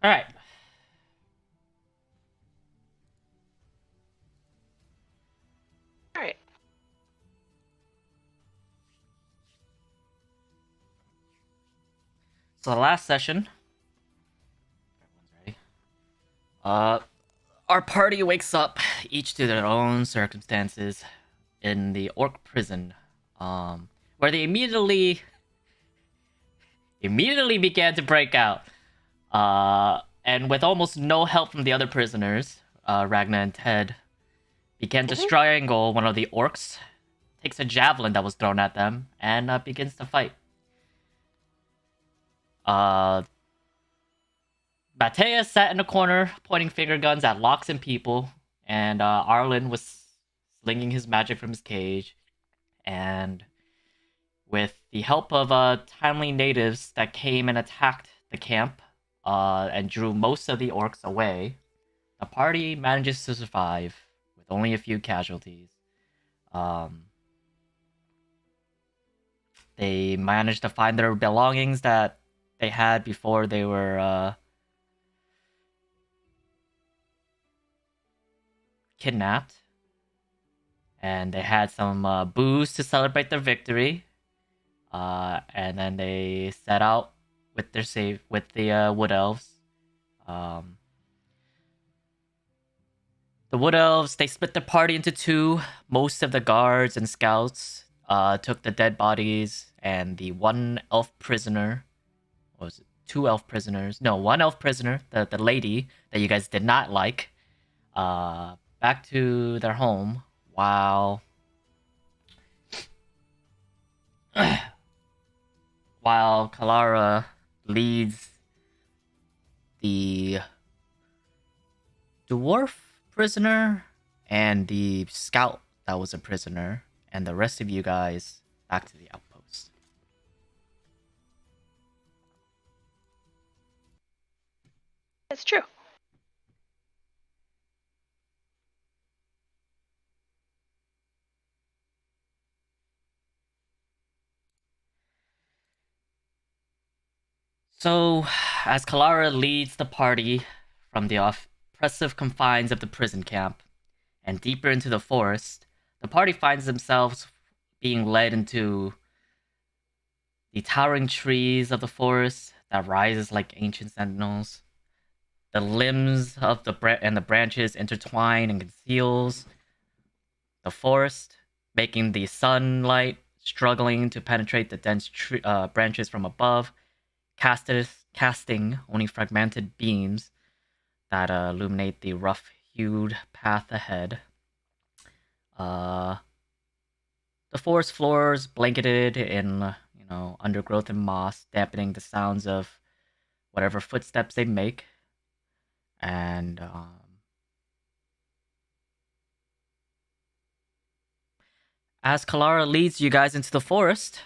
All right. All right. So the last session. Everyone's ready. Our party wakes up, each to their own circumstances, in the orc prison, where they immediately began to break out. And with almost no help from the other prisoners, Ragna and Ted began to strangle one of the orcs, takes a javelin that was thrown at them, and begins to fight. Mateus sat in a corner, pointing finger guns at locks and people, and Arlen was slinging his magic from his cage, and with the help of timely natives that came and attacked the camp, and drew most of the orcs away, the party manages to survive with only a few casualties. They managed to find their belongings that they had before they were kidnapped, and they had some booze to celebrate their victory. And then they set out with the wood elves. The wood elves, they split the party into two. Most of the guards and scouts took the dead bodies and the one elf prisoner. What was it? Two elf prisoners. No, one elf prisoner, the lady that you guys did not like, back to their home, while Kalara leads the dwarf prisoner and the scout that was a prisoner, and the rest of you guys back to the outpost. That's true. So, as Kalara leads the party from the oppressive confines of the prison camp and deeper into the forest, the party finds themselves being led into the towering trees of the forest that rises like ancient sentinels. The limbs of the branches intertwine and conceals the forest, making the sunlight struggling to penetrate the dense branches from above, casting only fragmented beams that illuminate the rough-hued path ahead. The forest floors blanketed in, undergrowth and moss, dampening the sounds of whatever footsteps they make. And as Kalara leads you guys into the forest,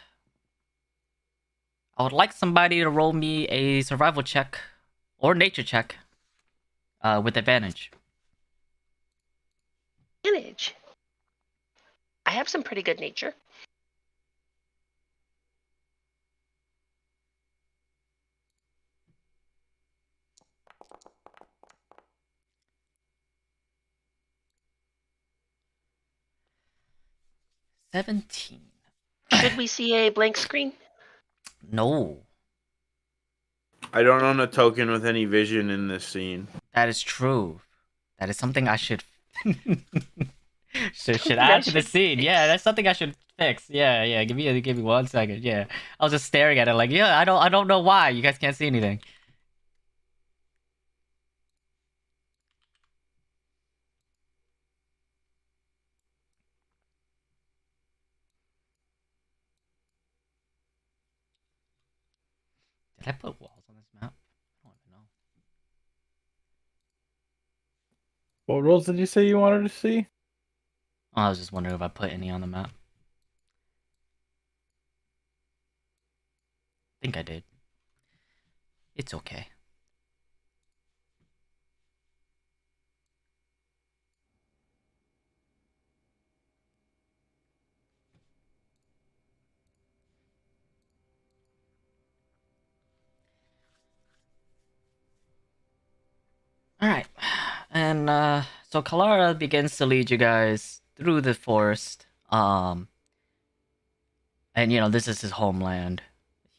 I would like somebody to roll me a survival check or nature check with advantage. Advantage. I have some pretty good nature. $17. Should we see a blank screen? No. I don't own a token with any vision in this scene. That is true. That is something I should should add to the scene. Fix. Yeah, that's something I should fix. Yeah. Give me 1 second. Yeah, I was just staring at it like, I don't know why you guys can't see anything. Did I put walls on this map? I don't even know. What rules did you say you wanted to see? Oh, I was just wondering if I put any on the map. I think I did. It's okay. Alright. And so Kalara begins to lead you guys through the forest. And this is his homeland.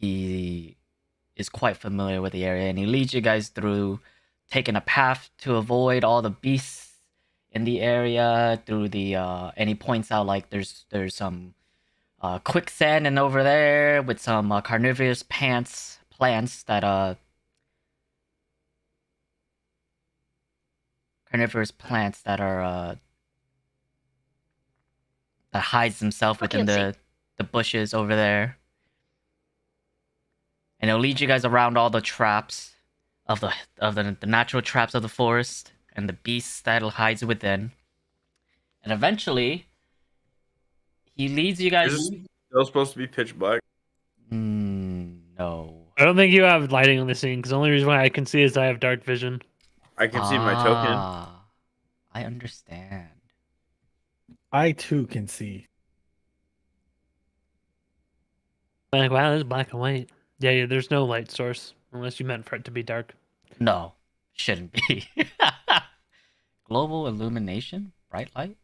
He is quite familiar with the area, and he leads you guys through, taking a path to avoid all the beasts in the area. Through the and he points out like there's some quicksand and over there with some carnivorous plants that are that hides himself I within can't see. the bushes over there. And it'll lead you guys around all the traps of the natural traps of the forest and the beasts that it hides within. And eventually, he leads you guys. Is it still supposed to be pitch black? No. I don't think you have lighting on the scene because the only reason why I can see is I have dark vision. I can see my token. I understand. I too can see. Like, wow, this is black and white. Yeah, there's no light source unless you meant for it to be dark. No, shouldn't be. Global illumination, bright light.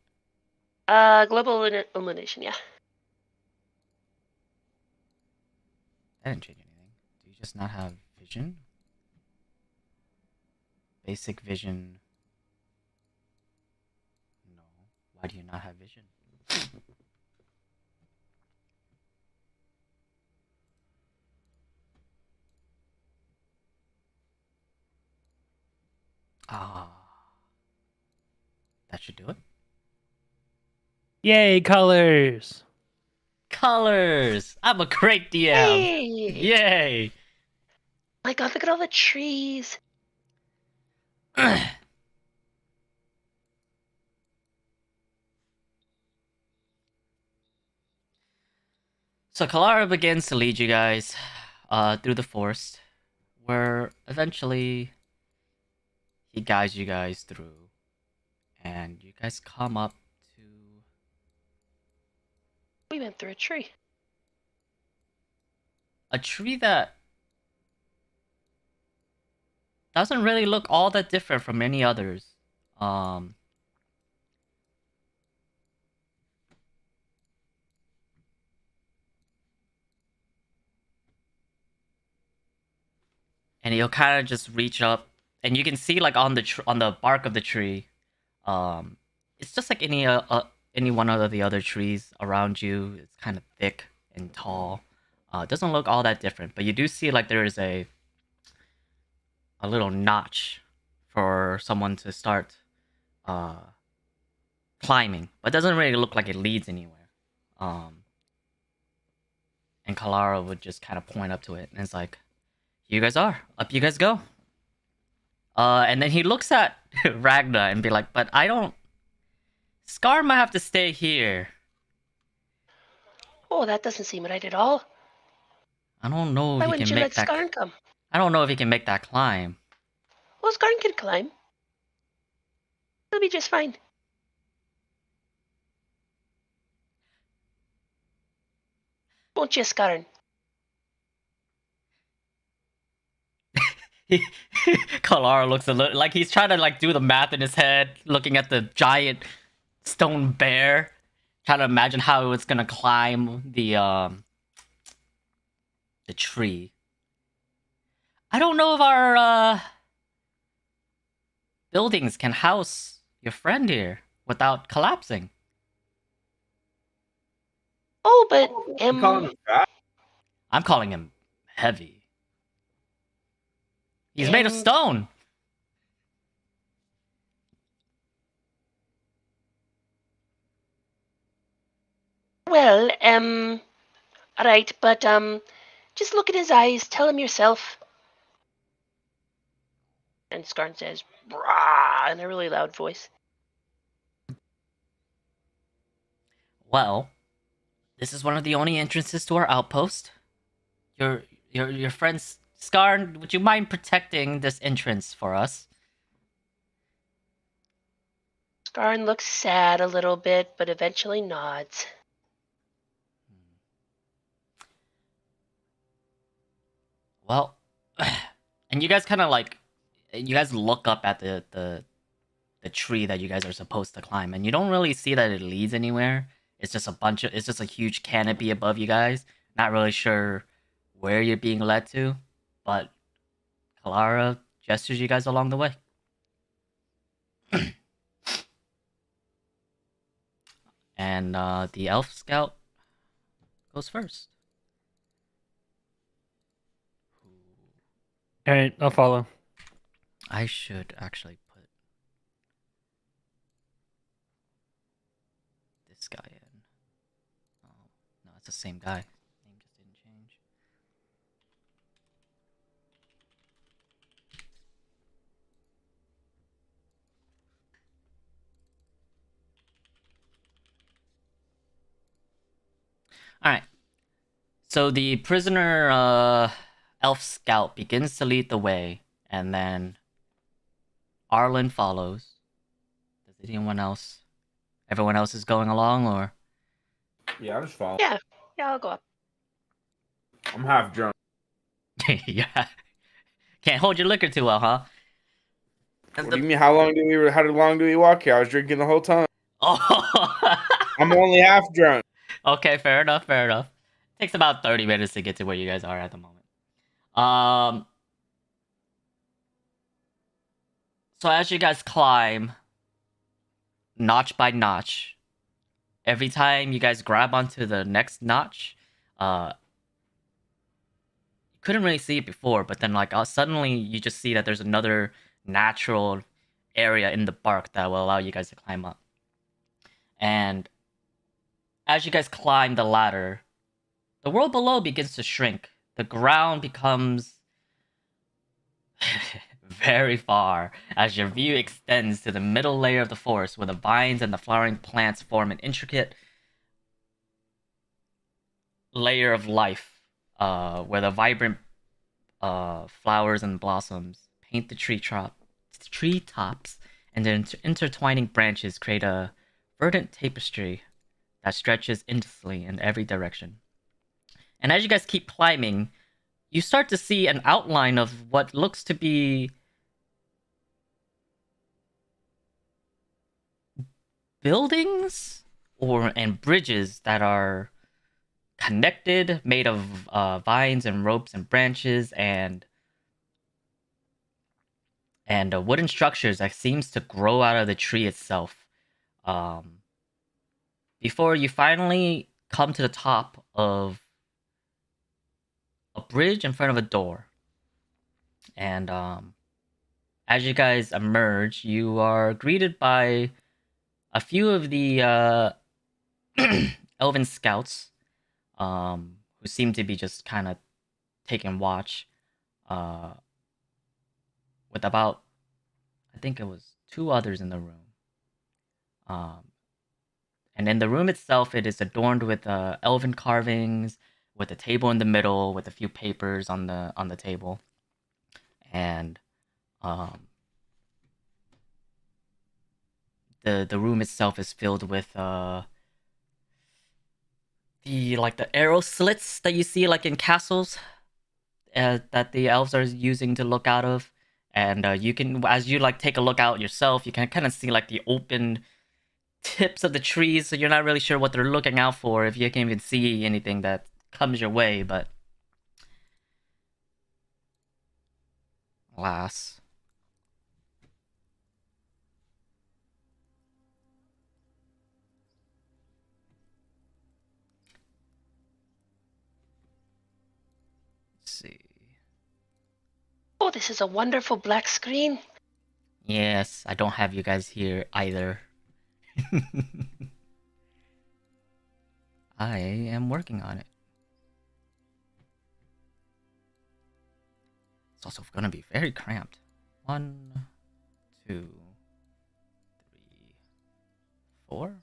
Global illumination, yeah. That didn't change anything. Do you just not have vision? Basic vision. No. Why do you not have vision? Ah. That should do it. Yay, colors! Colors! I'm a great DM! Hey! Yay! My God, look at all the trees. So Kalara begins to lead you guys through the forest, where eventually he guides you guys through, and you guys come up to We went through a tree. a tree that doesn't really look all that different from any others. And you'll kind of just reach up, and you can see like on the bark of the tree, it's just like any one of the other trees around you. It's kind of thick and tall. It doesn't look all that different, but you do see like there is a little notch for someone to start climbing, but it doesn't really look like it leads anywhere. And Kalara would just kind of point up to it, and it's like, "Here you guys are. Up you guys go." And then he looks at Ragna and be like, "But I don't. Scar might have to stay here. Oh, that doesn't seem right at all. I don't know Why if he wouldn't can you make let that. Skarn come? I don't know if he can make that climb." Well, Skarn can climb. He'll be just fine. Won't you, Skarn? Kalara looks a little like he's trying to like do the math in his head, looking at the giant stone bear, trying to imagine how it's gonna climb the tree. I don't know if our buildings can house your friend here without collapsing. Oh, but You calling him fat? I'm calling him heavy. He's made of stone. well, all right, but Just look in his eyes. Tell him yourself. And Skarn says, "Brah," in a really loud voice. Well, this is one of the only entrances to our outpost. Your friends, Skarn, would you mind protecting this entrance for us? Skarn looks sad a little bit, but eventually nods. Well, and you guys kind of like, you guys look up at the tree that you guys are supposed to climb, and you don't really see that it leads anywhere. It's just it's just a huge canopy above you guys. Not really sure where you're being led to, but Kalara gestures you guys along the way. And the elf scout goes first. All right, I'll follow. I should actually put this guy in. Oh, no, it's the same guy. Name just didn't change. All right. So the prisoner elf scout begins to lead the way, and then Arlen follows. Does anyone else? Everyone else is going along, or? Yeah, I'm just following. Yeah, I'll go up. I'm half drunk. Yeah. Can't hold your liquor too well, huh? What do you mean? How long do we walk here? I was drinking the whole time. Oh. I'm only half drunk. Okay, fair enough, fair enough. Takes about 30 minutes to get to where you guys are at the moment. So as you guys climb, notch by notch, every time you guys grab onto the next notch, you couldn't really see it before, but then like suddenly you just see that there's another natural area in the bark that will allow you guys to climb up. And as you guys climb the ladder, the world below begins to shrink. The ground becomes very far as your view extends to the middle layer of the forest, where the vines and the flowering plants form an intricate layer of life, where the vibrant flowers and blossoms paint the treetops, and their intertwining branches create a verdant tapestry that stretches endlessly in every direction. And as you guys keep climbing, you start to see an outline of what looks to be buildings and bridges that are connected, made of vines and ropes and branches and wooden structures that seems to grow out of the tree itself. Before you finally come to the top of a bridge in front of a door. And as you guys emerge, you are greeted by a few of the elven scouts, who seem to be just kind of taking watch, with about, I think it was 2 others in the room. And in the room itself, it is adorned with elven carvings, with a table in the middle, with a few papers on the table, and the room itself is filled with the arrow slits that you see like in castles, that the elves are using to look out of. And you can, as you like take a look out yourself, you can kind of see like the open tips of the trees, so you're not really sure what they're looking out for, if you can even see anything that comes your way. But alas, let's see. Oh, this is a wonderful black screen. Yes, I don't have you guys here either. I am working on it. It's also going to be very cramped. 1, 2, 3, 4.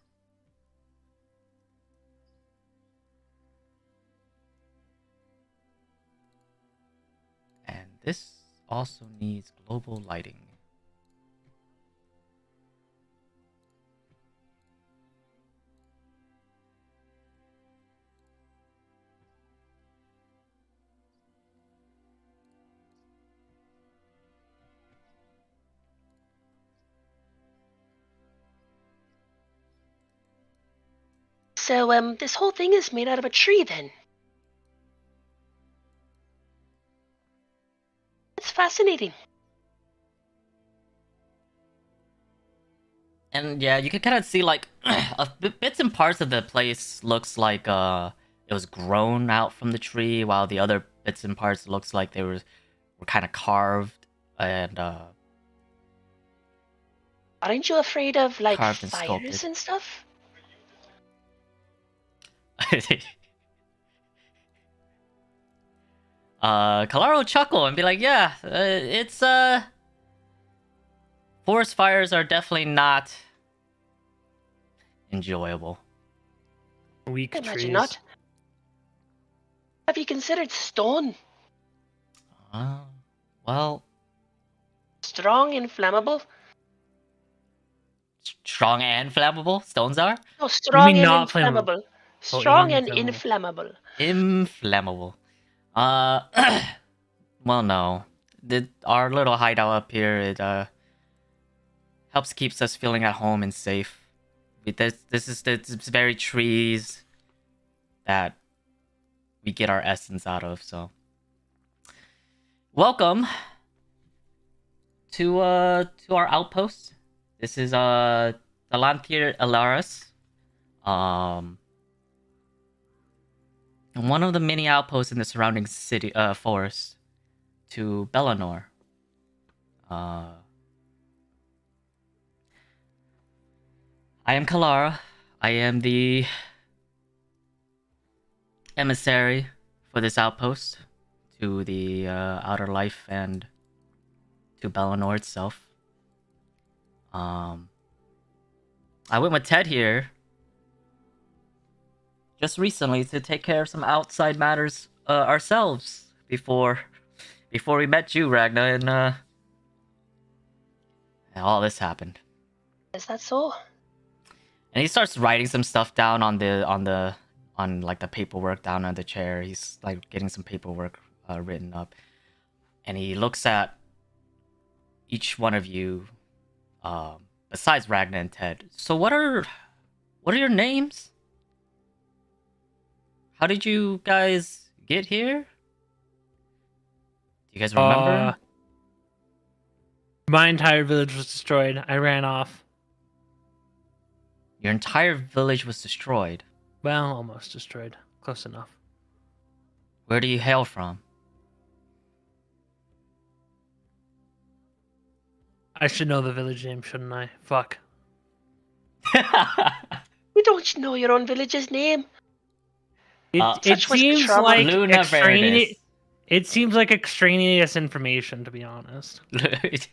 And this also needs global lighting. So, this whole thing is made out of a tree, then. It's fascinating. And yeah, you can kind of see like bits and parts of the place looks like it was grown out from the tree, while the other bits and parts looks like they were kind of carved and Aren't you afraid of, like, carved and fires sculpted. and stuff? Kalaro chuckle and be like, yeah, it's forest fires are definitely not enjoyable. Weak I imagine trees. not. Have you considered stone? Well, Strong and flammable? strong and flammable stones are No, strong mean and not flammable? inflammable. Oh, Strong and inflammable. inflammable. inflammable. Well, no. Our little hideout up here, it helps keeps us feeling at home and safe. This is the very trees that we get our essence out of. So, welcome to our outpost. This is Talantir Alaris, one of the many outposts in the surrounding city forest to Bellanor. I am Kalara. I am the emissary for this outpost to the outer life and to Bellanor itself. I went with Ted here just recently to take care of some outside matters ourselves before we met you, Ragna, and all this happened. Is that so? And he starts writing some stuff down on like the paperwork down on the chair. He's like getting some paperwork written up, and he looks at each one of you, besides Ragna and Ted. So what are your names? How did you guys get here? Do you guys remember? My entire village was destroyed. I ran off. Your entire village was destroyed. Well, almost destroyed. Close enough. Where do you hail from? I should know the village name, shouldn't I? Fuck. You don't know your own village's name. It Such was the seems trouble. like Luna extraneous. Verdis. It seems like extraneous information, to be honest. It's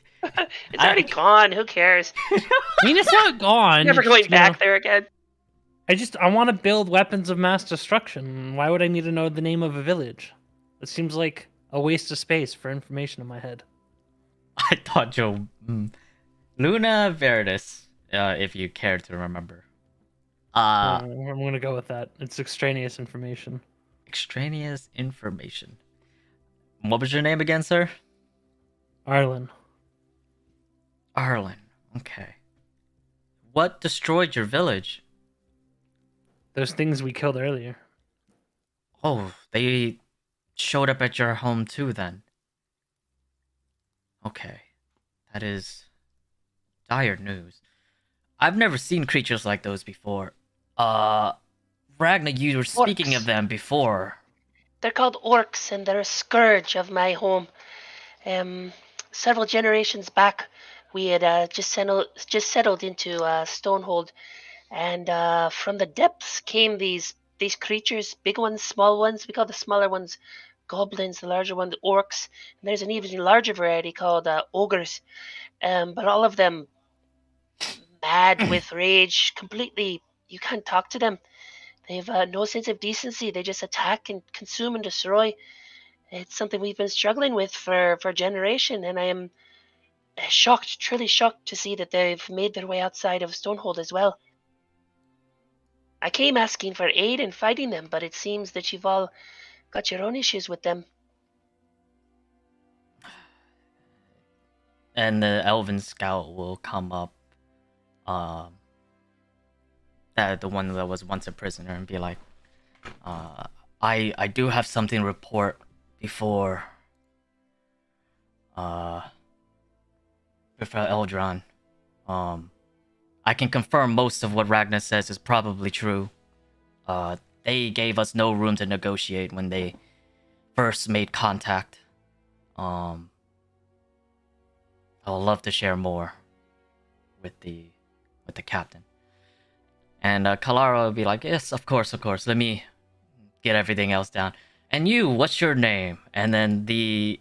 already gone. Who cares? I mean, it's not gone. Never it's going just, you know, back there again. I want to build weapons of mass destruction. Why would I need to know the name of a village? It seems like a waste of space for information in my head. I thought Joe. Luna Verdis, if you care to remember. I'm gonna go with that. It's extraneous information. Extraneous information. What was your name again, sir? Arlen. Arlen. Okay. What destroyed your village? Those things we killed earlier. Oh, they showed up at your home too, then. Okay. That is dire news. I've never seen creatures like those before. Ragna, you were speaking Orcs. of them before. They're called orcs, and they're a scourge of my home. Several generations back, we had just settled into Stonehold, and from the depths came these creatures, big ones, small ones. We call the smaller ones goblins, the larger one, the orcs, and there's an even larger variety called ogres. But all of them mad with rage, completely. You can't talk to them. They have no sense of decency. They just attack and consume and destroy. It's something we've been struggling with for a generation, and I am shocked, truly shocked to see that they've made their way outside of Stonehold as well. I came asking for aid in fighting them, but it seems that you've all got your own issues with them. And the elven scout will come up, that the one that was once a prisoner, and be like, I do have something to report before Eldron. I can confirm most of what Ragnar says is probably true. They gave us no room to negotiate when they first made contact. I would love to share more with the captain. And Kalara would be like, yes, of course. Let me get everything else down. And you, what's your name? And then the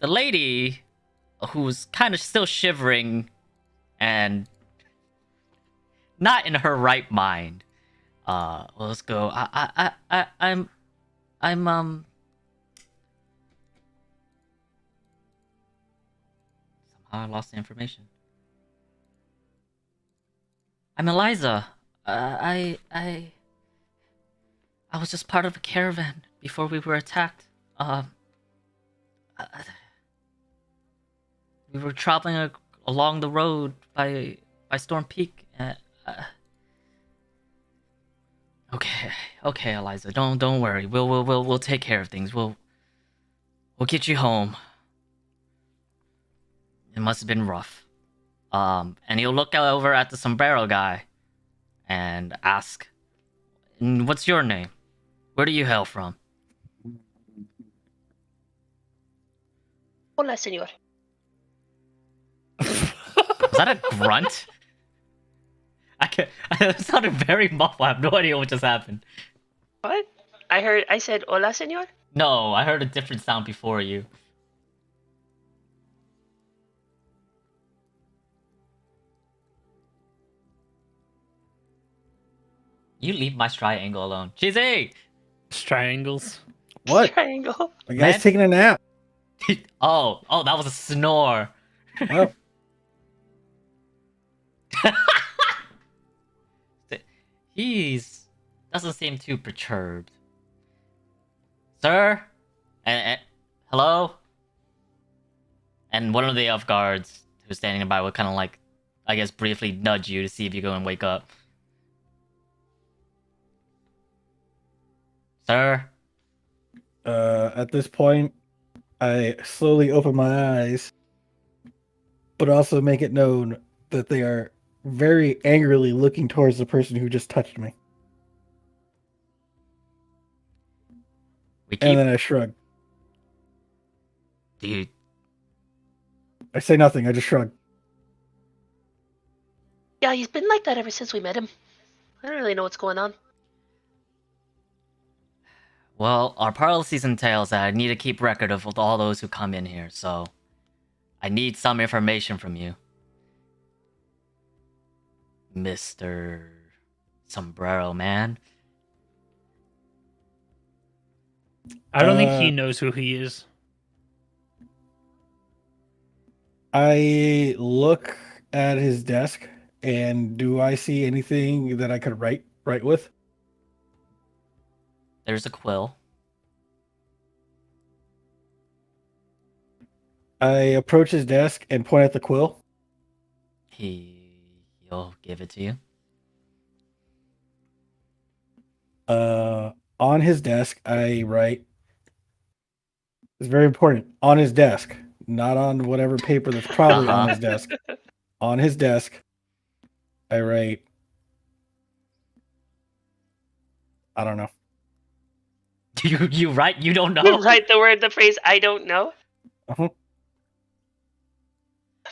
lady, who's kind of still shivering and not in her right mind. Well, let's go. I'm somehow I lost the information. I'm Eliza. I was just part of a caravan before we were attacked. We were traveling along the road by Storm Peak. Okay, Eliza. Don't worry. We'll take care of things. We'll get you home. It must have been rough. And he'll look over at the sombrero guy and ask, "What's your name? Where do you hail from?" Hola, senor. Was that a grunt? It sounded very muffled. I have no idea what just happened. What? I said hola, senor? No, I heard a different sound before you. You leave my triangle alone. Cheesy! Triangles. What? Triangle. The Man. guy's taking a nap. Oh, that was a snore. Oh, He's doesn't seem too perturbed. Sir? And hello? And one of the elf guards who's standing by would kind of like, I guess, briefly nudge you to see if you go and wake up. Sir? at this point, I slowly open my eyes, but also make it known that they are very angrily looking towards the person who just touched me. We keep... And then I shrug. Do you... I say nothing, I just shrug. Yeah, he's been like that ever since we met him. I don't really know what's going on. Well, our policies entails that I need to keep record of all those who come in here, so I need some information from you. Mr. Sombrero Man. I don't think he knows who he is. I look at his desk, and do I see anything that I could write with? There's a quill. I approach his desk and point at the quill. He'll give it to you. On his desk, I write. It's very important. On his desk, not on whatever paper that's probably on his desk. On his desk, I write. I don't know. You write? You don't know? You write the phrase, I don't know. Uh-huh.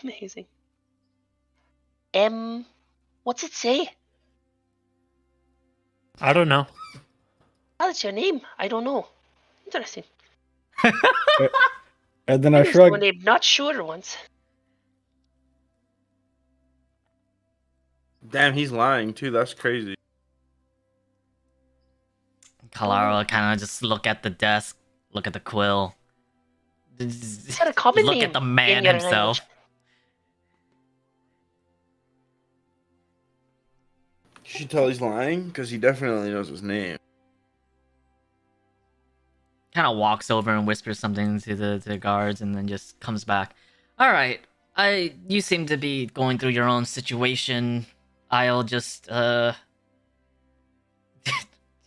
Amazing. What's it say? I don't know. Oh, it's your name. I don't know. Interesting. And then I I knew someone shrug. named Not Sure once. Damn, he's lying too. That's crazy. Kalara kind of just look at the desk, look at the quill. Is that a common Look name at the in man your himself. language? You should tell he's lying because he definitely knows his name. Kind of walks over and whispers something to the guards, and then just comes back. All right, you seem to be going through your own situation. I'll just he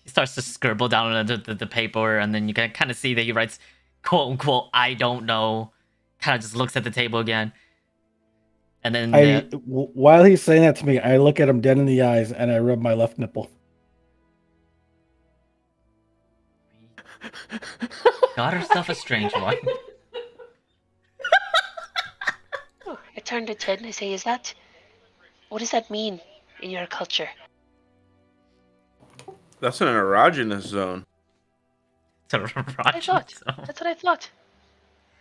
starts to scribble down the paper, and then you can kind of see that he writes, "quote unquote," I don't know. Kind of just looks at the table again, and then While he's saying that to me, I look at him dead in the eyes and I rub my left nipple. got herself a strange one. Oh, I turn to Ted and I say, what does that mean in your culture? That's an erogenous zone. To I thought. so. That's what I thought.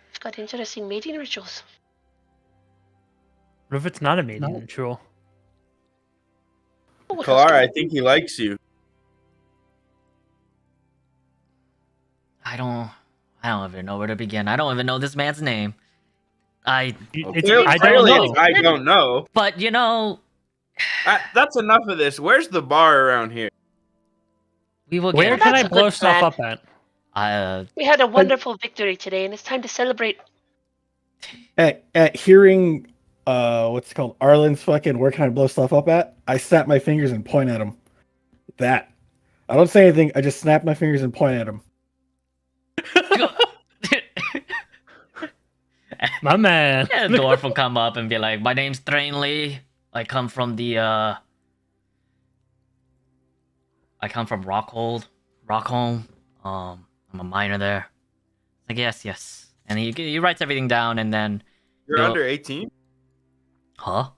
It's got interesting mating rituals. What if it's not a mating ritual? Oh, what else Kalara, do I think he likes you. I don't even know where to begin. I don't even know this man's name. I Clearly, don't know. I don't know. But you know, That's enough of this. Where's the bar around here? we will Where get. can That's I a blow good stuff plan. up at? We had a wonderful victory today, and it's time to celebrate. At hearing what's it called, Arlen's fucking where can I blow stuff up at, I snap my fingers and point at him. That. I don't say anything, I just snap my fingers and point at him. My man. Yeah, the dwarf will come up and be like, "My name's Thrainley. I come from Rockholm. I'm a miner there." Like, yes. And he writes everything down, and then You're You'll- under 18? huh?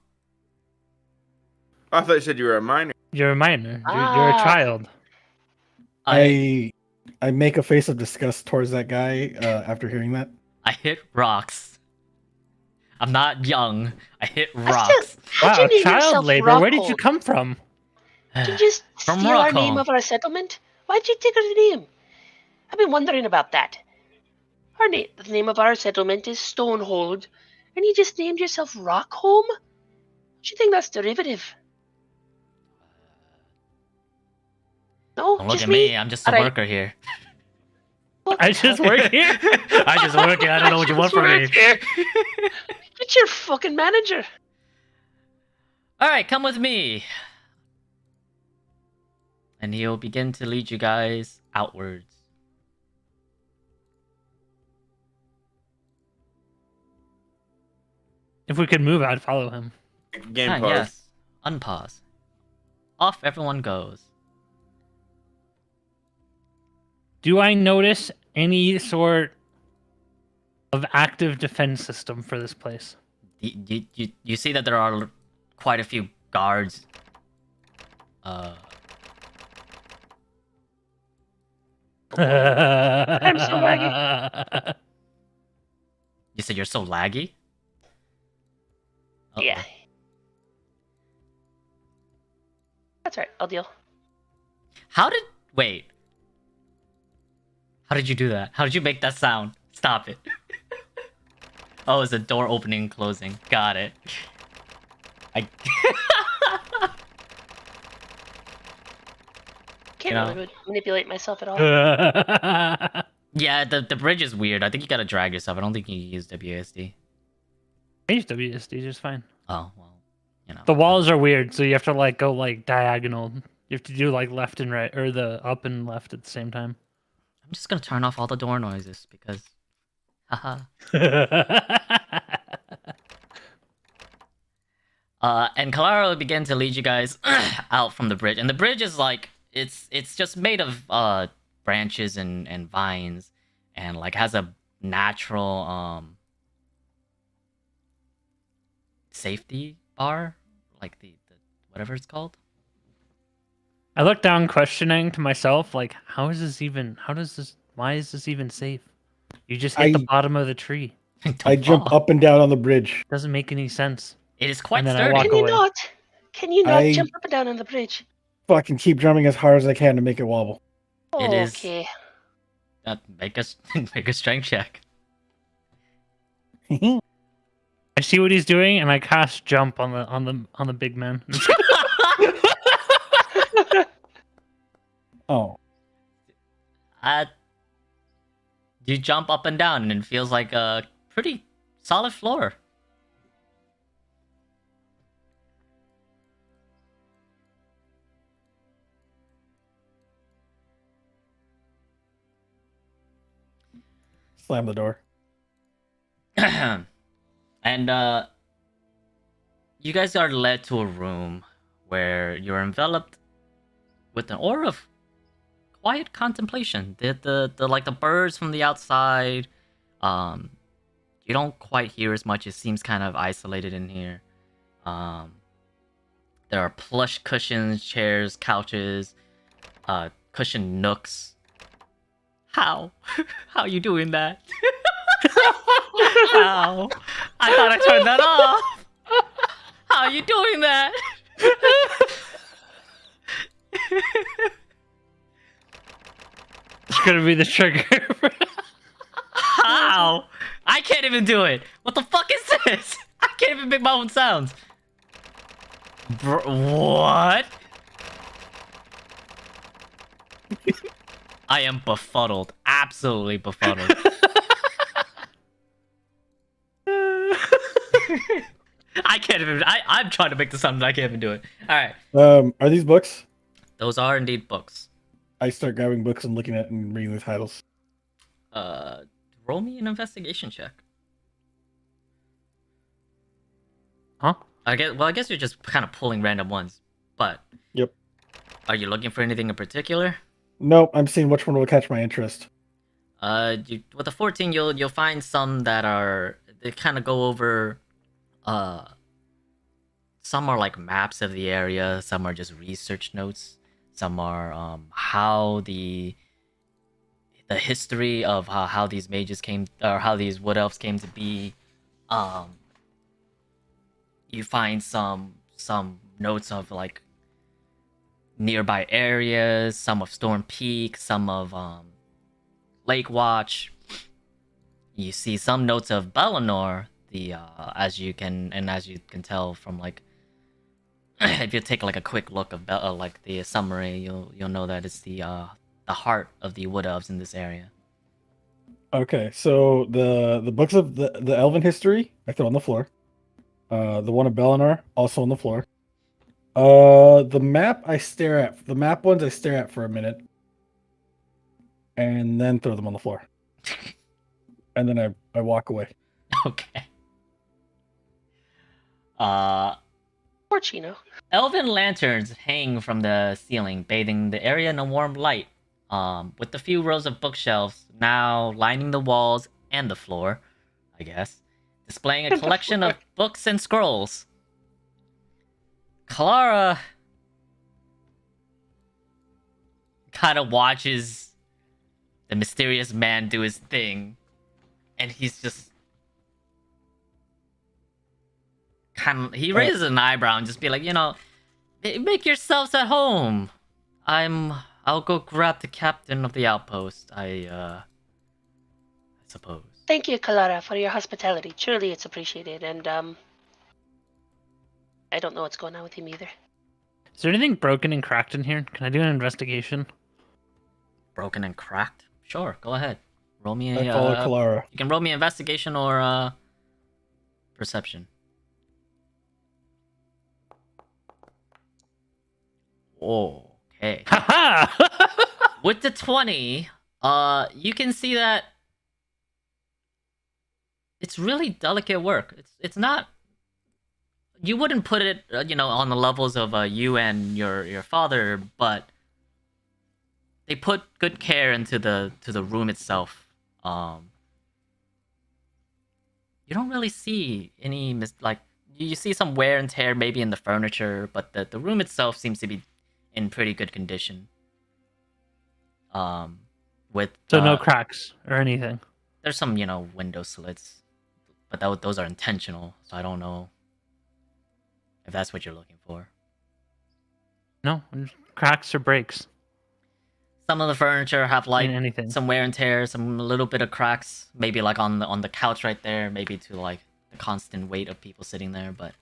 I thought you said you were a minor. You're a minor. You're a child. I make a face of disgust towards that guy after hearing that. I hit rocks. I'm not young. I hit I rocks. still, how'd Wow, you name child yourself labor. Where did you Rockhold? come from? Did you just From steal our Rockholm. name of our settlement? Why'd you take our name? I've been wondering about that. The name of our settlement is Stonehold, and you just named yourself Rockholm? Don't you think that's derivative? No, Don't look just at me. me. I'm just a Alright. worker here. Look, I just work here. I just work here. I don't know what you want from me. Get your fucking manager. All right, come with me. And he'll begin to lead you guys outwards. If we could move, I'd follow him. Game Ah, pause. yes. Unpause. Off everyone goes. Do I notice any sort of active defense system for this place? You see that there are quite a few guards. I'm I'm so laggy. You said you're so laggy? Uh-oh. Yeah. That's right. I'll deal. Wait. How did you do that? How did you make that sound? Stop it. Oh, it's a door opening and closing. Got it. I Can't really manipulate myself at all. Yeah, the bridge is weird. I think you gotta drag yourself. I don't think you can use WSD. I use WSD just fine. Oh, well, you know. The walls are weird, so you have to like go like diagonal. You have to do like left and right, or the up and left at the same time. I'm just gonna turn off all the door noises because haha. And Kalara will begin to lead you guys out from the bridge. And the bridge is like it's just made of branches and vines, and like has a natural safety bar, like the whatever it's called. I look down questioning to myself, like, how does this Why is this even safe? You just hit the bottom of the tree. I jump up and down on the bridge. Doesn't make any sense. It is quite And then I sturdy. walk Can you away. not? Can you not I- jump up and down on the bridge? Fucking keep jumping as hard as I can to make it wobble. It is- Okay. Make a strength check. I see what he's doing, and I cast jump on the big man. Oh. You jump up and down, and it feels like a pretty solid floor. Slam the door. And you guys are led to a room where you're enveloped with an aura of quiet contemplation. The like the birds from the outside, you don't quite hear as much. It seems kind of isolated in here. There are plush cushions, chairs, couches, cushion nooks. How are you doing that? How? I thought I turned that off. How are you doing that? It's gonna be the trigger. How? I can't even do it. What the fuck is this? I can't even make my own sounds. What? I am befuddled. Absolutely befuddled. I can't even. I'm trying to make the sound, but I can't even do it. All right. Are these books? Those are indeed books. I start grabbing books and looking at and reading the titles. Roll me an investigation check. Huh? I guess you're just kind of pulling random ones. But Yep. Are you looking for anything in particular? Nope, I'm seeing which one will catch my interest. With a 14, you'll find some that are they kind of go over. Some are like maps of the area. Some are just research notes. Some are how the history of how these mages came, or how these wood elves came to be. You find some notes of like nearby areas, some of Storm Peak, some of Lake Watch. You see some notes of Bellinor, the as you can tell from like if you take like a quick look of like the summary, you'll know that it's the heart of the wood elves in this area. Okay, so the books of the elven history, I throw on the floor. The one of Bellinar, also on the floor. The map I stare at. The map ones I stare at for a minute, and then throw them on the floor. And then I walk away. Okay. Poor Chino. Elven lanterns hang from the ceiling, bathing the area in a warm light. With a few rows of bookshelves now lining the walls and the floor, I guess, displaying a collection of books and scrolls. Clara kind of watches the mysterious man do his thing, and he's just he raises an eyebrow and just be like, make yourselves at home. I'll go grab the captain of the outpost. I suppose. Thank you, Kalara, for your hospitality. Truly, it's appreciated. And I don't know what's going on with him either. Is there anything broken and cracked in here? Can I do an investigation? Broken and cracked? Sure, go ahead. Roll me I follow Kalara. You can roll me investigation or perception. Okay. With the 20, you can see that it's really delicate work. It's not. You wouldn't put it, on the levels of you and your father, but they put good care into the room itself. You don't really see any you see some wear and tear maybe in the furniture, but the room itself seems to be in pretty good condition. with So no cracks or anything. there's some window slits, but those are intentional, so I don't know if that's what you're looking for. No, cracks or breaks Some of the furniture have in anything. some wear and tear, some little bit of cracks, maybe like on the couch right there, maybe to like the constant weight of people sitting there. But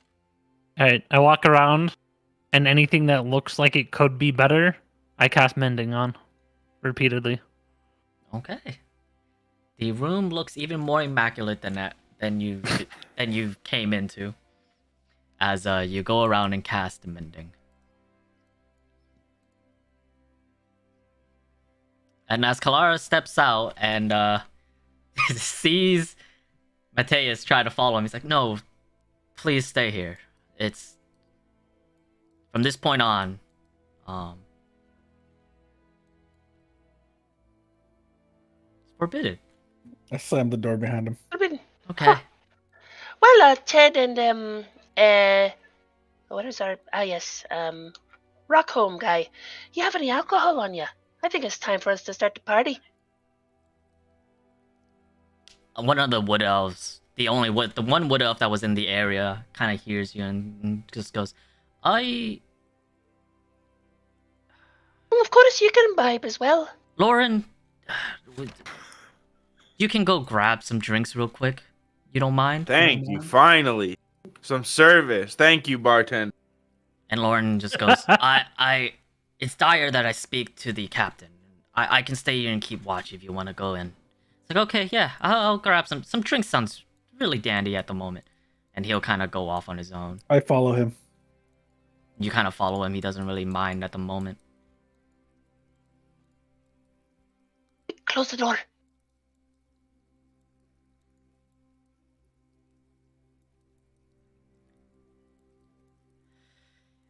All right, I walk around, and anything that looks like it could be better, I cast mending on repeatedly. okay, the room looks even more immaculate than you came into. As you go around and cast mending. And as Kalara steps out and sees Mateus try to follow him, he's like, "No, please stay here. It's from this point on, it's forbidden." I slammed the door behind him. Forbidden. Okay. Huh. Well, Ted and what is our Rockholm guy? You have any alcohol on you? I think it's time for us to start the party. One of the wood elves, the one wood elf that was in the area, kind of hears you and just goes, "I, Well, of course you can imbibe as well. Lauren, you can go grab some drinks real quick. You don't mind?" Thank you. Finally, some service. Thank you, bartender. And Lauren just goes, it's dire that I speak to the captain. I can stay here and keep watch if you want to go in. It's like, okay, yeah, I'll grab some drinks. Sounds really dandy at the moment. And he'll kind of go off on his own. I follow him. You kind of follow him. He doesn't really mind at the moment. Close the door.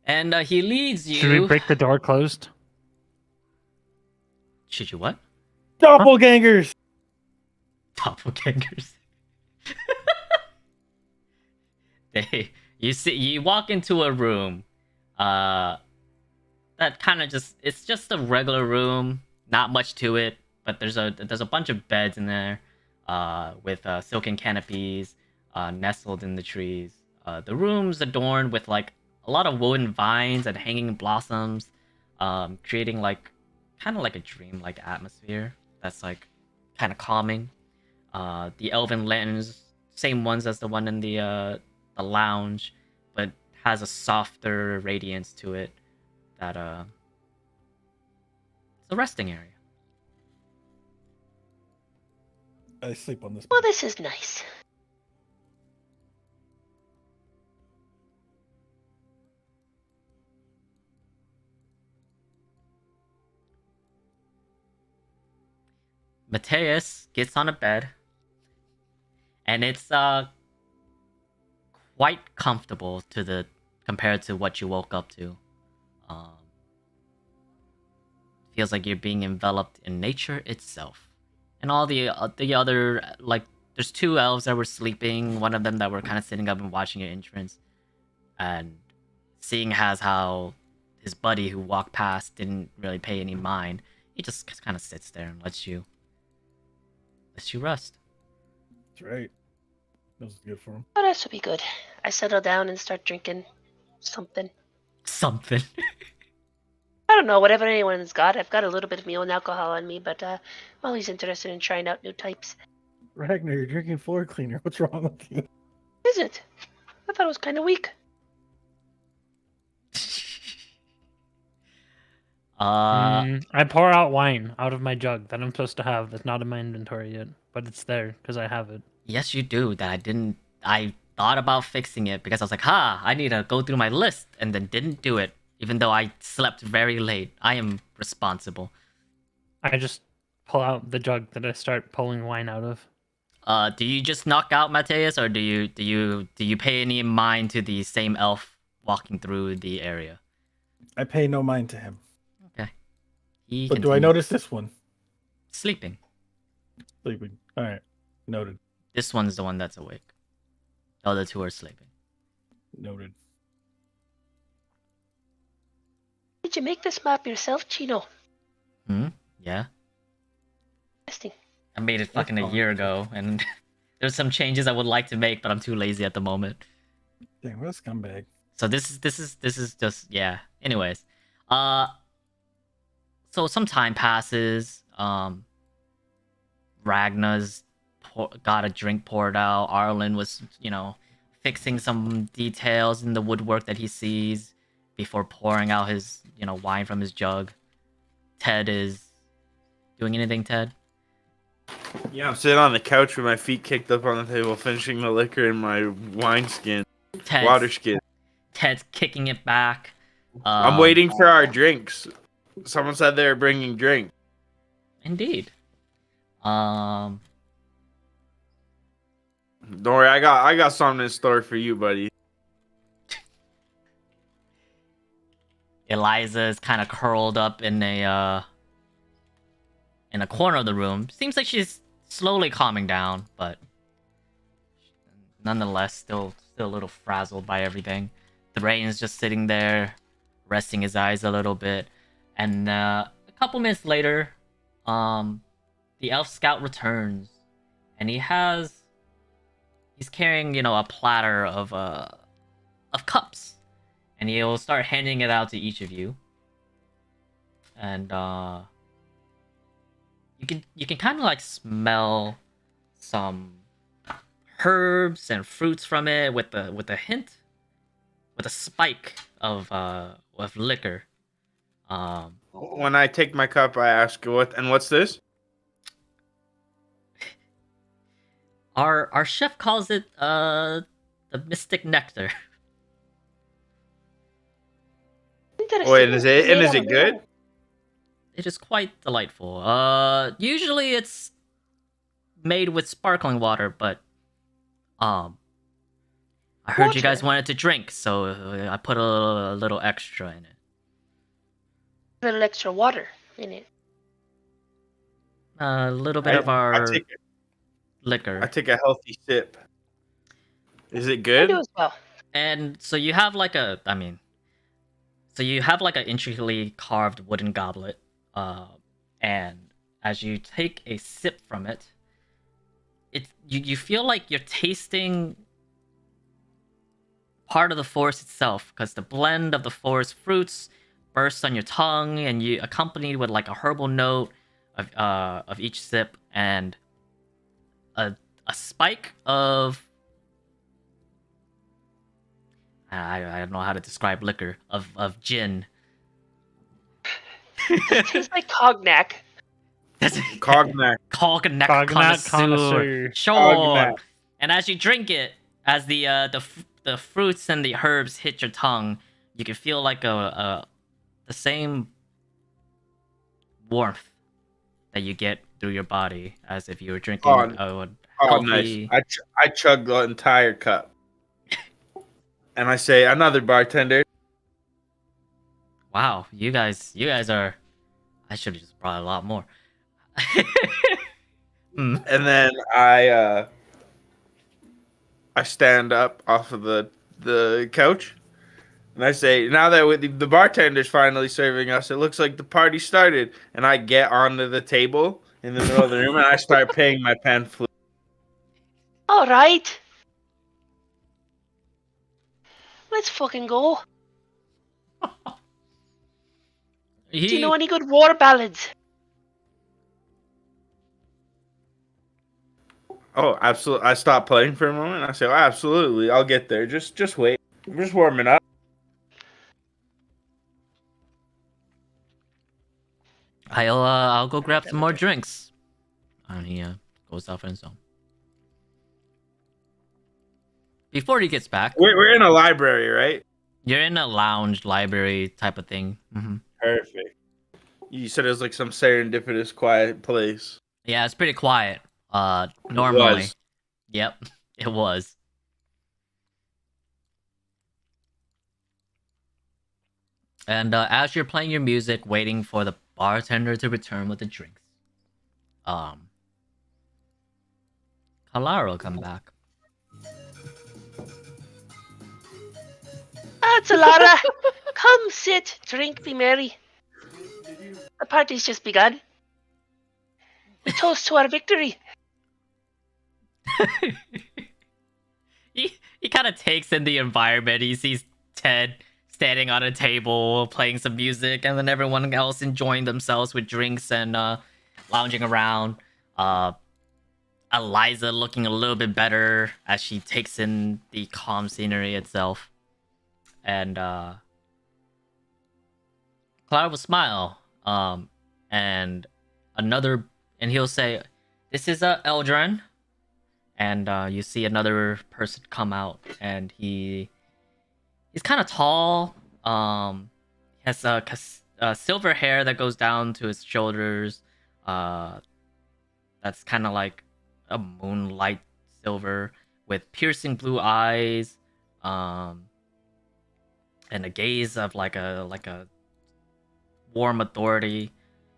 And he leads you. Should we break the door closed? Should you what? Doppelgangers! Doppelgangers. You walk into a room that kind of it's just a regular room, not much to it, but there's a bunch of beds in there with silken canopies nestled in the trees. The room's adorned with like a lot of wooden vines and hanging blossoms, creating like kind of like a dream-like atmosphere that's like kind of calming. The elven lanterns, same ones as the one in the lounge, but has a softer radiance to it. That it's a resting area. I sleep on this. Well, bed. this is nice. Mateus gets on a bed, and it's quite comfortable compared to what you woke up to. Feels like you're being enveloped in nature itself, and all the other like there's two elves that were sleeping. One of them that were kind of sitting up and watching your entrance, and seeing how his buddy who walked past didn't really pay any mind. He just kind of sits there and lets you rest. That's right. That was good for him. Oh, this will be good. I settle down and start drinking something. Something. I don't know, whatever anyone's got. I've got a little bit of my own alcohol on me, but I'm always interested in trying out new types. Ragnar, you're drinking floor cleaner. What's wrong with you? Is it? I thought it was kind of weak. I pour out wine out of my jug that I'm supposed to have that's not in my inventory yet, but it's there because I have it. Yes, you do. I thought about fixing it because I was like, I need to go through my list, and then didn't do it, even though I slept very late. I am responsible. I just pull out the jug that I start pulling wine out of. Do you just knock out Mateus, or do you pay any mind to the same elf walking through the area? I pay no mind to him. Okay. But do I notice this one? Sleeping. Sleeping. All right. Noted. This one's the one that's awake. The other two are sleeping. Noted. Did you make this map yourself, Chino? Yeah. I made it fucking a fine. year ago, and there's some changes I would like to make, but I'm too lazy at the moment. Dang, what a scumbag. So this is just yeah. Anyways, so some time passes. Ragna's got a drink poured out. Arlen was, fixing some details in the woodwork that he sees before pouring out his, wine from his jug. Ted is doing anything, Ted? Yeah, I'm sitting on the couch with my feet kicked up on the table, finishing the liquor in my wine skin, water skin. Ted's kicking it back. I'm waiting for our drinks. Someone said they were bringing drink. Indeed. Don't worry, I got something in store for you, buddy. Eliza is kind of curled up in a corner of the room. Seems like she's slowly calming down, but nonetheless, still a little frazzled by everything. Thrain's just sitting there, resting his eyes a little bit, and a couple minutes later, the elf scout returns, and he's carrying a platter of cups, and he'll start handing it out to each of you, and you can kind of like smell some herbs and fruits from it with a hint, with a spike of liquor. When I take my cup, I ask, what's this? Our chef calls it the mystic nectar. Wait, is it good? It is quite delightful. Usually it's made with sparkling water, but I heard you guys wanted to drink, so I put a little extra in it. A little extra water in it. A little bit of our liquor. I take a healthy sip. Is it I good? do as well. And so you have like an intricately carved wooden goblet, and as you take a sip from it, you feel like you're tasting part of the forest itself, because the blend of the forest fruits bursts on your tongue, and you accompanied with like a herbal note of each sip, and a spike of I don't know how to describe liquor of gin. It tastes like cognac. Cognac. Cognac Cognac connoisseur. connoisseur. Sure. Cognac. And as you drink it, as the fruits and the herbs hit your tongue, you can feel like the same warmth that you get through your body as if you were drinking a healthy... Nice. I chug the entire cup. And I say, another bartender. Wow, you guys are... I should have just brought a lot more. And then I stand up off of the couch, and I say, now that the bartender's finally serving us, it looks like the party started. And I get onto the table in the middle of the room, and I start playing my pan flute. All right. Let's fucking go. Do you know any good war ballads? Oh, absolutely. I stop playing for a moment. I say, oh, absolutely. I'll get there. Just wait. I'm just warming up. I'll go grab some more drinks. And he goes off on his own. Before he gets back, We're in a library, right? you're in a lounge library type of thing. Mm-hmm. Perfect. You said it was like some serendipitous, quiet place. Yeah, it's pretty quiet. Normally. was. Yep, it was. And as you're playing your music, waiting for the bartender to return with the drinks, Kalara will come back. That's a Lara. Come sit, drink, be merry. The party's just begun. We toast to our victory. He kind of takes in the environment. He sees Ted standing on a table playing some music, and then everyone else enjoying themselves with drinks and lounging around. Eliza looking a little bit better as she takes in the calm scenery itself, and Clara will smile. And another, and he'll say, "This is Eldrin." And you see another person come out, and he's kind of tall. He has silver hair that goes down to his shoulders. That's kind of like a moonlight silver with piercing blue eyes, and a gaze of like a warm authority.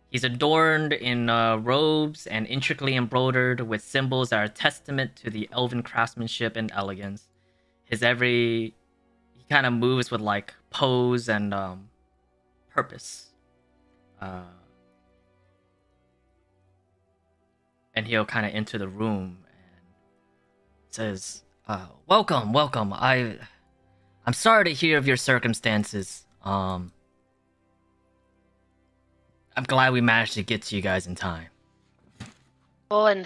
He's adorned in robes and intricately embroidered with symbols that are a testament to the elven craftsmanship and elegance. He kind of moves with like pose and purpose. And he'll kind of enter the room and says, "Welcome, welcome. I'm sorry to hear of your circumstances. I'm glad we managed to get to you guys in time." Oh, and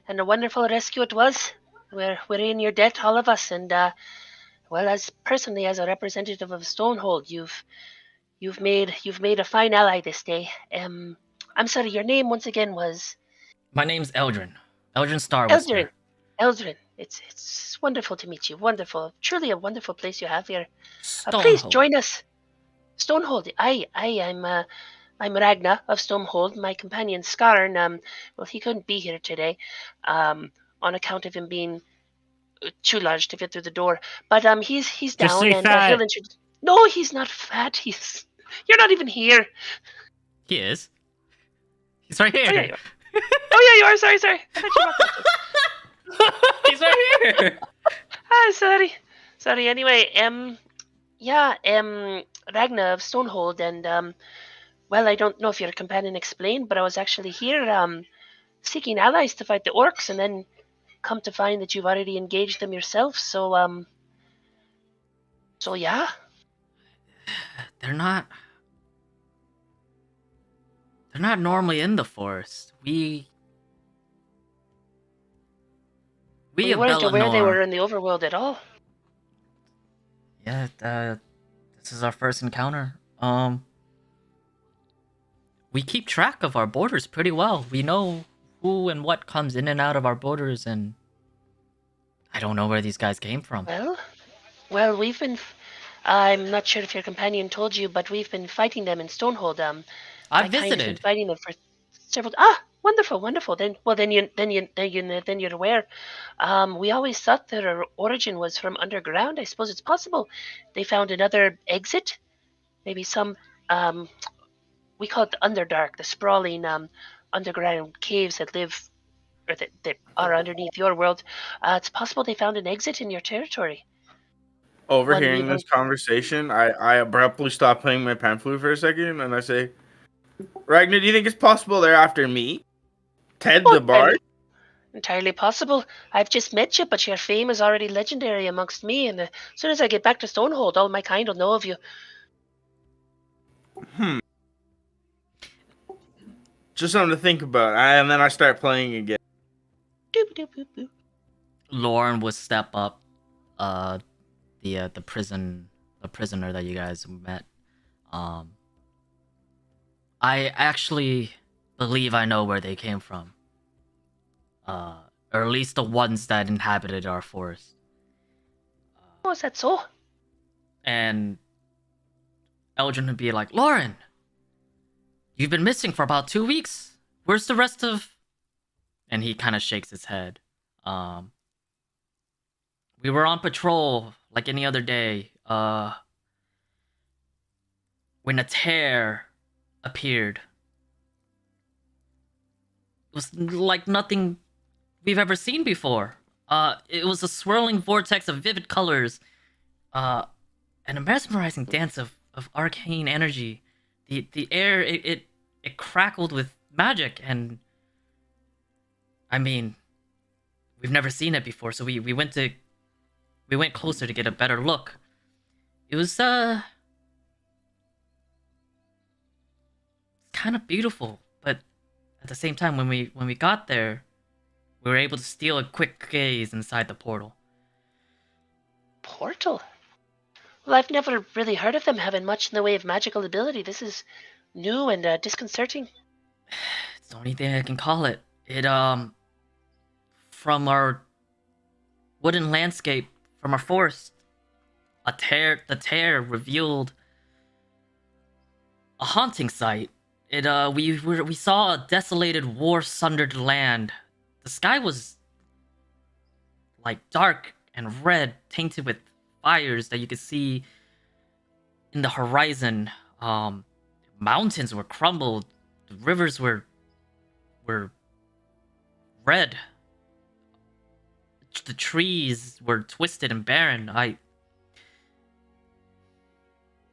a wonderful rescue it was. We're in your debt, all of us, and well, as personally as a representative of Stonehold, you've made a fine ally this day. I'm sorry, your name once again was My name's Eldrin. Eldrin Starwhisper. Eldrin. It's wonderful to meet you. Wonderful, truly a wonderful place you have here. Please Stonehold. join us. Stonehold. I'm Ragna of Stonehold. My companion Skarn, well, he couldn't be here today, on account of him being too large to fit through the door. But he's Just down, say and fat. he'll introduce. No, he's not fat. You're not even here. He is. He's right here. Oh yeah, you are. Oh yeah, you are. Sorry. I thought you were. He's right here. Sorry. Anyway, Ragna of Stonehold, and well, I don't know if your companion explained, but I was actually here, seeking allies to fight the orcs, and then come to find that you've already engaged them yourself. So yeah. They're not normally in the forest. We We of weren't aware they Bellinor. were in the overworld at all. Yeah, this is our first encounter. We keep track of our borders pretty well. We know who and what comes in and out of our borders, and I don't know where these guys came from. Well, I'm not sure if your companion told you, but we've been fighting them in Stonehold. I my kind has been visited. fighting them for several. Wonderful. Then you're aware. We always thought their origin was from underground. I suppose it's possible they found another exit. Maybe some we call it the Underdark, the sprawling underground caves that live or that are underneath your world. It's possible they found an exit in your territory. Overhearing One this conversation, I abruptly stop playing my pan flute for a second, and I say, "Ragnar, do you think it's possible they're after me, Ted the Bard?" Entirely possible. I've just met you, but your fame is already legendary amongst me, and as soon as I get back to Stonehold, all my kind will know of you. Just something to think about. And then I start playing again. Doop, doop, doop, doop. Lauren would step up, the prisoner that you guys met. I actually believe I know where they came from. Or at least the ones that inhabited our forest. Oh, is that so? And Eldrin would be like, "Lauren, you've been missing for about 2 weeks. Where's the rest of..." And he kind of shakes his head. We were on patrol like any other day. When a tear appeared. It was like nothing we've ever seen before. It was a swirling vortex of vivid colors. And a mesmerizing dance of arcane energy. The air, it crackled with magic, and I mean, we've never seen it before, so we went closer to get a better look. It was kind of beautiful, but at the same time, when we got there, we were able to steal a quick gaze inside the portal. Portal? Well, I've never really heard of them having much in the way of magical ability. This is new and disconcerting. It's the only thing I can call it. It from our wooden landscape, from our forest, the tear revealed a haunting sight. We saw a desolated, war-sundered land. The sky was like dark and red, tainted with fires that you could see in the horizon. Mountains were crumbled. The rivers were red. The trees were twisted and barren.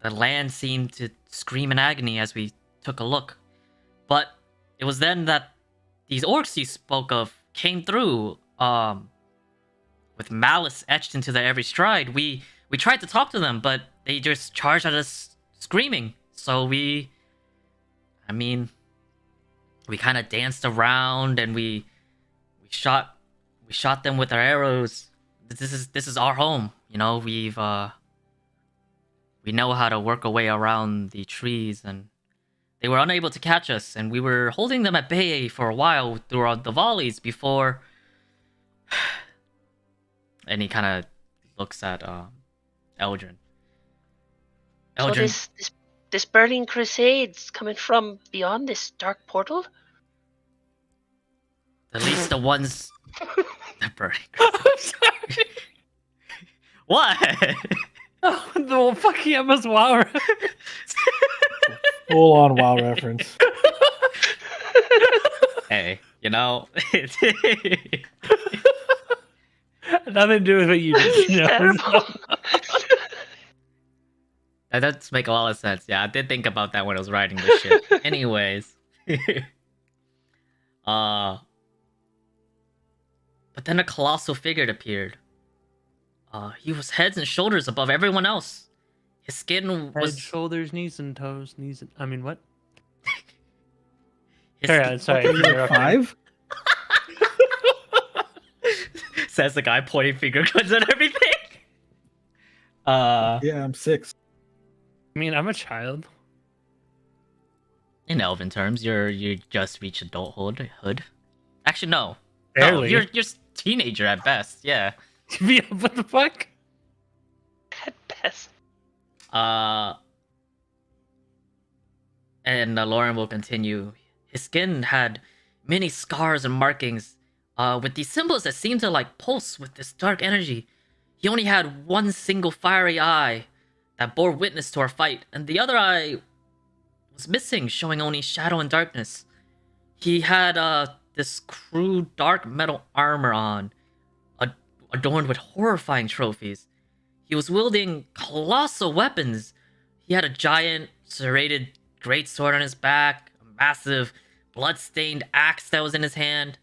The land seemed to scream in agony as we took a look. But it was then that these orcs you spoke of came through, with malice etched into their every stride. We tried to talk to them, but they just charged at us screaming. So we kind of danced around and we shot them with our arrows. This is our home, you know. We know how to work our way around the trees, and they were unable to catch us, and we were holding them at bay for a while throughout the volleys before. And he kind of looks at Eldrin. So this burning crusade's coming from beyond this dark portal? At least the ones the burning. I'm sorry. What? Oh, the fucking Emma's WoW reference. Full on WoW reference. Hey, you know. Nothing to do with what you did. You know? Terrible. That does make a lot of sense. Yeah, I did think about that when I was writing this shit. Anyways. But then a colossal figure appeared. He was heads and shoulders above everyone else. His skin was Head, shoulders, knees, and toes. I mean, what? his Sorry, sorry. Are you like 5? says the guy pointing finger guns at everything. Yeah, I'm 6. I mean, I'm a child. In elven terms, you just reached adulthood. Actually, no. Barely. No, you're teenager at best. Yeah. What the fuck? At best. And Lauren will continue. His skin had many scars and markings, with these symbols that seemed to like pulse with this dark energy. He only had one single fiery eye that bore witness to our fight, and the other eye was missing, showing only shadow and darkness. He had this crude dark metal armor on, adorned with horrifying trophies. He was wielding colossal weapons. He had a giant serrated greatsword on his back, a massive blood-stained axe that was in his hand.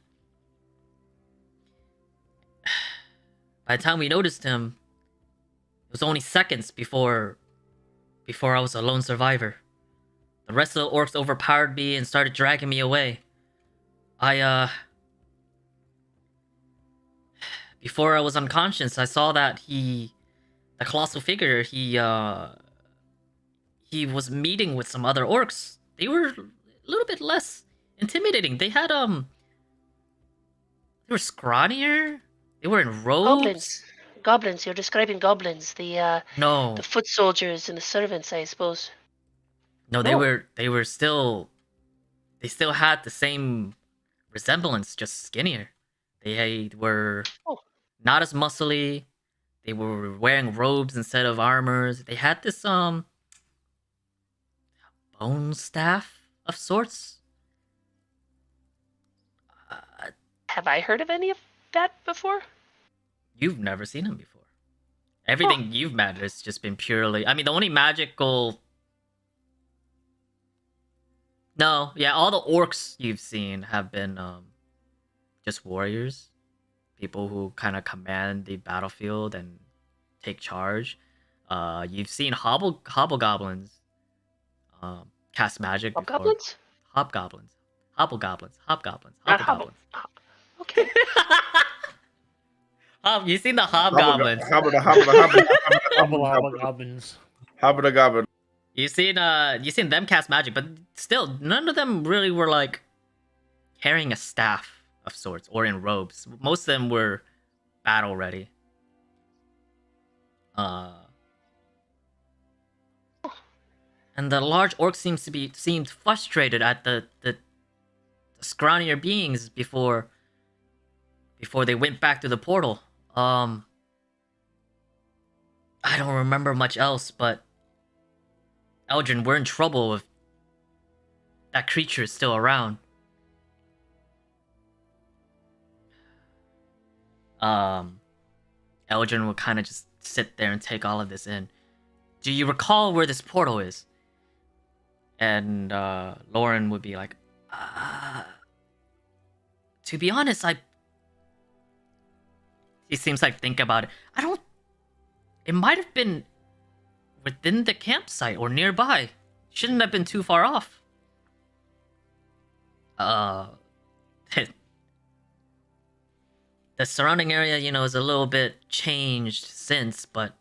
By the time we noticed him, it was only seconds before I was a lone survivor. The rest of the orcs overpowered me and started dragging me away. Before I was unconscious, I saw that the colossal figure, he was meeting with some other orcs. They were a little bit less intimidating. They had they were scrawnier. They were in robes. Goblins. You're describing goblins. The No, foot soldiers and the servants, I suppose. no, they still had the same resemblance, just skinnier. They were not as muscly. They were wearing robes instead of armors. They had this bone staff of sorts. Have I heard of any of that before? You've never seen him before. Everything you've met has just been purely. I mean, the only magical. No, yeah, all the orcs you've seen have been just warriors, people who kind of command the battlefield and take charge. You've seen hobgoblins cast magic before. Hobgoblins? Hobgoblins, Not hobgoblins. Okay. You've seen the hobgoblins. Goblins. Habba You've seen them cast magic, but still, none of them really were like carrying a staff of sorts or in robes. Most of them were battle ready. And the large orc seemed frustrated at the scrawnier beings before they went back to the portal. I don't remember much else, but Eldrin, we're in trouble if that creature is still around. Eldrin will kind of just sit there and take all of this in. Do you recall where this portal is? And Lauren would be like, to be honest, he seems like think about it. It might have been within the campsite or nearby. Shouldn't have been too far off. The surrounding area, is a little bit changed since, but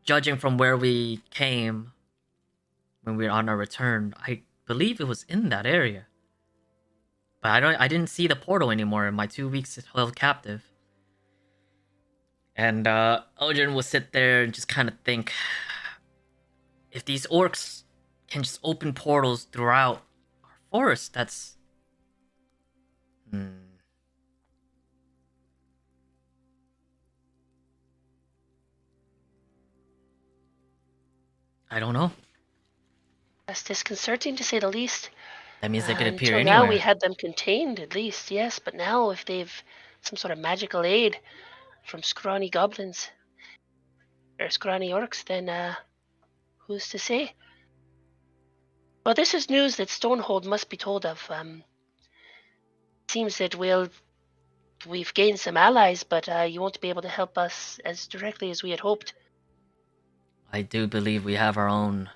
judging from where we came when we were on our return, I believe it was in that area. But I didn't see the portal anymore in my 2 weeks held captive. And Eldrin will sit there and just kind of think, if these orcs can just open portals throughout our forest, that's I don't know. That's disconcerting to say the least. That means they could appear Until anywhere. now we had them contained, at least, yes. But now, if they've some sort of magical aid from scrawny goblins or scrawny orcs, then who's to say? Well, this is news that Stonehold must be told of. Seems that we've gained some allies, but you won't be able to help us as directly as we had hoped. I do believe we have our own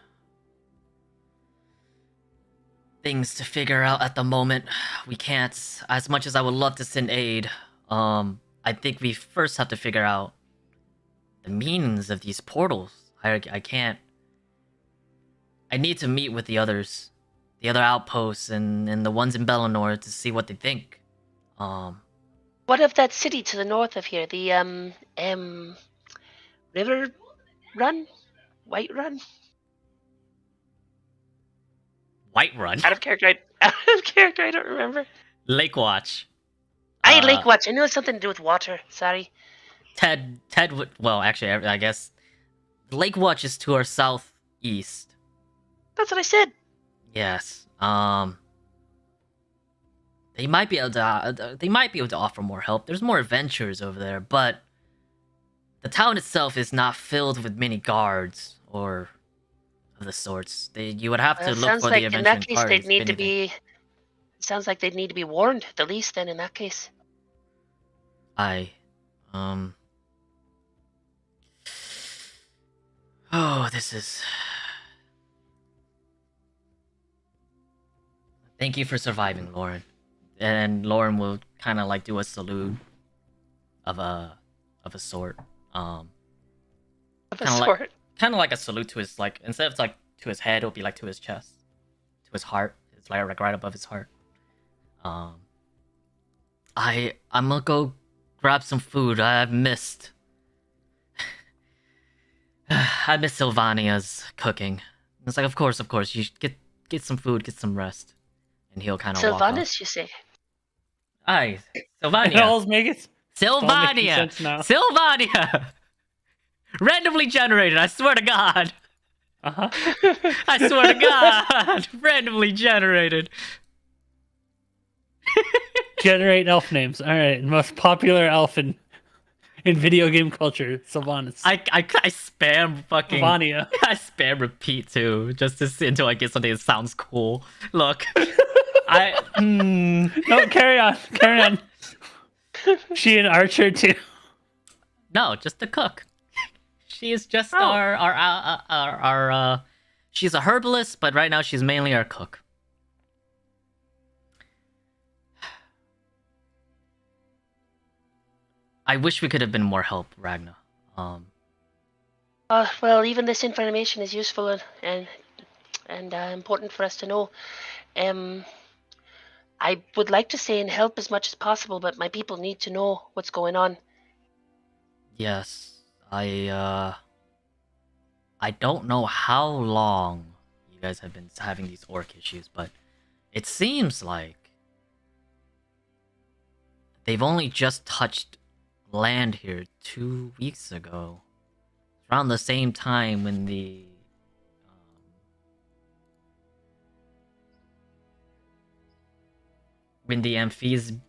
things to figure out at the moment. We can't, as much as I would love to send aid, I think we first have to figure out the meanings of these portals. I can't. I need to meet with the others, the other outposts, and the ones in Bellinor to see what they think. What of that city to the north of here? The River Run? White Run? White Run? Out of character, I don't remember. Lake Watch. Lake Watch. I knew it was something to do with water. Sorry. Ted would. Well, actually, I guess Lake Watch is to our southeast. That's what I said. Yes. They might be able to offer more help. There's more adventures over there, but the town itself is not filled with many guards or of the sorts. You would have to look sounds for like the in adventuring that case parties. they'd need if to anything. be. Sounds like they'd need to be warned, at the least. Then, in that case. Oh, this is. Thank you for surviving, Lauren. And Lauren will kind of like do a salute of a sort. Of a Kinda sort. Kind of like a salute to his, like, instead of like to his head, it'll be like to his chest, to his heart. It's like right above his heart. I'm gonna go grab some food. I've missed. I miss Sylvania's cooking. It's like, of course, you should get some food, get some rest, and he'll kind of walk off. Sylvanas, you say? Aye, It Sylvania. all makes Sylvania. sense now. Sylvania. Randomly generated. I swear to God. Uh-huh. I swear to God. Randomly generated. Generate elf names. All right, most popular elf in video game culture, Sylvanas. I spam fucking. Vania. I spam repeat too, just to see until I get something that sounds cool. Look. No, carry on. Carry on. She an archer too. No, just the cook. She is just Oh. our she's a herbalist, but right now she's mainly our cook. I wish we could have been more help, Ragna. Well, even this information is useful and important for us to know. I would like to stay and help as much as possible, but my people need to know what's going on. Yes, I don't know how long you guys have been having these orc issues, but it seems like they've only just touched land here 2 weeks ago. Around the same time when the Amphisbana?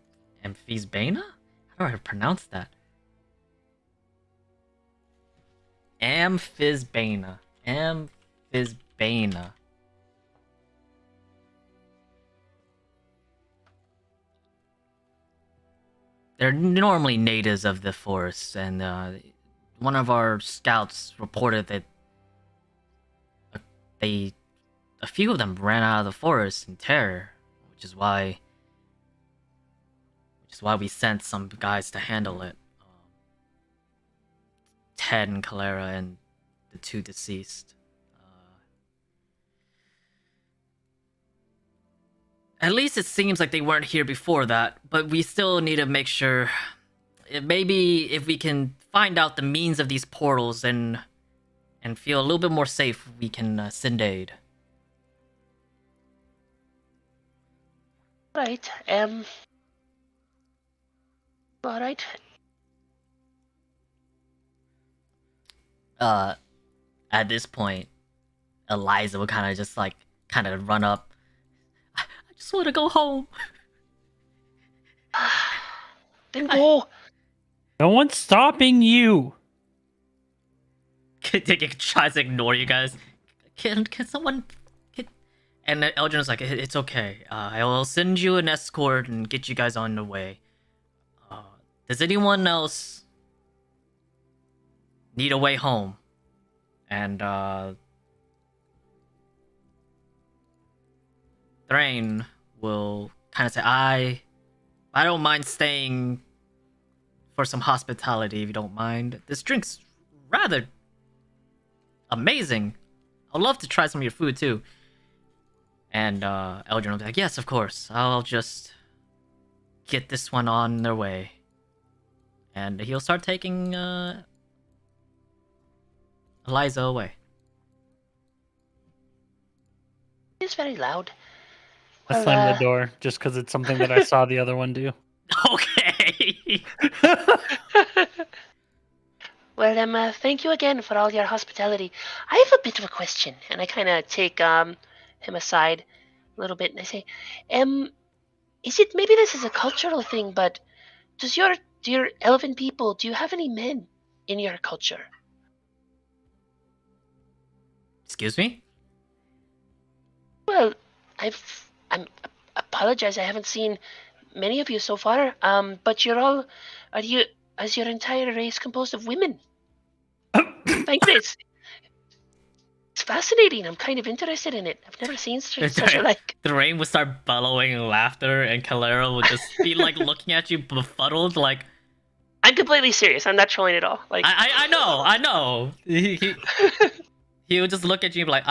How do I pronounce that? Amphisbana. Amphisbana. They're normally natives of the forest, and one of our scouts reported that a few of them ran out of the forest in terror, which is why we sent some guys to handle it. Ted and Calera and the two deceased. At least it seems like they weren't here before that, but we still need to make sure. Maybe if we can find out the means of these portals and feel a little bit more safe, we can send aid. Right. All right. At this point, Eliza would kind of run up. I just want to go home. Then go. No one's stopping you. It tries to ignore you guys. Can someone? And Eldrin was like, "It's okay. I'll send you an escort and get you guys on the way. Does anyone else need a way home?" And Thrain will kind of say, I don't mind staying for some hospitality if you don't mind. This drink's rather amazing. I'd love to try some of your food too. And Eldrin will be like, yes, of course. I'll just get this one on their way. And he'll start taking Eliza away. It's very loud. I Well, slammed the door just because it's something that I saw the other one do. Okay. Well, thank you again for all your hospitality. I have a bit of a question, and I kind of take him aside a little bit, and I say, is it maybe this is a cultural thing, but do your elven people, do you have any men in your culture? Excuse me? Well, I apologize. I haven't seen many of you so far. But is your entire race composed of women? It's fascinating. I'm kind of interested in it. I've never seen such a like. The rain would start bellowing in laughter, and Calera would just be like looking at you befuddled, like. I'm completely serious. I'm not trolling at all. Like I know. He would just look at you and be like,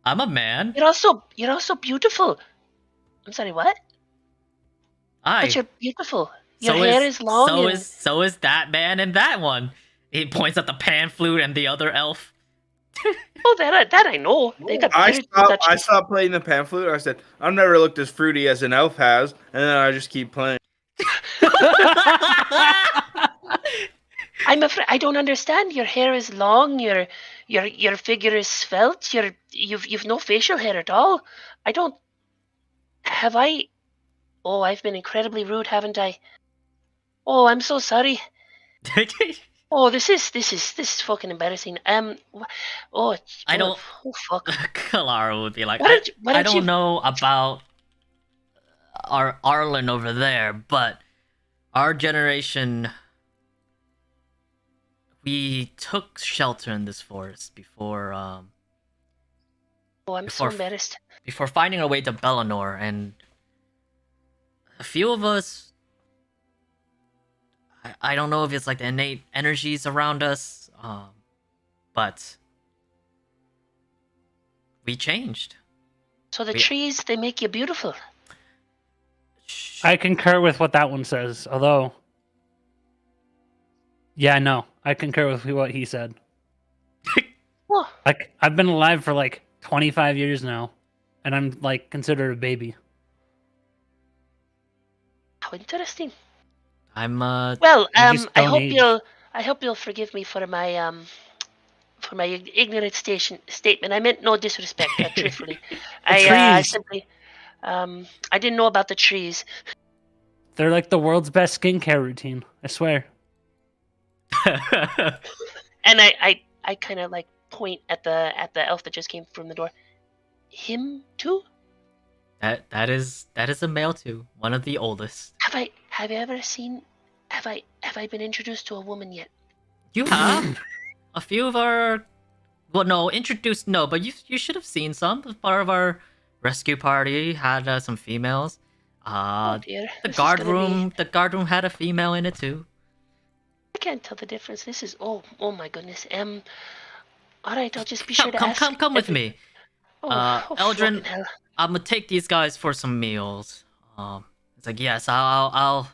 I'm a man. You're also beautiful. I'm sorry, what? But you're beautiful. Your hair is long. So is that man and that one. He points at the pan flute and the other elf. Oh, that I know. They got I stopped playing the pan flute. I said, I've never looked as fruity as an elf has, and then I just keep playing. I'm afraid I don't understand. Your hair is long. Your figure is svelte. You've no facial hair at all. I don't. Have I? Oh, I've been incredibly rude, haven't I? Oh, I'm so sorry. Oh, this is fucking embarrassing. Oh, I don't. oh fuck. Kalara would be like, Why don't I don't you? know about our Arlen over there, but our generation, we took shelter in this forest Oh, I'm so before embarrassed. before finding our way to Bellinor, and a few of us, I don't know if it's like the innate energies around us, but we changed. So the We- trees, they make you beautiful. I concur with what that one says. Although, yeah, no, I concur with what he said. Oh, Like, I've been alive for like 25 years now, and I'm like considered a baby. how interesting. I'm Well, You just don't age. I hope you'll forgive me for my ignorant statement. I meant no disrespect, truthfully. I trees. simply I didn't know about the trees, They're like the world's best skincare routine. I swear. and I kind of like point at the elf that just came from the door. Him too? that is a male too, one of the oldest. Have you ever seen? Have I been introduced to a woman yet? You have a few of our, well, no, introduced, no, but you should have seen some. Part of our rescue party had some females. Oh dear. The This is guard gonna room, be. the guard room had a female in it too. I can't tell the difference. This is. Oh my goodness. All right. I'll just be Come, sure to come, ask. come, come with me. Oh Eldrin, fucking hell. I'm gonna take these guys for some meals. It's like, yes, I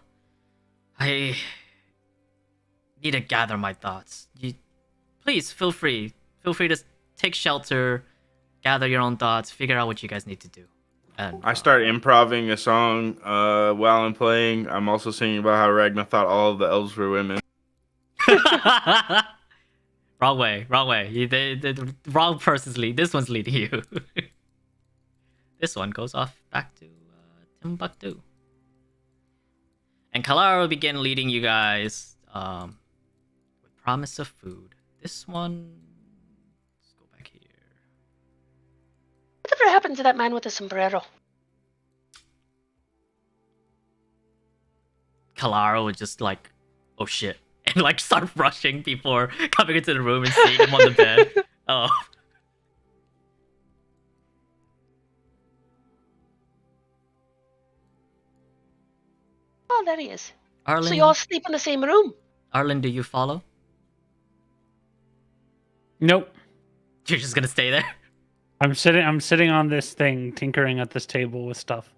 need to gather my thoughts. Please feel free to take shelter, gather your own thoughts, figure out what you guys need to do. And I start improving a song while I'm playing. I'm also singing about how Ragnar thought all of the elves were women. wrong way. The wrong person's lead. This one's leading you. This one goes off back to Timbuktu. And Kalara will begin leading you guys with promise of food. This one, let's go back here. Whatever happened to that man with the sombrero? Kalara would just like, oh shit, and like start rushing before coming into the room and seeing him on the bed. Oh. Oh, there he is. Arlen, So you all sleep in the same room? Arlen, do you follow? Nope. You're just gonna stay there? I'm sitting on this thing, tinkering at this table with stuff.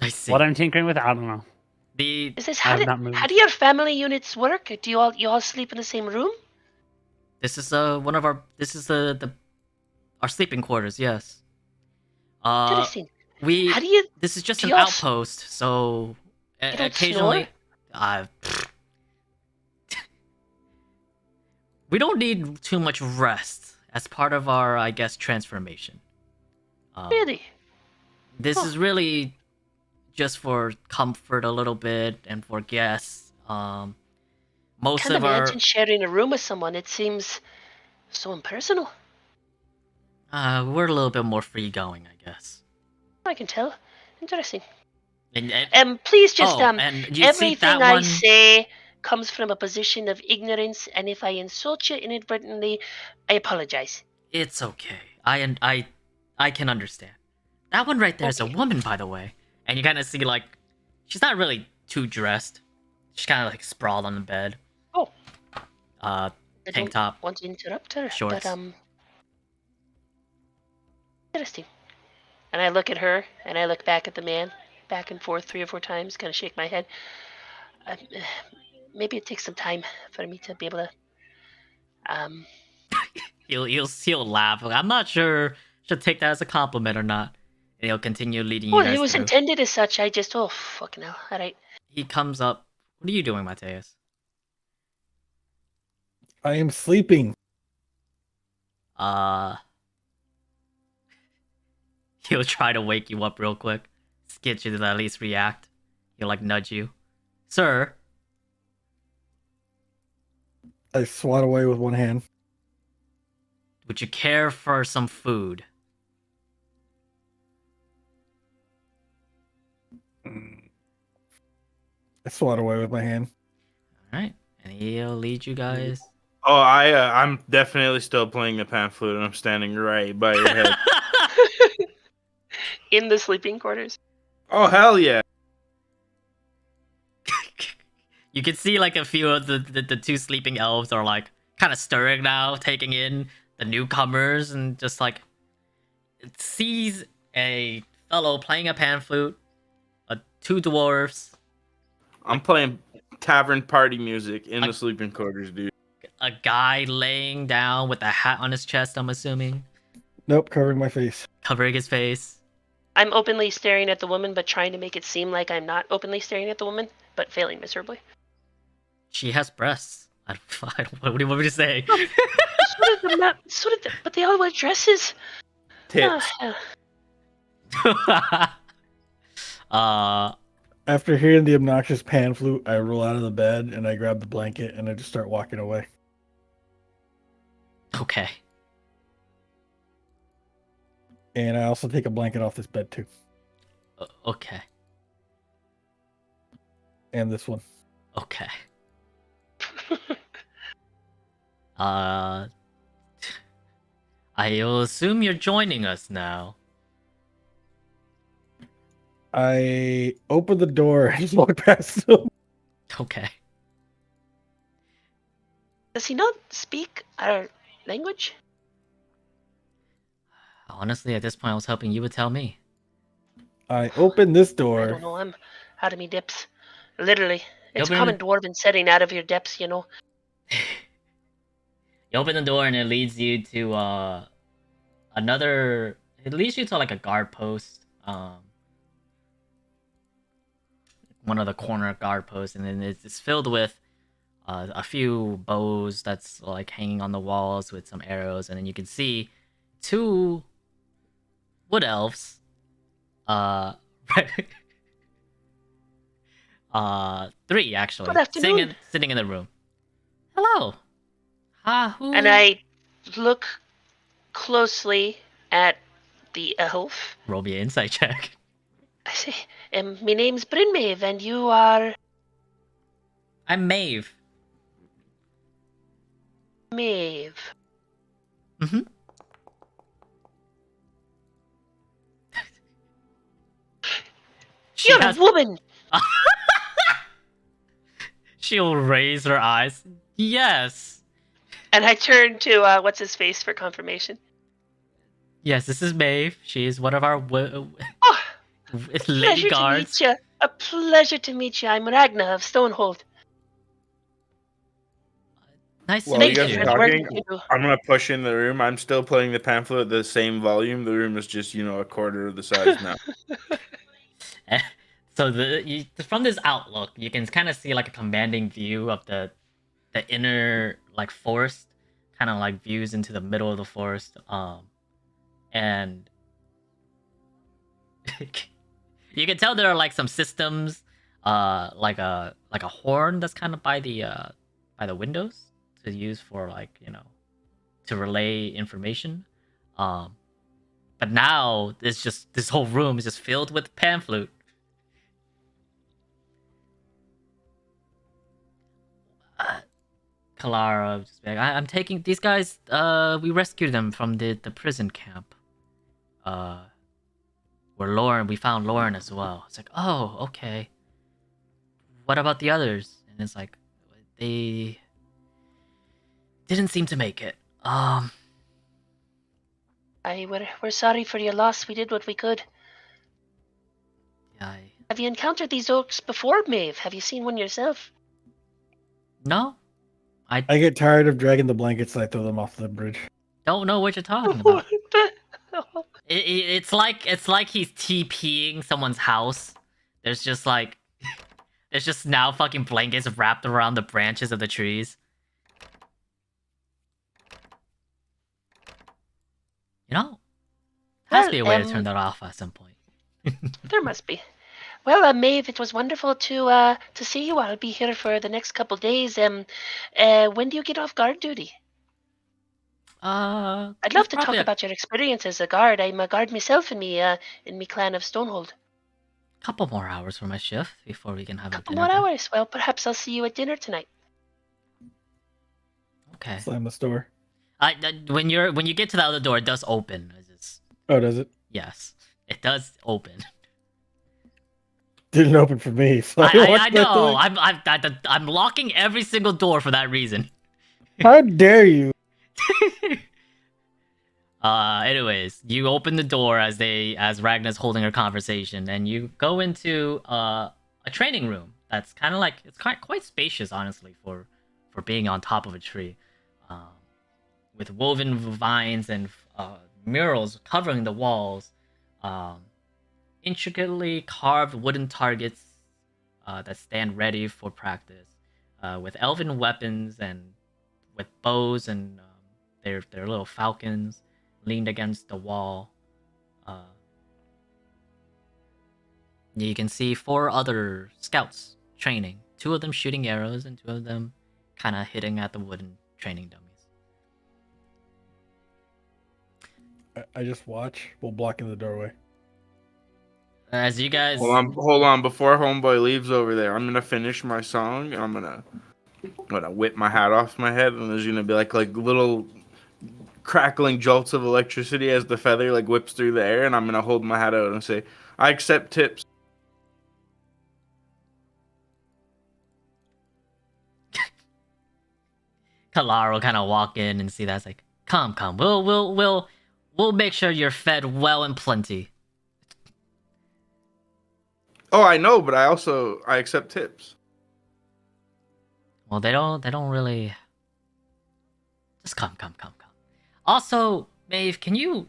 I see. What I'm tinkering with, I don't know. Is this I have not moved. how do your family units work? Do you all sleep in the same room? This is one of our. This is the our sleeping quarters. Yes. Interesting. We. How do you? This is just do an y'all outpost, so You don't occasionally. We don't need too much rest as part of our, I guess, transformation. Really? This Huh. is really just for comfort a little bit and for guests. Most Can't of our imagine sharing a room with someone. It seems so impersonal. we're a little bit more free going, I guess. I can tell. Interesting. And Please just and you see everything that I one. say comes from a position of ignorance, and if I insult you inadvertently, I apologize. It's okay. I can understand. That one right there is a Okay. woman, by the way. And you kind of see like she's not really too dressed. She's kind of like sprawled on the bed. Oh. Uh, I tank don't top. want to interrupt her, Shorts. but interesting. And I look at her, and I look back at the man, back and forth 3 or 4 times, kind of shake my head. Uh, maybe it takes some time for me to be able to. He'll laugh. I'm not sure should take that as a compliment or not. And he'll continue leading you Well, guys it was through. intended as such. I just, oh fucking hell! All right. He comes up. What are you doing, Mateus? I am sleeping. He'll try to wake you up real quick. Get you to at least react. He'll like nudge you. Sir. I swat away with one hand. Would you care for some food? I swat away with my hand. All right, and he'll lead you guys. Oh, I'm definitely still playing the pan flute, and I'm standing right by your head. In the sleeping quarters. Oh hell yeah! You can see like a few of the two sleeping elves are like kind of stirring now, taking in the newcomers, and just like it sees a fellow playing a pan flute, two dwarves, I'm playing tavern party music in the sleeping quarters, dude. a guy laying down with a hat on his chest. I'm assuming Nope, covering my face. covering his face. I'm openly staring at the woman, but trying to make it seem like I'm not openly staring at the woman, but failing miserably. She has breasts. What do you want me to say? So did the, but they all wear dresses. Tits. After hearing the obnoxious pan flute, I roll out of the bed and I grab the blanket and I just start walking away. Okay. And I also take a blanket off this bed too. Okay. And this one. Okay. I will assume you're joining us now. I open the door and walk past them. Okay. Does he not speak our language? Honestly, at this point, I was hoping you would tell me. I open this I door. don't know. I'm out of me depths. Literally. It's Open common it. dwarven setting out of your depths, you know. You open the door and it leads you to another. It leads you to like a guard post. One of the corner guard posts, and then it's filled with a few bows that's like hanging on the walls with some arrows, and then you can see two wood elves. Three actually. Good afternoon. Sitting in the room. Hello. Who? And I look closely at the elf. Roll me an insight check. I say, my name's Brynmaeve, and you are I'm Maeve. Maeve. Mm-hmm. You're a woman! She'll raise her eyes. Yes. And I turn to, what's his face for confirmation. Yes, this is Maeve. She is one of our Oh, lady pleasure guards. to meet you. A pleasure to meet you. I'm Ragna of Stonehold. Nice to While meet you guys you. are for the work talking, that you do. I'm gonna push in the room. I'm still playing the pamphlet at the same volume. The room is just, a quarter of the size now. So from this outlook, you can kind of see like a commanding view of the inner like forest, kind of like views into the middle of the forest. And you can tell there are like some systems, like a horn that's kind of by the windows to use for like to relay information. But now it's just this whole room is just filled with pan flute. Kalara just be like, I'm taking these guys. We rescued them from the prison camp. Where Lauren, we found Lauren as well. It's like, oh, okay. What about the others? And it's like, they didn't seem to make it. We're sorry for your loss. We did what we could. Yeah, Have you encountered these orcs before, Maeve? Have you seen one yourself? no, I get tired of dragging the blankets and I throw them off the bridge. don't know what you're talking about. It's like he's TPing someone's house. There's just now fucking blankets wrapped around the branches of the trees. Has to be a way to turn that off at some point. There must be. Well, Maeve, it was wonderful to see you. I'll be here for the next couple days. When do you get off guard duty? I'd love There's to probably talk a about your experience as a guard. I'm a guard myself in me clan of Stonehold. couple more hours for my shift before we can have a Couple dinner more break. hours. Well, perhaps I'll see you at dinner tonight. Okay. Slam the door. When you get to the other door, it does open. It's just, Oh, does it? yes, it does open. Didn't open for me. So I, I watched that know. door. I'm locking every single door for that reason. How dare you? Anyways, you open the door as Ragna's holding her conversation, and you go into a training room that's kind of like it's quite spacious, honestly, for being on top of a tree, with woven vines and murals covering the walls, intricately carved wooden targets that stand ready for practice, with elven weapons and with bows and their little falcons leaned against the wall. You can see 4 other scouts training. 2 of them shooting arrows and 2 of them kind of hitting at the wooden training dummies. I just watch while blocking the doorway. As you guys, Hold on. Before homeboy leaves over there, I'm gonna finish my song. And I'm gonna whip my hat off my head, and there's gonna be like little crackling jolts of electricity as the feather like whips through the air, and I'm gonna hold my hat out and say, "I accept tips." Kalara will kind of walk in and see that's like, come, we'll make sure you're fed well and plenty. Oh, I know, but I accept tips. Well, they don't really. Just come. Also, Maeve, can you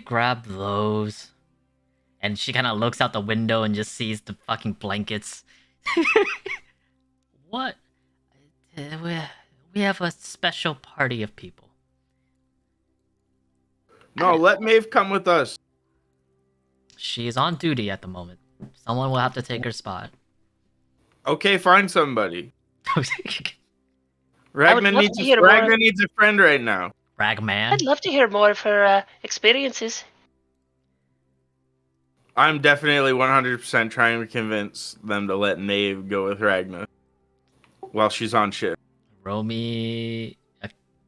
grab those? And she kind of looks out the window and just sees the fucking blankets. What? We have a special party of people. No, let Maeve come with us. She is on duty at the moment. Someone will have to take her spot. Okay, find somebody. I would Ragnar love needs to hear more. a friend right now. Ragman. I'd love to hear more of her experiences. I'm definitely 100% trying to convince them to let Maeve go with Ragnar while she's on shift. Roll me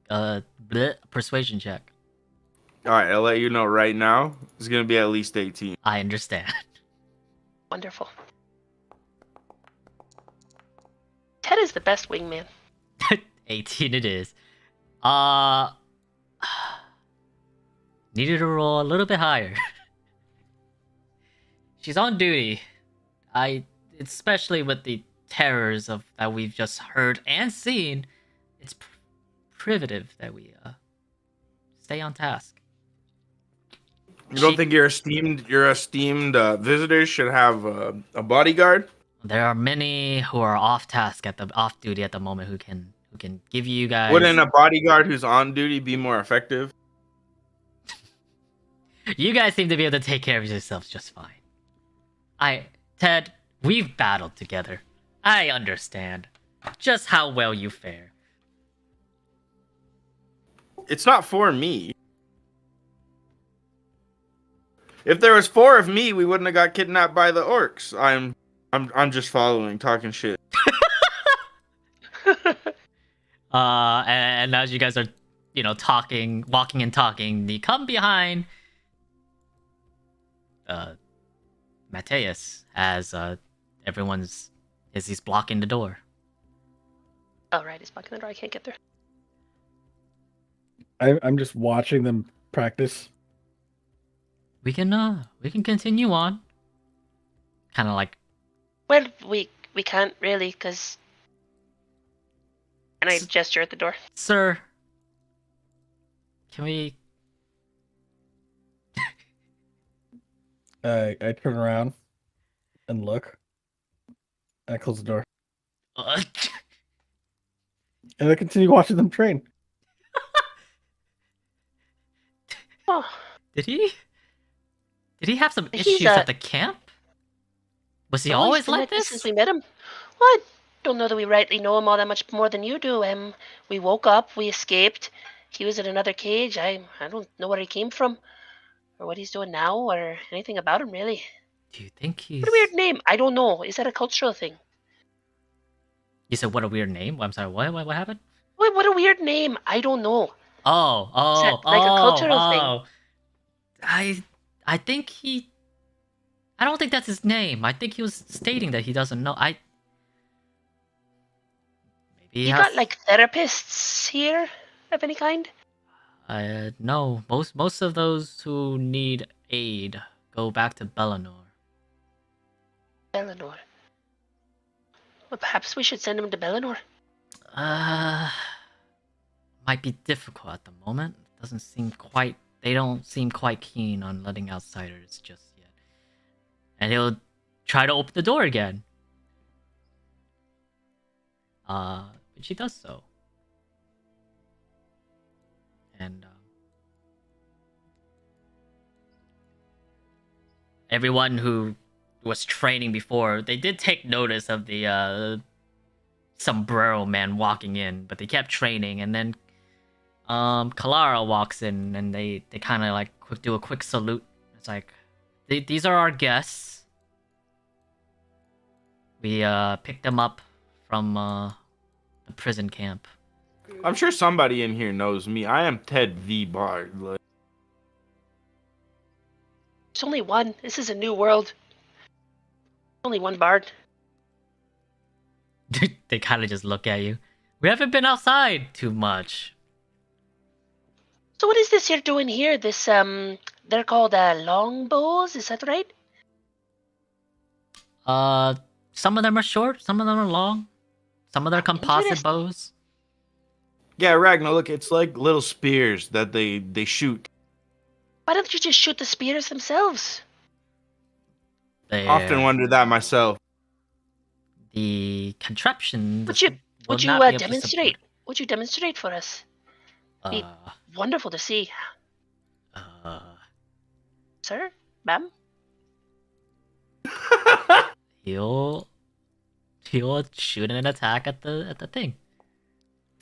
a persuasion check. All right, I'll let you know right now. It's gonna be at least 18. I understand. Wonderful. Ted is the best wingman. 18 it is. Needed to roll a little bit higher. She's on duty. Especially with the terrors of that we've just heard and seen, it's privative that we stay on task. You don't think your esteemed visitors should have a bodyguard? There are many who are off duty at the moment who can give you guys. Wouldn't a bodyguard who's on duty be more effective? You guys seem to be able to take care of yourselves just fine. Ted, we've battled together. I understand just how well you fare. It's not for me. If there was 4 of me, we wouldn't have got kidnapped by the orcs. I'm just following, talking shit. And as you guys are, walking and talking, you come behind Mateus as he's blocking the door. Oh, right, he's blocking the door. I can't get there. I'm just watching them practice. We can continue on. Kind of like, Well, we can't really, because... And I gesture at the door. sir, can we? I turn around and look. And I close the door. And I continue watching them train. Oh, Did he Did he have some He's issues at the camp? Was he he's always been like like this this? since we met him. Well, I don't know that we rightly know him all that much more than you do. We woke up, we escaped. He was in another cage. I don't know where he came from, or what he's doing now, or anything about him really. Do you think What a weird he's... name. I don't know. Is that a cultural thing? You said what a weird name? I'm sorry, what happened? What a weird name. I don't know. Oh, Is that oh, like a oh, cultural thing? oh. I think he... I don't think that's his name. I think he was stating that he doesn't know. Maybe he You has... got like therapists here of any kind? No. Most of those who need aid go back to Bellinor. Bellinor. Well, perhaps we should send him to Bellinor. Uh... Might be difficult at the moment. Doesn't seem quite... They don't seem quite keen on letting outsiders just yet. And he'll try to open the door again. But she does so. And everyone who was training before, they did take notice of the sombrero man walking in, but they kept training, and then Kalara walks in, and they kind of like do a quick salute. It's like, these are our guests. We picked them up from the prison camp. I'm sure somebody in here knows me. I am Ted V. Bard. Like, There's only one. This is a new world. Only one bard. They kind of just look at you. We haven't been outside too much. So what is this you're doing here? This they're called longbows. Is that right? Some of them are short, some of them are long. Some of them are composite Interesting. bows. yeah, Ragnar, look, it's like little spears that they shoot. Why don't you just shoot the spears themselves? Often wondered that myself. The contraption Would you will would you not be able to demonstrate? support Would you demonstrate for us? it. Be wonderful to see, sir, ma'am. He'll shoot an attack at the thing.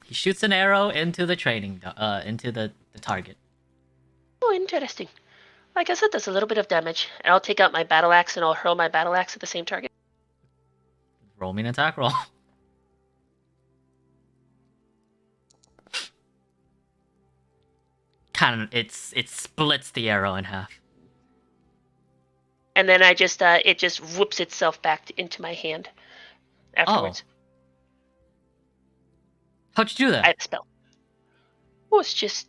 He shoots an arrow into the into the target. Oh, interesting. Like I said, that's a little bit of damage, and I'll take out my battle axe and I'll hurl my battle axe at the same target. Roll me an attack roll. Kind of, it splits the arrow in half. And then I just it just whoops itself back into my hand afterwards. How'd you do I that? have a spell. Oh, it's just,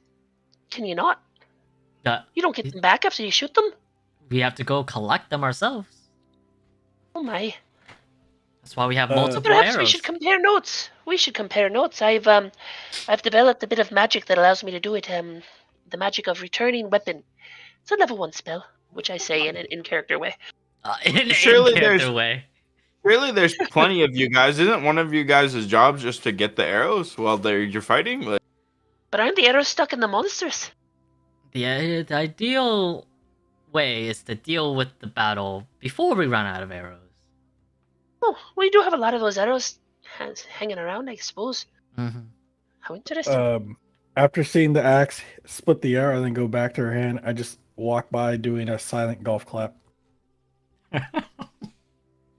can you not? You don't get them back after you shoot them? We have to go collect them ourselves. Oh my. That's why we have multiple Perhaps we arrows. should compare notes. We should compare notes. I've developed a bit of magic that allows me to do it. The magic of returning weapon. It's a level 1 spell, which I say in an in-character way. In an Surely in-character there's- way. Really, there's plenty of you guys. Isn't one of you guys' jobs just to get the arrows while you're fighting? Like, But aren't the arrows stuck in the monsters? The ideal way is to deal with the battle before we run out of arrows. Oh, we do have a lot of those arrows hanging around, I suppose. Mm-hmm. How interesting. After seeing the axe split the arrow and then go back to her hand, I just walk by doing a silent golf clap.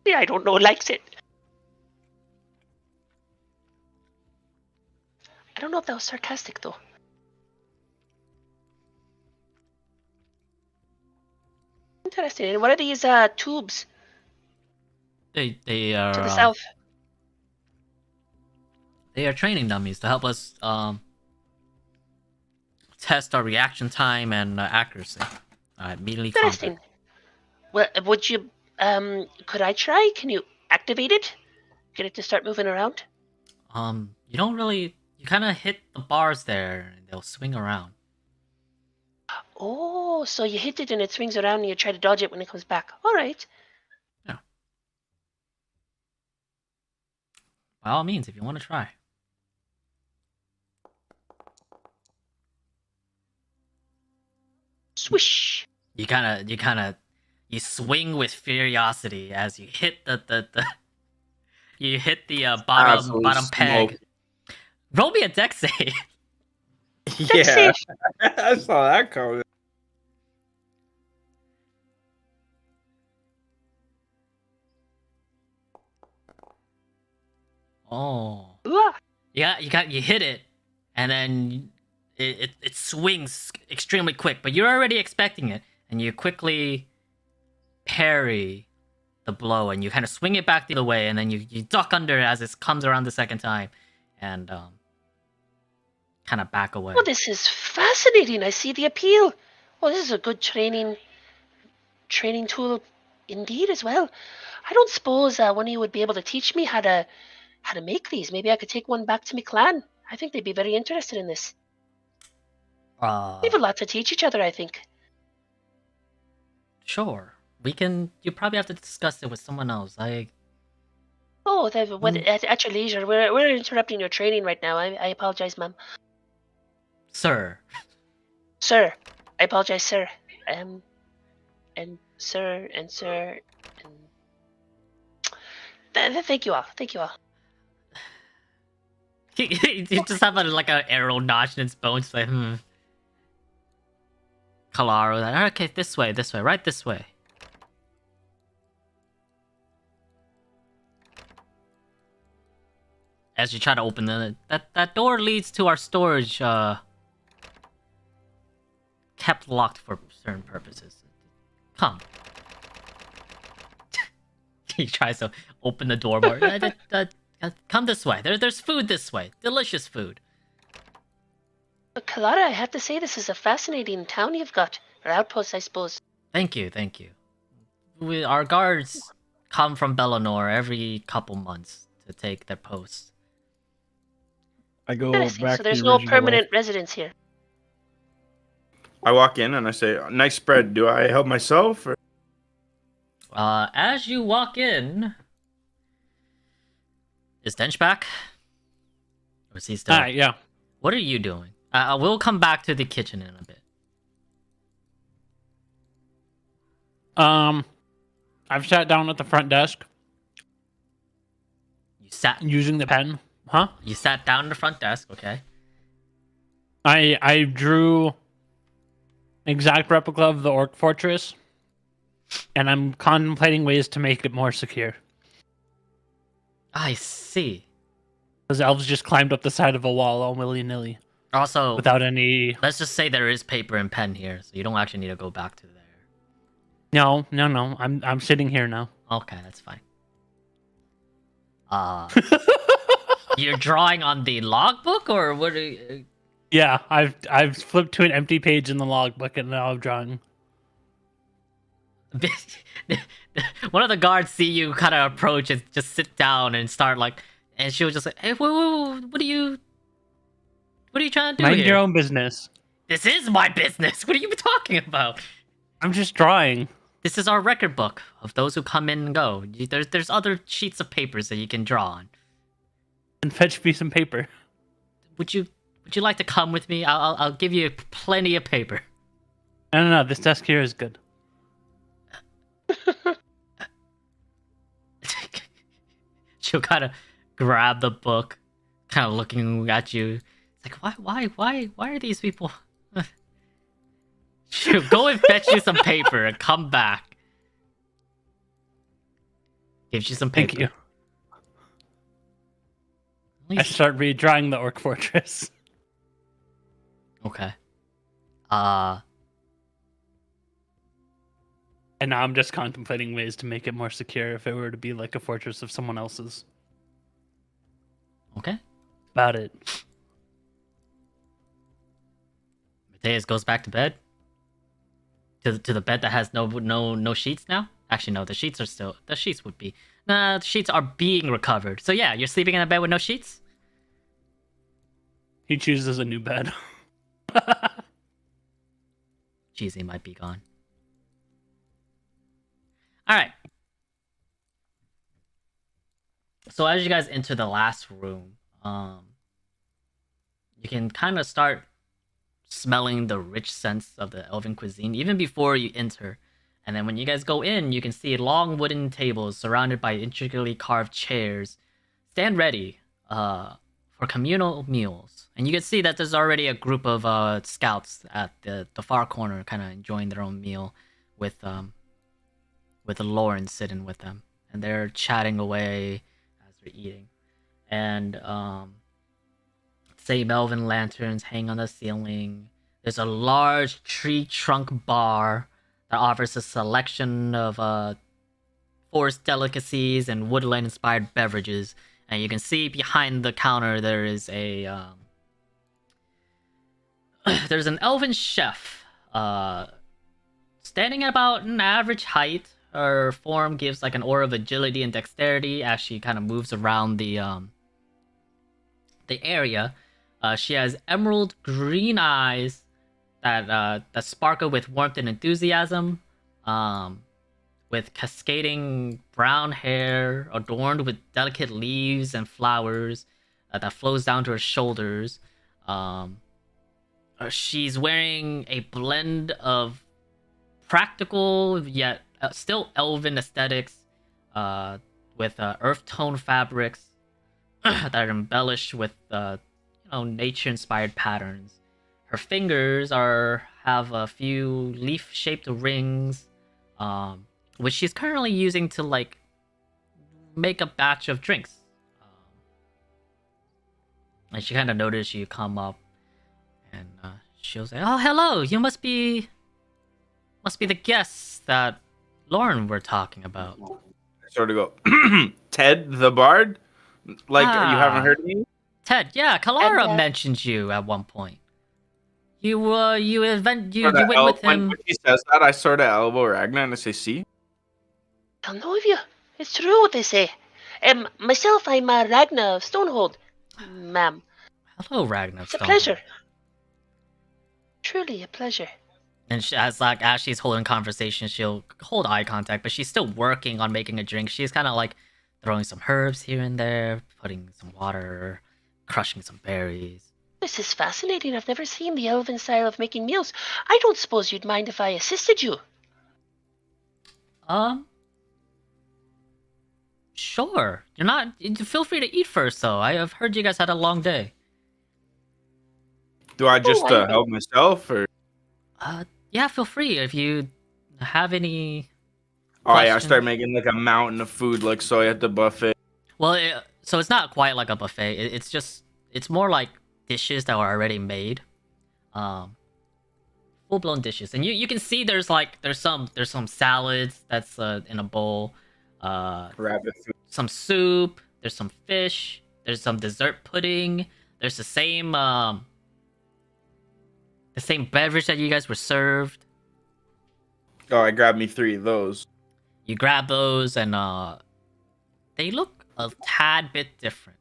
Yeah, I don't know who likes it. I don't know if that was sarcastic, though. Interesting. And what are these tubes They are to the south? They are training dummies to help us test our reaction time and accuracy. Immediately Interesting. Well, would you could I try? Can you activate it? Get it to start moving around? You don't really. You kind of hit the bars there, and they'll swing around. Oh, so you hit it and it swings around and you try to dodge it when it comes back. All right. Yeah. By all means, if you want to try. Swish. you swing with curiosity as you hit the you hit the Absolute bottom smoke. peg. Roll me a dex save. Yeah, I saw that coming. Oh. Ooh, Yeah, you hit it, and then it swings extremely quick, but you're already expecting it, and you quickly parry the blow, and you kind of swing it back the other way, and then you duck under as it comes around the second time, and kind of back away. oh, this is fascinating. I see the appeal. Well, this is a good training tool indeed as well. I don't suppose one of you would be able to teach me how to make these. Maybe I could take one back to my clan. I think they'd be very interested in this. We have a lot to teach each other, I think. Sure, we can. You probably have to discuss it with someone else. Oh, at your leisure. We're interrupting your training right now. I apologize, ma'am. Sir. Sir. I apologize, sir. And sir, and... Thank you all. Thank you all. You just have like an arrow notched in its bones, like Kalaro, like, okay, this way, right this way. As you try to open that door leads to our storage, kept locked for certain purposes. Come. He tries to open the door more. Come this way. There's food this way. Delicious food. But Kalara, I have to say this is a fascinating town you've got. Or outpost, I suppose. Thank you. Our guards come from Bellinor every couple months to take their posts. I go Interesting. back So to there's the no original permanent life. residence here. I walk in and I say, "Nice spread. Do I help myself?" Or... As you walk in, is Dench back? Or is he still? Yeah. What are you doing? We'll come back to the kitchen in a bit. I've sat down at the front desk You sat. using the pen. Huh? You sat down at the front desk. Okay. I drew an exact replica of the Orc Fortress, and I'm contemplating ways to make it more secure. I see. Because elves just climbed up the side of a wall all willy-nilly Also, without any... let's just say there is paper and pen here, so you don't actually need to go back to there. No. I'm sitting here now. Okay, that's fine. You're drawing on the logbook, or what? Yeah, I've flipped to an empty page in the logbook, and now I'm drawing. One of the guards see you kind of approach and just sit down and start like, and she was just like, "Hey, whoa, what are you trying to do Mind here? your own business. This is my business. What are you talking about? I'm just drawing. This is our record book of those who come in and go. There's other sheets of papers that you can draw on. And fetch me some paper. Would you like to come with me? I'll give you plenty of paper." No. This desk here is good. She'll kind of grab the book, kind of looking at you. It's like, why are these people? She'll go and fetch you some paper and come back. Gives you some paper. Thank you. I start redrawing the Orc Fortress. Okay. And now I'm just contemplating ways to make it more secure if it were to be like a fortress of someone else's. Okay. About it. Mateus goes back to bed. To the bed that has no sheets now. Actually, no. The sheets would be. Nah, the sheets are being recovered. So yeah, you're sleeping in a bed with no sheets. He chooses a new bed. Cheesy might be gone. All right. So as you guys enter the last room, you can kind of start smelling the rich scents of the elven cuisine even before you enter. And then when you guys go in, you can see long wooden tables surrounded by intricately carved chairs. Stand ready for communal meals. And you can see that there's already a group of scouts at the far corner, kind of enjoying their own meal with Lauren sitting with them, and they're chatting away as they're eating. And same elven lanterns hang on the ceiling. There's a large tree trunk bar that offers a selection of forest delicacies and woodland inspired beverages. And you can see behind the counter there is a there's an elven chef standing at about an average height. Her form gives like an aura of agility and dexterity as she kind of moves around the area. She has emerald green eyes that sparkle with warmth and enthusiasm, with cascading brown hair adorned with delicate leaves and flowers that flows down to her shoulders. She's wearing a blend of practical yet still elven aesthetics, with earth tone fabrics that are embellished with nature inspired patterns. Her fingers have a few leaf shaped rings, which she's currently using to like make a batch of drinks. And she kind of noticed you come up, and she'll say, "Oh, hello! You must be the guests that Lauren were talking about." I sort of go, Ted the Bard? Like, you haven't heard of me? Ted, yeah, Kalara And, mentioned you at one point. You went Sorta with him. When he says that, I sort of elbow Ragnar and I say, see? I'll know of you. It's true what they say. Myself, I'm Ragnar of Stonehold, ma'am. Hello, Ragnar. It's a pleasure. Truly a pleasure. And as she's holding conversation, she'll hold eye contact, but she's still working on making a drink. She's kind of like throwing some herbs here and there, putting some water, crushing some berries. This is fascinating. I've never seen the elven style of making meals. I don't suppose you'd mind if I assisted you. Sure. You're not. Feel free to eat first, though. I've heard you guys had a long day. Do I just help myself, or? Yeah, feel free if you have any. Oh yeah, I questions. start making like a mountain of food, like soy at the buffet. Well, so it's not quite like a buffet. It's more like dishes that were already made, full blown dishes. And you can see there's some salads that's in a bowl, Rabbit food. some soup. There's some fish. There's some dessert pudding. There's the same beverage that you guys were served. Oh, I grabbed me 3 of those. You grab those, and they look a tad bit different.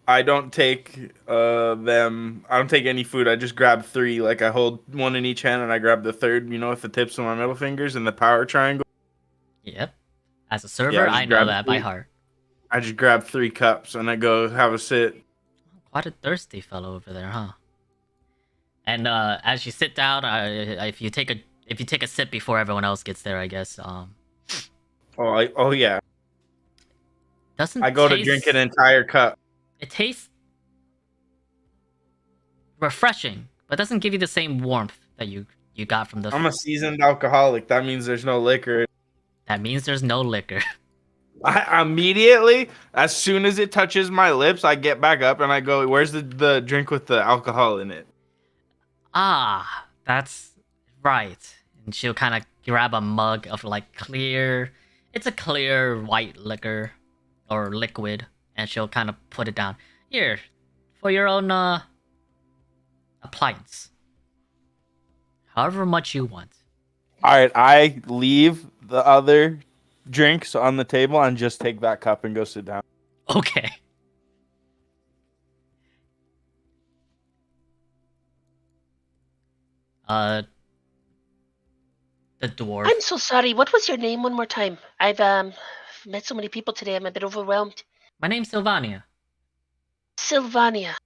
I don't take them. I don't take any food. I just grab 3. Like I hold one in each hand, and I grab the third. With the tips of my middle fingers and the power triangle. Yep. As a server, Yeah, I just I know grab that by 3. heart. I just grab 3 cups and I go have a sit. Quite a thirsty fellow over there, huh? And as you sit down, if you take a sip before everyone else gets there, I guess. Oh yeah. Doesn't I go to taste- drink an entire cup. It tastes refreshing, but doesn't give you the same warmth that you got from the. I'm a seasoned alcoholic. That means there's no liquor. That means there's no liquor. I immediately, as soon as it touches my lips, I get back up and I go, "Where's the drink with the alcohol in it?" Ah, that's right. And she'll kind of grab a mug of like clear. It's a clear white liquor or liquid, and she'll kind of put it down here for your own appliance. However much you want. All right, I leave the other drinks on the table and just take that cup and go sit down. Okay. The dwarf. I'm so sorry. What was your name one more time? I've met so many people today. I'm a bit overwhelmed. My name's Sylvania. Sylvania.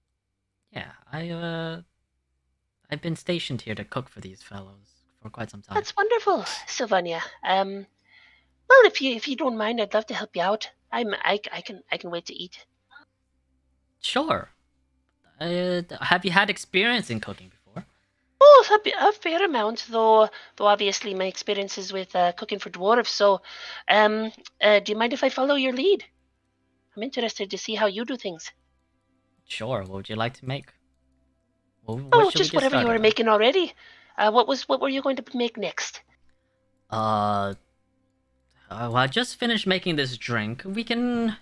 Yeah, I I've been stationed here to cook for these fellows for quite some time. That's wonderful, Sylvania. Well, if you don't mind, I'd love to help you out. I can wait to eat. Sure. Have you had experience in cooking before? Oh, a fair amount, though obviously my experience is with cooking for dwarves. So, do you mind if I follow your lead? I'm interested to see how you do things. Sure. What would you like to make? What Oh, should we just get whatever you started were on? making already. What were you going to make next? Well, I just finished making this drink. We can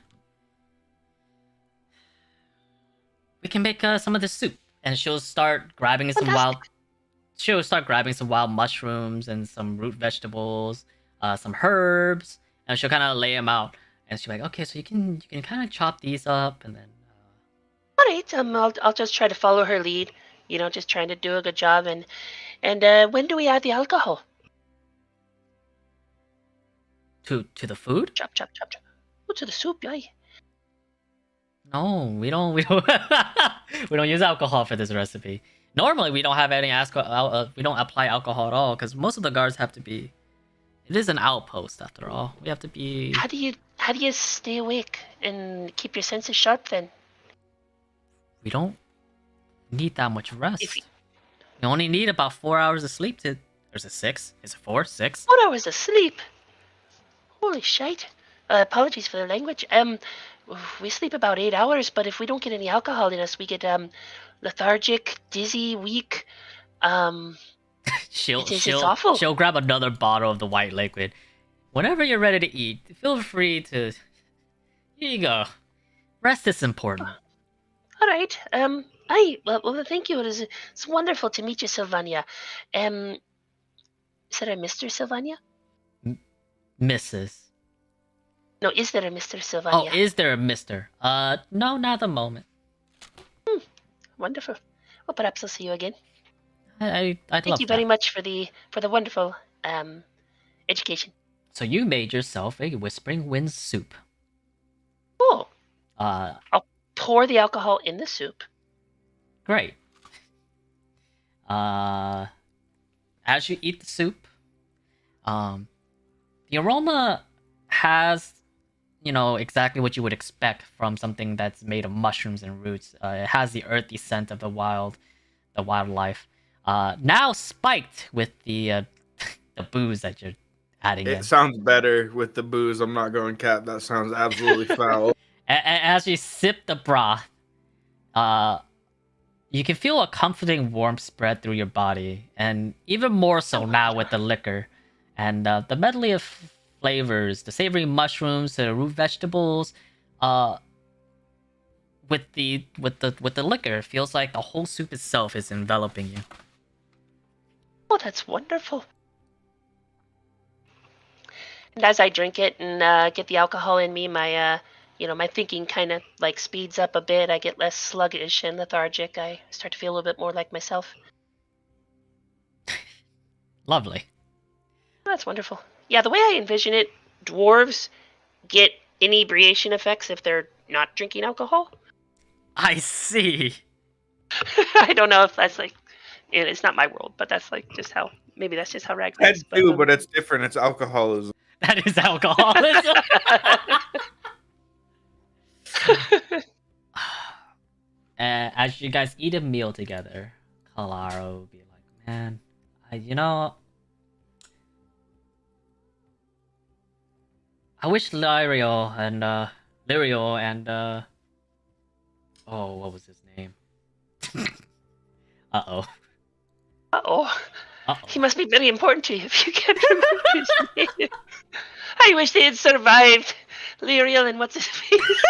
make some of this soup, and she'll start grabbing some wild. Fantastic. She'll start grabbing some wild mushrooms and some root vegetables, some herbs, and she'll kind of lay them out. And she'll be like, okay, so you can kind of chop these up, and then All right. I'll just try to follow her lead. You know, just trying to do a good job. And when do we add the alcohol? to the food. Chop, chop, chop, chop. Oh, to the soup, aye. No, we don't. We don't. We don't use alcohol for this recipe. Normally, we don't have any alcohol. We don't apply alcohol at all because most of the guards have to be. It is an outpost after all. We have to be. How do you stay awake and keep your senses sharp then? We don't need that much If rest. you, You only need about 4 hours of sleep to. There's a 6. Is it 4? 6? 4 hours of sleep. Holy shite. Apologies for the language. We sleep about 8 hours, but if we don't get any alcohol in us, we get lethargic, dizzy, weak. She'll It's awful. she'll grab another bottle of the white liquid. Whenever you're ready to eat, feel free to. Here you go. Rest is important. All right. Well, thank you. It's wonderful to meet you, Sylvania. Is there a Mr. Sylvania? Mrs. No, is there a Mr. Oh, Sylvania? is there a Mister? No, not at the moment. Wonderful. Well, perhaps I'll see you again. I'd Thank love you that. very much for the wonderful education. So you made yourself a Whispering Wind soup. Oh, Uh, pour the alcohol in the soup. great. As you eat the soup, the aroma has, exactly what you would expect from something that's made of mushrooms and roots. It has the earthy scent of the wildlife. Now spiked with the the booze that you're adding in. It sounds better with the booze. I'm not going cat. That sounds absolutely foul. As you sip the broth, you can feel a comforting warmth spread through your body, and even more so now with the liquor, and the medley of flavors, the savory mushrooms, the root vegetables, with the liquor, it feels like the whole soup itself is enveloping you. Oh, that's wonderful. And as I drink it and get the alcohol in me, my my thinking kind of like speeds up a bit. I get less sluggish and lethargic. I start to feel a little bit more like myself. Lovely. That's wonderful. Yeah, the way I envision it, dwarves get inebriation effects if they're not drinking alcohol. I see. I don't know if that's like, it's not my world, but that's like just how, maybe that's just how Ragnar Head is. too, but it's different. It's alcoholism. That is alcoholism. As you guys eat a meal together, Kalaro will be like, man, I wish Lyrio and oh, what was his name? Uh-oh. Uh-oh. Uh-oh. He must be very important to you if you can't remember his name. I wish they had survived Lyriel and what's his face.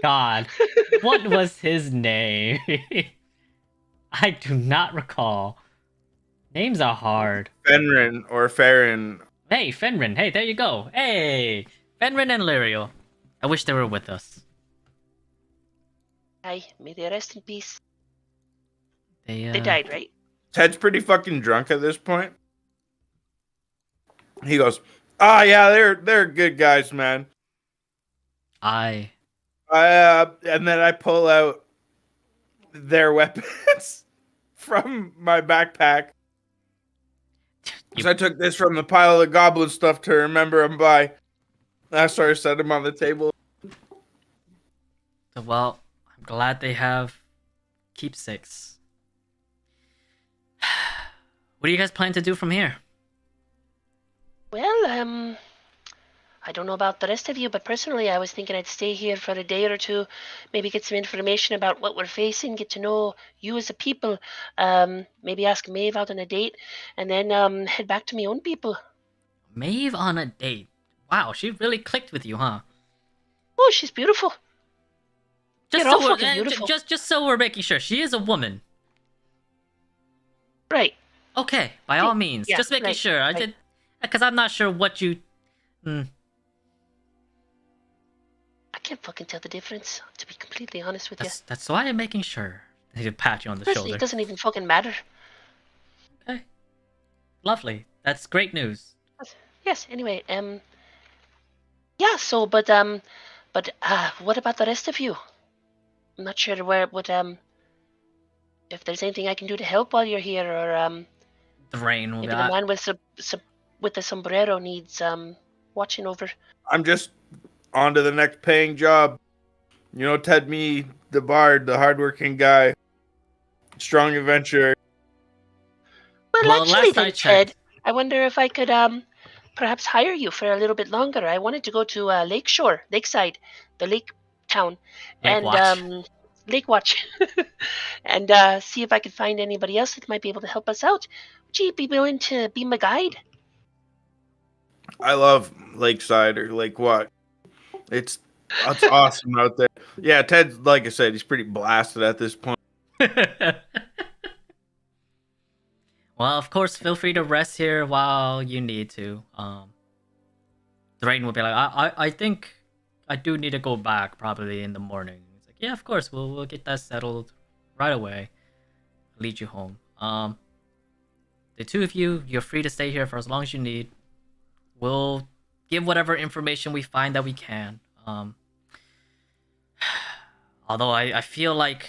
God. What was his name? I do not recall. Names are hard. Fenrin or Farron. Hey, Fenrin. Hey, there you go. Hey, Fenrin and Lyrio. I wish they were with us. Aye, may they rest in peace. They died, right? Ted's pretty fucking drunk at this point. He goes, yeah, they're good guys, man. And And then I pull out their weapons from my backpack. So I took this from the pile of goblin stuff to remember them by. I started setting them on the table. Well, I'm glad they have keepsakes. What do you guys plan to do from here? Well, I don't know about the rest of you, but personally, I was thinking I'd stay here for a day or two, maybe get some information about what we're facing, get to know you as a people, maybe ask Maeve out on a date, and then head back to my own people. Maeve on a date. Wow, she really clicked with you, huh? Oh, she's beautiful. You're all fucking beautiful. Just so we're making sure, she is a woman. Right. Okay, by all means, Yeah, just making right, sure. I right. did, because I'm not sure what you. I can't fucking tell the difference, to be completely honest with you. That's why I'm making sure. I need to pat you on the Honestly, shoulder. it doesn't even fucking matter. Okay, lovely. That's great news. Yes. Anyway, yeah. So, but what about the rest of you? I'm not sure if there's anything I can do to help while you're here, or The rain will maybe be. the man with the sombrero needs watching over. I'm just on to the next paying job. You know, Ted, me, the bard, the hardworking guy, strong adventurer. Well, actually, last I then, checked. Ted, I wonder if I could perhaps hire you for a little bit longer. I wanted to go to Lakeside, the lake town, Lake and Watch. Lake Watch, and see if I could find anybody else that might be able to help us out. Would you be willing to be my guide? I love Lakeside or Lake what? It's awesome out there. Yeah, Ted, like I said, he's pretty blasted at this point. Well, of course, feel free to rest here while you need to. Drain will be like, I think I do need to go back probably in the morning. It's like, yeah, of course, we'll get that settled right away. Lead you home. The two of you, you're free to stay here for as long as you need. We'll give whatever information we find that we can. Although I feel like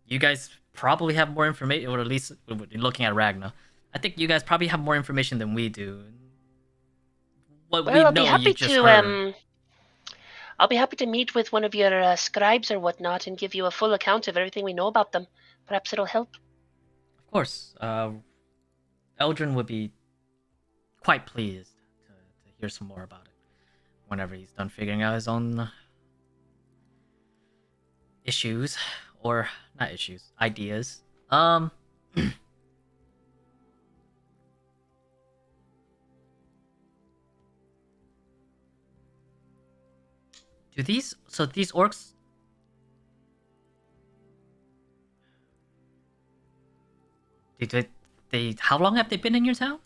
you guys probably have more information, or at least looking at Ragna, I think you guys probably have more information than we do. What Well, we I'll be know, happy you just to heard. I'll be happy to meet with one of your scribes or whatnot and give you a full account of everything we know about them. Perhaps it'll help. Of course, Eldrin would be quite pleased to hear some more about it whenever he's done figuring out his own issues, or not issues, ideas. These orcs, they how long have they been in your town?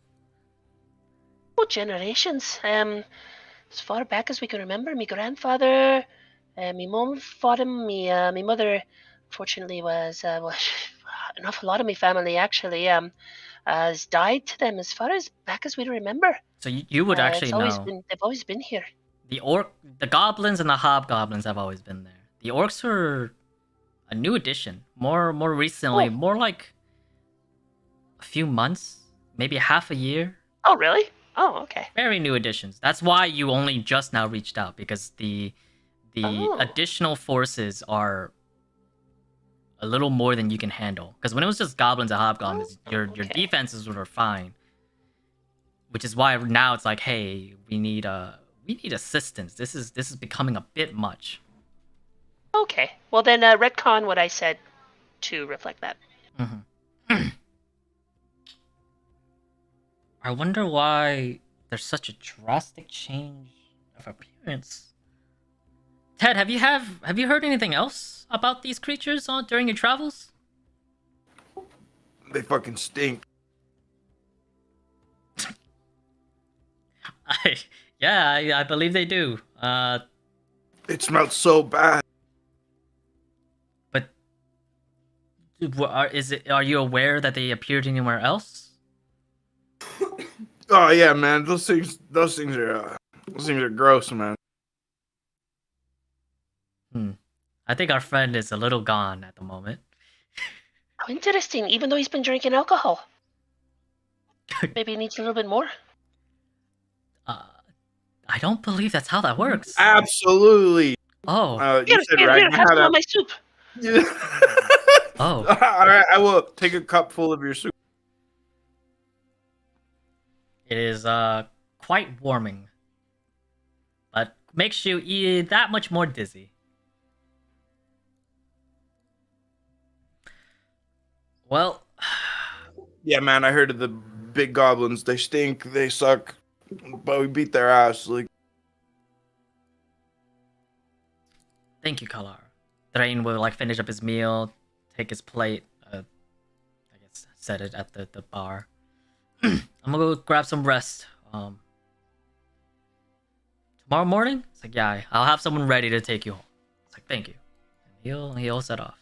Oh, generations. As far back as we can remember, my grandfather, my mom fought him. My mother, fortunately, was an awful lot of my family actually has died to them as far as back as we remember. So you would actually know. They've always been here. The goblins and the hobgoblins have always been there. The orcs were a new addition, more recently, more like a few months, maybe half a year. Oh, really? Oh, okay. Very new additions. That's why you only just now reached out, because the additional forces are a little more than you can handle. Because when it was just goblins and hobgoblins, your defenses were fine. Which is why now it's like, hey, we need assistance. This is becoming a bit much. Okay. Well, then retcon what I said to reflect that. Mm-hmm. I wonder why there's such a drastic change of appearance. Ted, have you heard anything else about these creatures during your travels? They fucking stink. I believe they do. It smells so bad. But are you aware that they appeared anywhere else? Oh yeah, man. Those things are gross, man. I think our friend is a little gone at the moment. How interesting, even though he's been drinking alcohol. Maybe he needs a little bit more. I don't believe that's how that works. Absolutely. Oh, You said Here, Ragnar have had some a. of my soup. oh. All right, I will take a cup full of your soup. It is quite warming, but makes you that much more dizzy. Well, Yeah, man, I heard of the big goblins. They stink. They suck. But we beat their ass. Like, thank you, Kalar. Thrain will like finish up his meal, take his plate, I guess set it at the bar. I'm gonna go grab some rest. Tomorrow morning? It's like, yeah, I'll have someone ready to take you home. It's like, thank you. And he'll set off.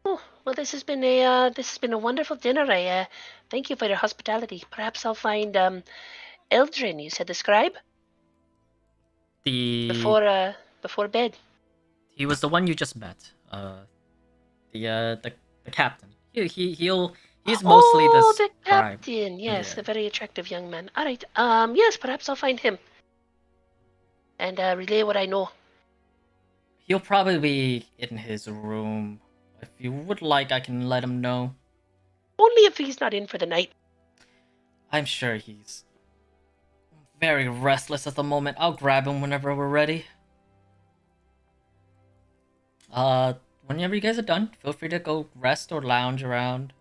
Oh, well, this has been a wonderful dinner. I thank you for your hospitality. Perhaps I'll find Eldrin. You said the scribe The before bed. he was the one you just met. The captain. He's mostly the the scribe. captain. Yes, Yeah. the very attractive young man. All right. Yes, perhaps I'll find him and relay what I know. He'll probably be in his room. If you would like, I can let him know. Only if he's not in for the night. I'm sure he's very restless at the moment. I'll grab him whenever we're ready. Whenever you guys are done, feel free to go rest or lounge around.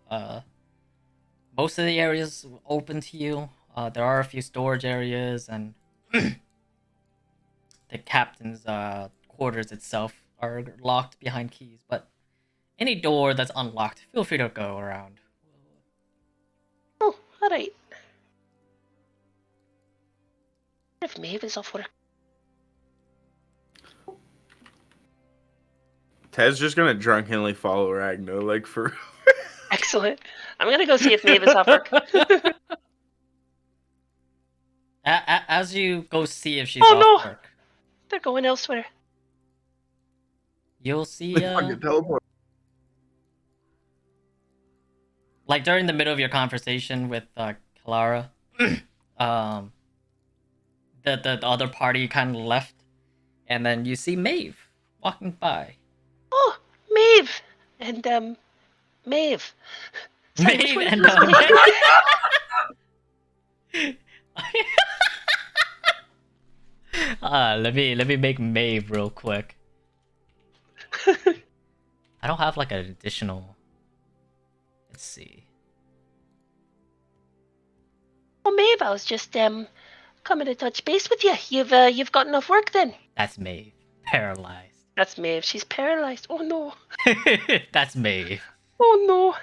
Most of the areas open to you. There are a few storage areas, and the captain's quarters itself are locked behind keys. But any door that's unlocked, feel free to go around. Oh, all right. If Maeve is off work. Ted's just gonna drunkenly follow Ragnar, like for. Excellent. I'm gonna go see if Maeve is off work. As you go see if she's Oh, off no! work, They're going elsewhere. you'll see. Fucking teleport. Like during the middle of your conversation with Clara, the other party kind of left, and then you see Maeve walking by. Oh, Maeve! And, Maeve. Sorry, which Maeve one and is it? let me make Maeve real quick. I don't have like an additional. Let's see. Oh, Maeve, I was just, coming to touch base with you. You've gotten off work then? That's Maeve, paralyzed. That's Maeve. She's paralyzed. Oh, no. That's Maeve. Oh,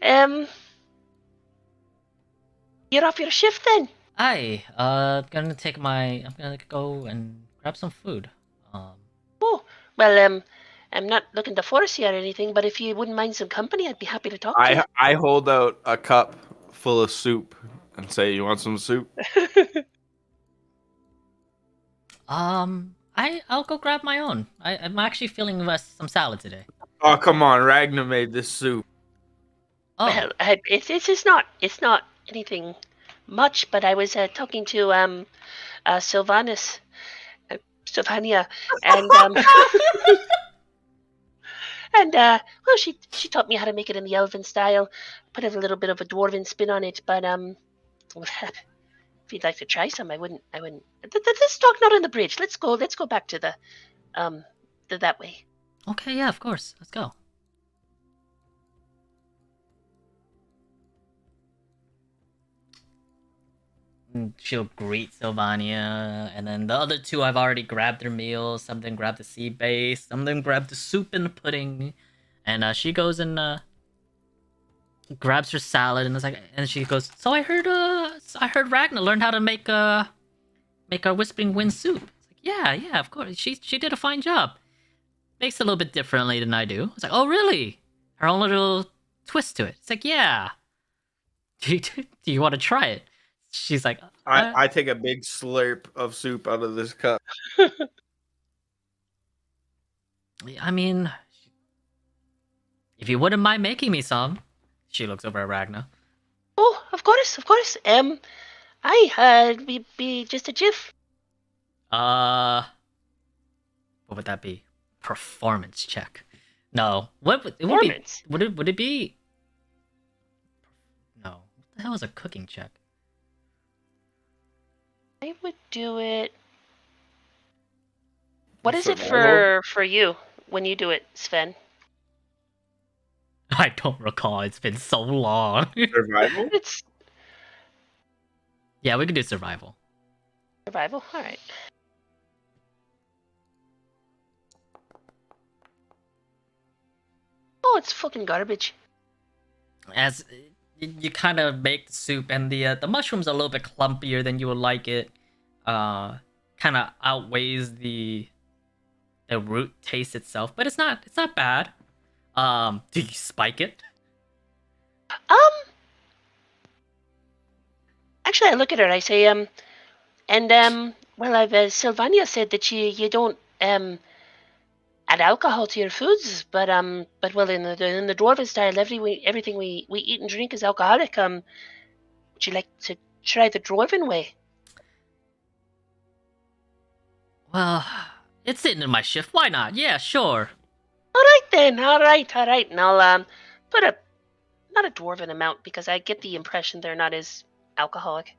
no. You're off your shift then? I'm gonna go and grab some food. Oh, well, I'm not looking to force you or anything, but if you wouldn't mind some company, I'd be happy to talk to you. I hold out a cup full of soup and say, "You want some soup?" I'll go grab my own. I'm actually feeling some salad today. Oh, come on, Ragnar made this soup. Oh, Well, it's not anything much, but I was talking to Sylvania, and well, she taught me how to make it in the elven style, put a little bit of a dwarven spin on it. But if you'd like to try some, I wouldn't. Let's talk not on the bridge. Let's go back to the that way. okay, yeah, of course. Let's go. And she'll greet Sylvania, and then the other two I've already grabbed their meals. Some of them grabbed the sea base, some of them grabbed the soup and the pudding, and she goes and grabs her salad, and it's like, and she goes, "So I heard Ragnar learned how to make our Whispering Wind soup." It's like, yeah, of course. She did a fine job. Makes it a little bit differently than I do. It's like, oh really? Her own little twist to it. It's like, yeah. Do you want to try it? She's like, I take a big slurp of soup out of this cup. I mean, if you wouldn't mind making me some. She looks over at Ragna. Oh, of course, of course. Be just a jiff. What would that be? Performance check. No. What would it would be? Performance. Would it be? No. What the hell is a cooking check? I would do it. What is it Survival? for you when you do it, Sven? I don't recall. It's been so long. Survival? It's Yeah, we could do survival. survival. All right. Oh, it's fucking garbage. As you kind of make the soup, and the mushroom's a little bit clumpier than you would like it. Kind of outweighs the root taste itself, but it's not bad. Do you spike it? Um, Actually, I look at her and I say, well, I've Sylvania said that you don't add alcohol to your foods, but well, in the dwarven style, everything we eat and drink is alcoholic. Would you like to try the dwarven way? Well, it's sitting in my shift. Why not? Yeah, sure. All right then. All right, and I'll put a not a dwarven amount because I get the impression they're not as alcoholic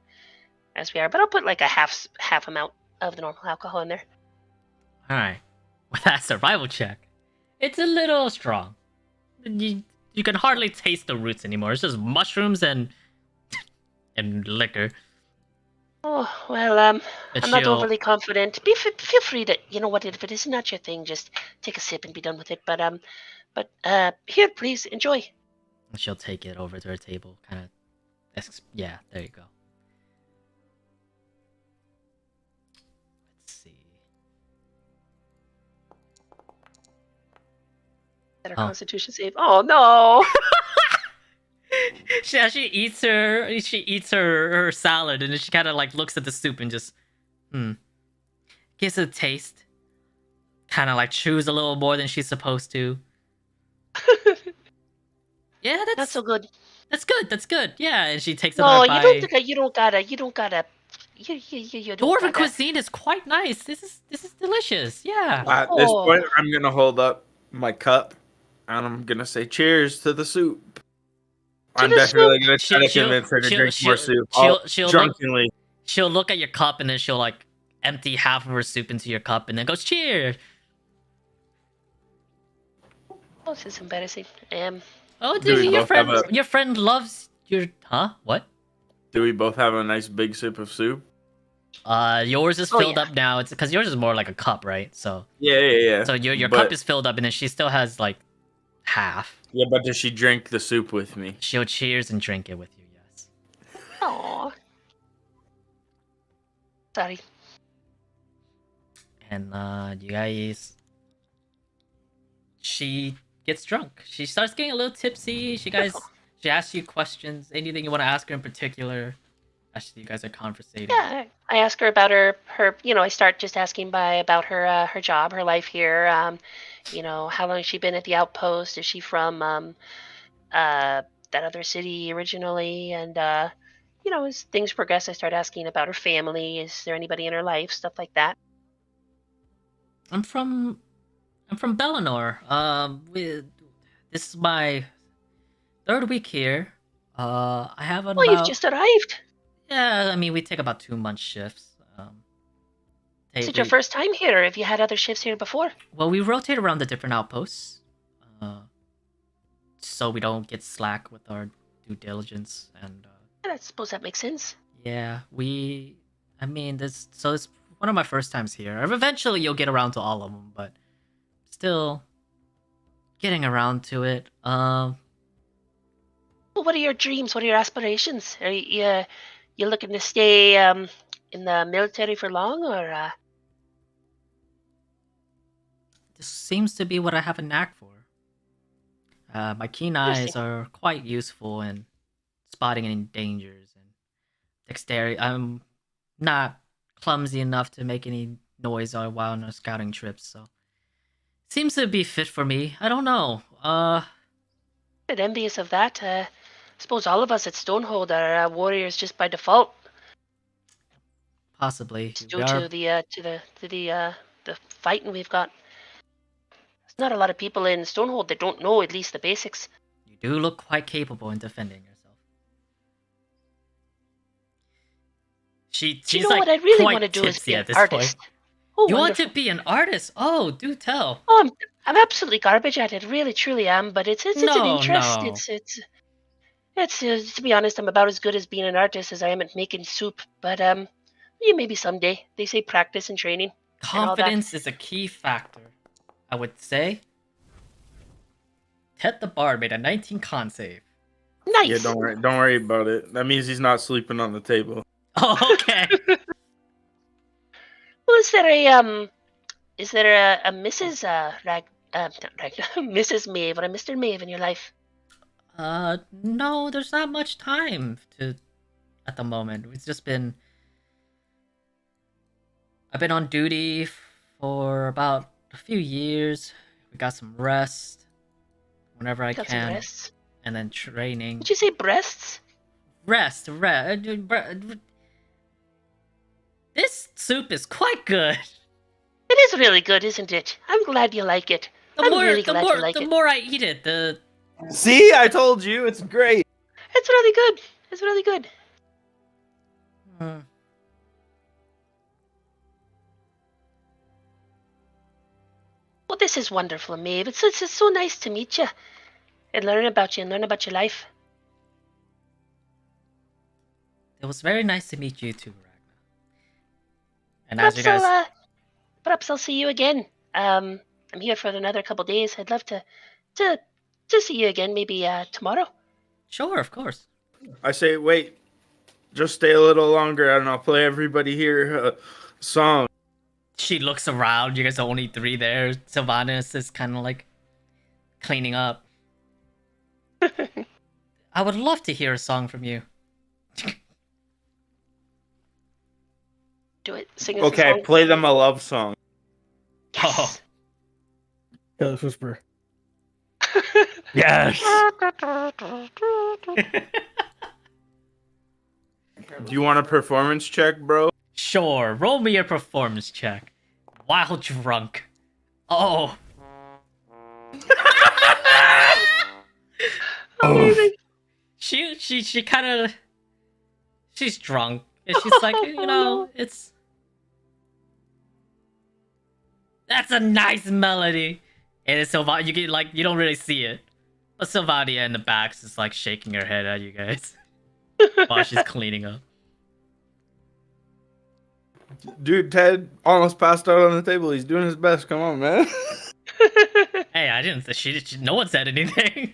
as we are, but I'll put like a half amount of the normal alcohol in there. All right. With that survival check, it's a little strong. You can hardly taste the roots anymore. It's just mushrooms and liquor. Oh well, But I'm not she'll overly confident. Feel free to, you know what, if it is not your thing, just take a sip and be done with it. But here, please enjoy. she'll take it over to her table. Kind of. Yeah, there you go. Let's see. Better Oh. Constitution save. Oh no! She eats her salad, and then she kind of like looks at the soup and just gives it a taste. Kind of like chews a little more than she's supposed to. Yeah, Not so good. that's good. That's good. Yeah, and she takes No, another bite. you don't gotta. You don't Dwarven gotta. cuisine is quite nice. This is delicious. Yeah. At this Oh. point, I'm gonna hold up my cup and I'm gonna say cheers to the soup. I'm the definitely soup. gonna try to convince her to drink more soup. She'll Drunkenly. she'll look at your cup, and then she'll like empty half of her soup into your cup, and then goes cheers. Oh, this is embarrassing. Oh, Do we both have your friend loves your what? Do we both have a nice big sip of soup? Yours is Oh, filled yeah. up now. It's because yours is more like a cup, right? So Yeah. so your But- cup is filled up, and then she still has like half. Yeah, but does she drink the soup with me? She'll cheers and drink it with you. Yes. Aw. Sorry. And you guys, she gets drunk. She starts getting a little tipsy. She asks you questions. Anything you want to ask her in particular? As you guys are conversating. Yeah, I ask her about her. I start just asking about her job, her life here. How long has she been at the outpost? Is she from that other city originally? And as things progress, I start asking about her family. Is there anybody in her life? Stuff like that. I'm from Bellinor. This is my third week here. I have Oh, you've just arrived. Yeah, I mean, we take about 2 month shifts. Is it your first time here, or have you had other shifts here before? Well, we rotate around the different outposts, so we don't get slack with our due diligence. And I suppose that makes sense. yeah, it's one of my first times here. Eventually, you'll get around to all of them, but still getting around to it. Well, what are your dreams? What are your aspirations? Are you looking to stay in the military for long, or? This seems to be what I have a knack for. My keen eyes Interesting. are quite useful in spotting any dangers and dexterity. I'm not clumsy enough to make any noise while on a scouting trip, so Seems to be fit for me. I don't know. Bit envious of that. Suppose all of us at Stonehold are warriors just by default. Possibly. It's We due are. to the fighting we've got. There's not a lot of people in Stonehold that don't know at least the basics. You do look quite capable in defending yourself. She's Do you know like what I really quite want to do is tipsy be an at this artist. point. Oh, You want wonderful. to be an artist? Oh, do tell. Oh, I'm absolutely garbage at it. Really, truly am. But it's an No, interest. no. It's to be honest, I'm about as good as being an artist as I am at making soup. But yeah, maybe someday. They say practice and training and all that. Confidence is a key factor, I would say. Ted the Bard made a 19 con save. Nice. Yeah, don't worry about it. That means he's not sleeping on the table. Oh, okay. Well, is there a Mrs. Mrs. Maeve or a Mr. Maeve in your life? No, there's not much time at the moment. It's just been. I've been on duty for about a few years. We got some rest whenever I Got can, some breasts. and then training. Did you say breasts? Rest. This soup is quite good. It is really good, isn't it? I'm glad you like it. I'm really glad you like The it. more I eat it, the See, I told you, it's great. It's really good. It's really good. Hmm. Well, this is wonderful, Maeve. It's so nice to meet you and learn about you and learn about your life. It was very nice to meet you too, Ragnar. And as Perhaps you guys, perhaps I'll see you again. I'm here for another couple days. I'd love to see you again, maybe tomorrow. sure, of course. I say, wait, just stay a little longer, and I'll play everybody here a song. She looks around. You guys are only 3 there. Sylvanas is kind of like cleaning up. I would love to hear a song from you. Do it. Sing us a Okay, song. play them a love song. Yes. Careless Whisper. Yes. Do you want a performance check, bro? Sure, roll me a performance check. While drunk. Oh. Amazing. She kind of. She's drunk. And she's like, it's. That's a nice melody. And it's Sylvania. You get like, you don't really see it. But Sylvania in the back is like shaking her head at you guys while she's cleaning up. Dude, Ted almost passed out on the table. He's doing his best. Come on, man. Hey, I didn't. No one said anything.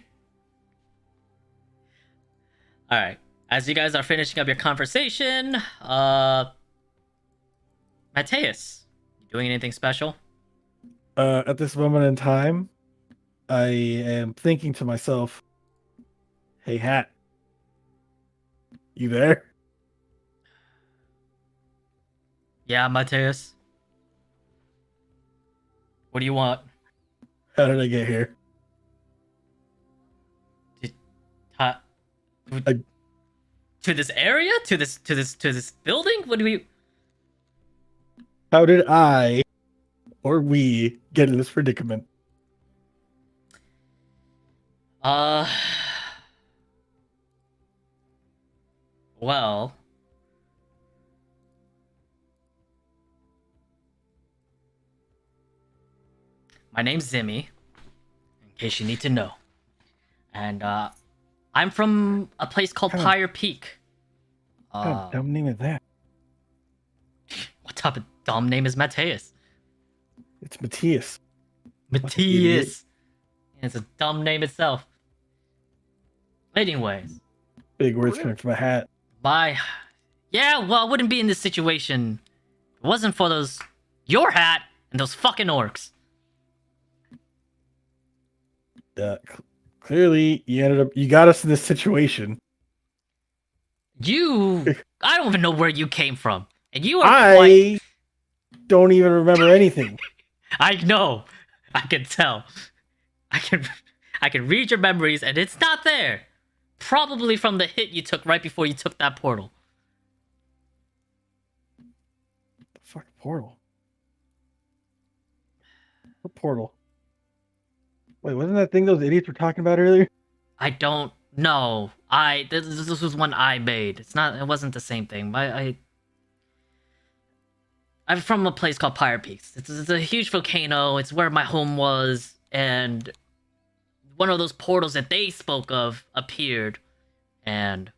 All right. As you guys are finishing up your conversation, Mateus, you doing anything special? At this moment in time, I am thinking to myself, "Hey, Hat, you there?" Yeah, Mateus. What do you want? How did I get here? Uh, I- to this area? To this building? What do we? How did I or we get in this predicament? Well, my name's Zimmy, in case you need to know. And I'm from a place called Huh. Pyre Peak. What kind of dumb name is that? What type of dumb name is Mateus? It's Matthias. Matthias. It's a dumb name itself. Anyways, Big words coming from a hat. yeah, well, I wouldn't be in this situation if it wasn't for your hat and those fucking orcs. Clearly, you got us in this situation. I don't even know where you came from, and you are I don't even remember anything. I know. I can tell. I can I can read your memories and it's not there. Probably from the hit you took right before you took that portal. The fuck portal? What portal? Wait, wasn't that thing those idiots were talking about earlier? I don't know. This was one I made. It wasn't the same thing. I'm from a place called Pyre Peaks. It's a huge volcano. It's where my home was, and one of those portals that they spoke of appeared, and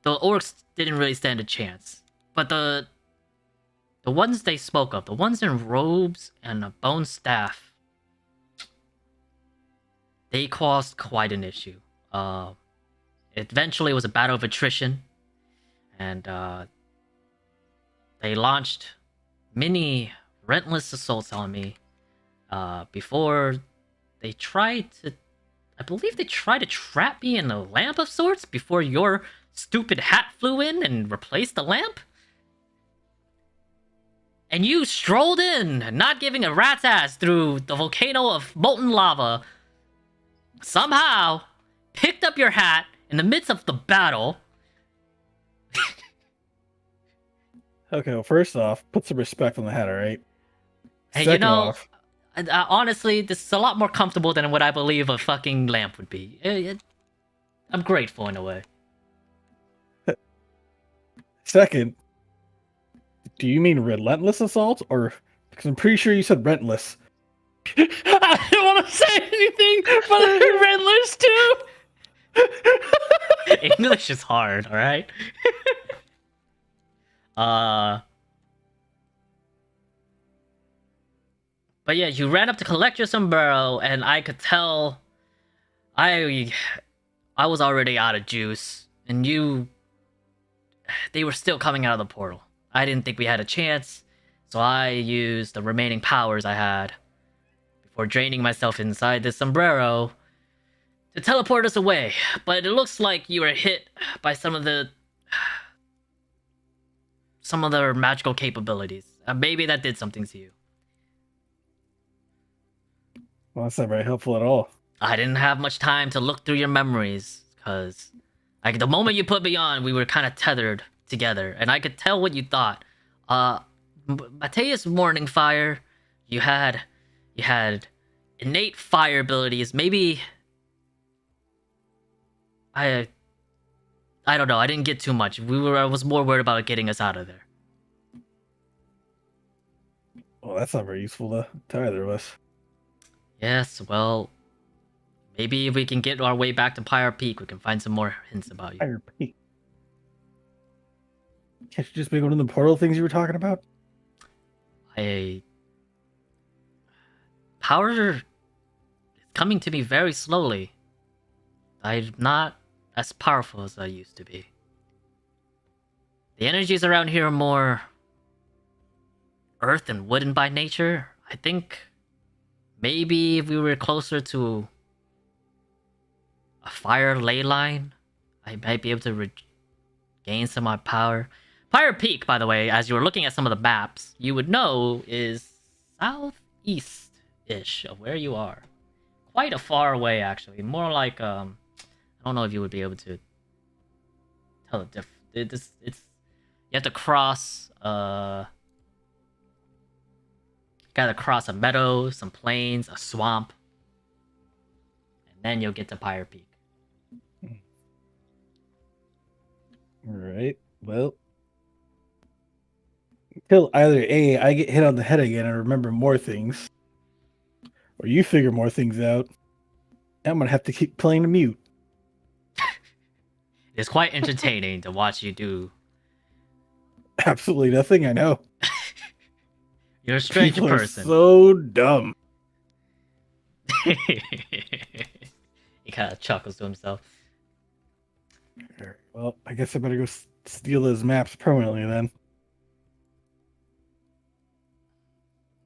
the orcs didn't really stand a chance. But the ones they spoke of, the ones in robes and a bone staff, they caused quite an issue. Eventually, it was a battle of attrition, and they launched many relentless assaults on me. Before they tried to, I believe they tried to trap me in a lamp of sorts before your stupid hat flew in and replaced the lamp. And you strolled in, not giving a rat's ass through the volcano of molten lava. Somehow, picked up your hat in the midst of the battle. Okay, well, first off, put some respect on the hat, alright? And Second off, honestly, this is a lot more comfortable than what I believe a fucking lamp would be. I'm grateful in a way. second, do you mean relentless assault or? Because I'm pretty sure you said rentless. I don't want to say anything, but I heard Rentless too. English is hard, all right. But yeah, you ran up to collect your sombrero, and I could tell I was already out of juice, and they were still coming out of the portal. I didn't think we had a chance, so I used the remaining powers I had before draining myself inside this sombrero to teleport us away. But it looks like you were hit by some of their magical capabilities. Maybe that did something to you. Well, that's not very helpful at all. I didn't have much time to look through your memories, because like the moment you put me on, we were kind of tethered together, and I could tell what you thought. Mateus Morning Fire, you had innate fire abilities. Maybe I don't know. I didn't get too much. I was more worried about getting us out of there. Well, that's not very useful to either of us. Yes, well, maybe if we can get our way back to Pyre Peak, we can find some more hints about you. Fire peak. Can't you just be one of the portal things you were talking about? Power is coming to me very slowly. I'm not as powerful as I used to be. The energies around here are more earth and wooden by nature. I think maybe if we were closer to a fire ley line, I might be able to gain some of my power. Pyre Peak, by the way, as you were looking at some of the maps, you would know is southeast-ish of where you are. Quite a far away, actually. More like, I don't know if you would be able to tell the difference. You have to cross, gotta cross a meadow, some plains, a swamp, and then you'll get to Pyre Peak. Alright, well. Until either A, I get hit on the head again and remember more things, or you figure more things out, I'm gonna have to keep playing the mute. It's quite entertaining to watch you do. Absolutely nothing, I know. You're a strange People are person. so dumb. He kind of chuckles to himself. Alright, well, I guess I better go steal those maps permanently then.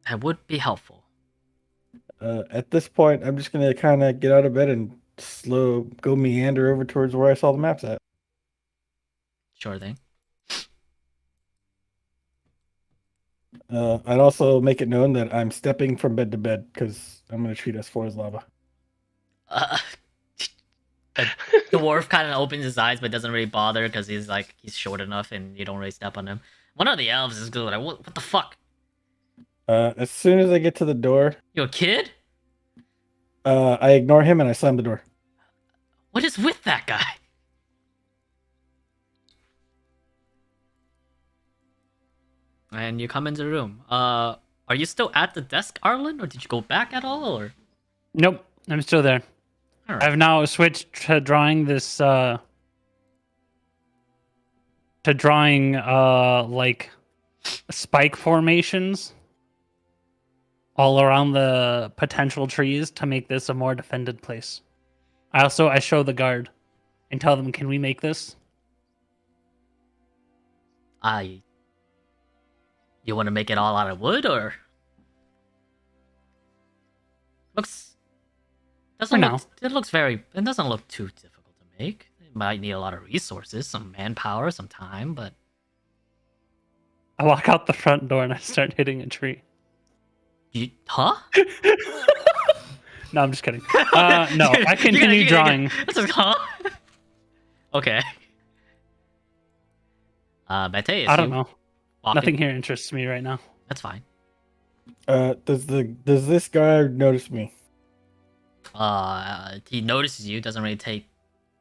That would be helpful. At this point, I'm just gonna kind of get out of bed and go meander over towards where I saw the maps at. Sure thing. I'd also make it known that I'm stepping from bed to bed because I'm going to treat S4 as lava. Uh, the dwarf kind of opens his eyes, but doesn't really bother because he's short enough, and you don't really step on him. One of the elves is good. Like, what the fuck? As soon as I get to the door, You a kid? I ignore him and I slam the door. What is with that guy? And you come into the room. Are you still at the desk, Arlen, or did you go back at all? Or Nope, I'm still there. all right. I've now switched to drawing this like spike formations all around the potential trees to make this a more defended place. I show the guard and tell them, can we make this? You want to make it all out of wood, or looks doesn't For look it looks very it doesn't look too difficult to make. It might need a lot of resources, some manpower, some time, but I walk out the front door and I start hitting a tree. huh? No, I'm just kidding. No, I continue drawing. Huh? Okay. Mateus, I don't know. walking- Nothing here interests me right now. That's fine. Does this guard notice me? He notices you. Doesn't really take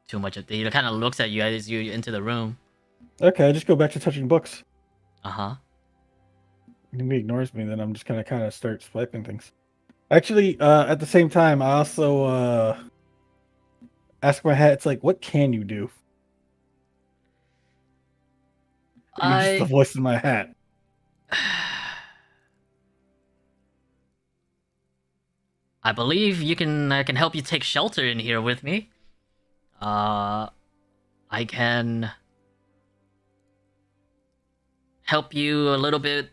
too much of. He kind of looks at you as you into the room. Okay, I just go back to touching books. Uh-huh. If he ignores me, then I'm just gonna kind of start swiping things. Actually, at the same time, I also ask my hat. It's like, what can you do? You're just the voice in my hat. I believe I can help you take shelter in here with me. I can help you a little bit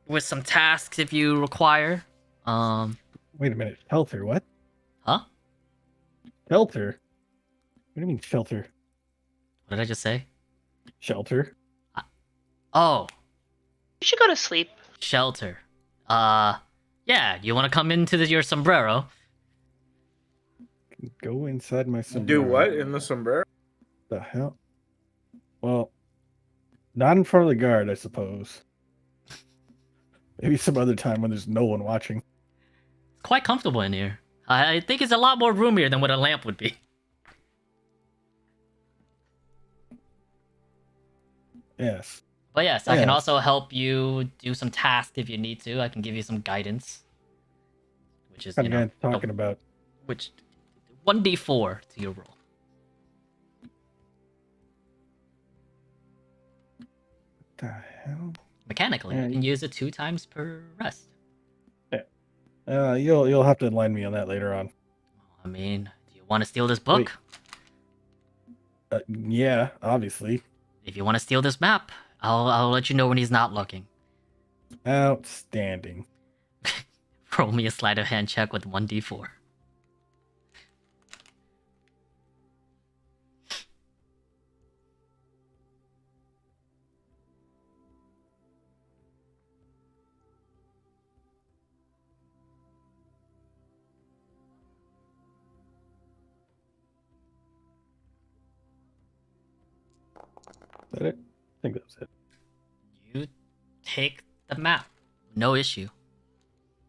with some tasks if you require. Wait a minute, shelter? What? Huh? Shelter? What do you mean shelter? What did I just say? Shelter? Oh, You should go to sleep. shelter. Yeah, you want to come into your sombrero? Go inside my Do sombrero. what in the sombrero? The hell? Well, not in front of the guard, I suppose. Maybe some other time when there's no one watching. It's quite comfortable in here. I think it's a lot more roomier than what a lamp would be. Yes. But yes, I can Yeah. also help you do some tasks if you need to. I can give you some guidance, which is What you kind know, of guy talking about? which 1d4 to your roll. What the hell? Mechanically, Yeah, you can use it 2 times per rest. You'll have to enlighten me on that later on. I mean, do you want to steal this book? Yeah, obviously. If you want to steal this map, I'll let you know when he's not looking. Outstanding. Roll me a sleight of hand check with 1d4. Is that it? I think that was it. You take the map. No issue.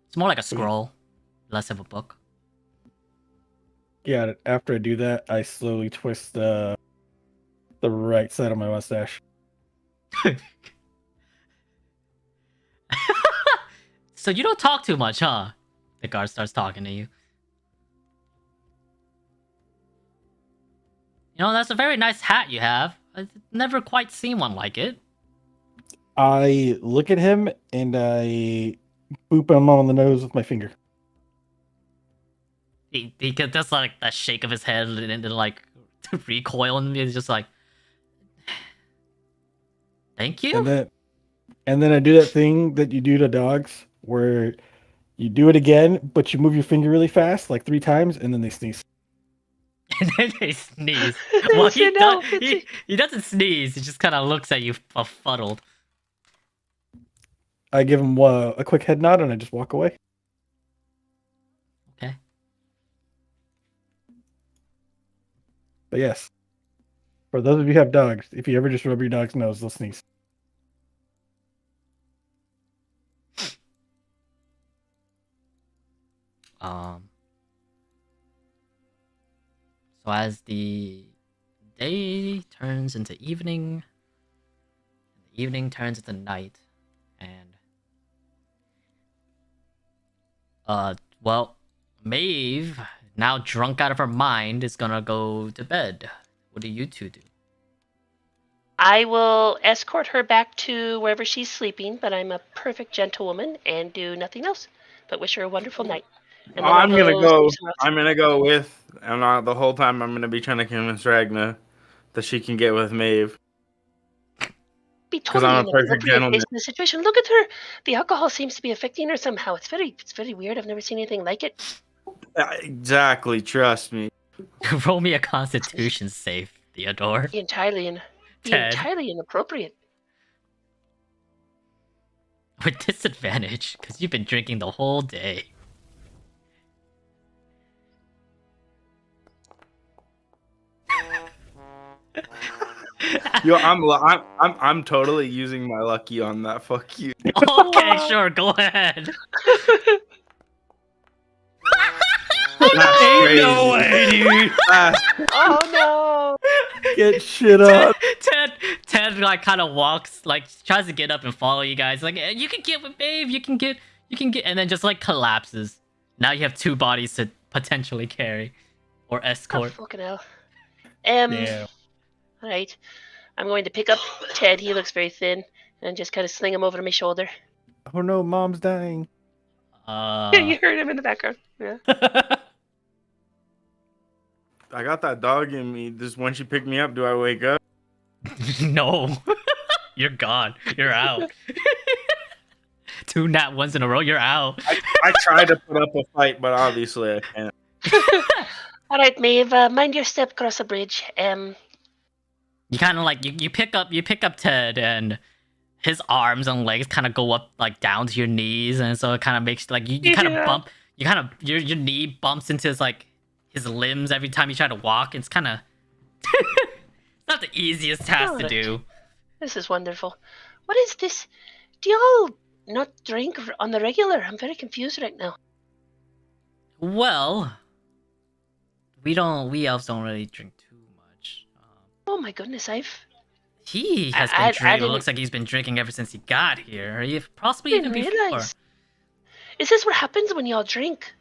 It's more like a scroll, less of a book. Got it. After I do that, I slowly twist the right side of my mustache. So you don't talk too much, huh? The guard starts talking to you. You know, that's a very nice hat you have. I've never quite seen one like it. I look at him and I boop him on the nose with my finger. He does like that shake of his head and then like recoil, and he's just like, "Thank you." And then I do that thing that you do to dogs, where you do it again, but you move your finger really fast, like 3 times, and then they sneeze. And then they sneeze. Well, Well, he, you know, he doesn't sneeze. He just kind of looks at you befuddled. I give him a quick head nod and I just walk away. Okay. But yes, for those of you who have dogs, if you ever just rub your dog's nose, they'll sneeze. So as the day turns into evening, the evening turns into night, and well, Maeve, now drunk out of her mind, is gonna go to bed. What do you two do? I will escort her back to wherever she's sleeping, but I'm a perfect gentlewoman and do nothing else but wish her a wonderful night. And then I'm gonna go go. sleep somewhere else. I'm gonna go with, and the whole time I'm gonna be trying to convince Ragna that she can get with Maeve. Be 'Cause totally I'm a perfect inappropriate gentleman. based on the situation. Look at her. The alcohol seems to be affecting her somehow. It's very weird. I've never seen anything like it. Exactly. Trust me. Roll me a Constitution save, Theodore. Entirely Ted. inappropriate. With disadvantage, because you've been drinking the whole day. Yo, I'm totally using my lucky on that. Fuck you. Okay, sure, go ahead. That's Ain't crazy. no way, dude. That's- Oh no! Get shit on. Ted like kind of walks, like tries to get up and follow you guys. Like, you can get with Babe, you can get, and then just like collapses. Now you have two bodies to potentially carry or Oh, escort. fucking hell. Damn. All right. I'm going to pick up Ted. He looks very thin, and just kind of sling him over to my shoulder. Oh no, mom's dying. You heard him in the background. Yeah. I got that dog in me. Just when she picked me up, do I wake up? No, you're gone. You're out. Two nat ones in a row. You're out. I tried to put up a fight, but obviously I can't. All right, Maeve. Mind your step across the bridge. You kind of like you pick up Ted, and his arms and legs kind of go up like down to your knees, and so it kind of makes like you kind of Yeah. bump. You kind of your knee bumps into his limbs every time you try to walk. It's kind of it's not the easiest task to Alright. do. This is wonderful. What is this? Do y'all not drink on the regular? I'm very confused right now. Well, we elves don't really drink too much. Oh my goodness, He has I been drinking. It didn't- looks like he's been drinking ever since he got here, or possibly didn't even before. realize. Is this what happens when y'all drink?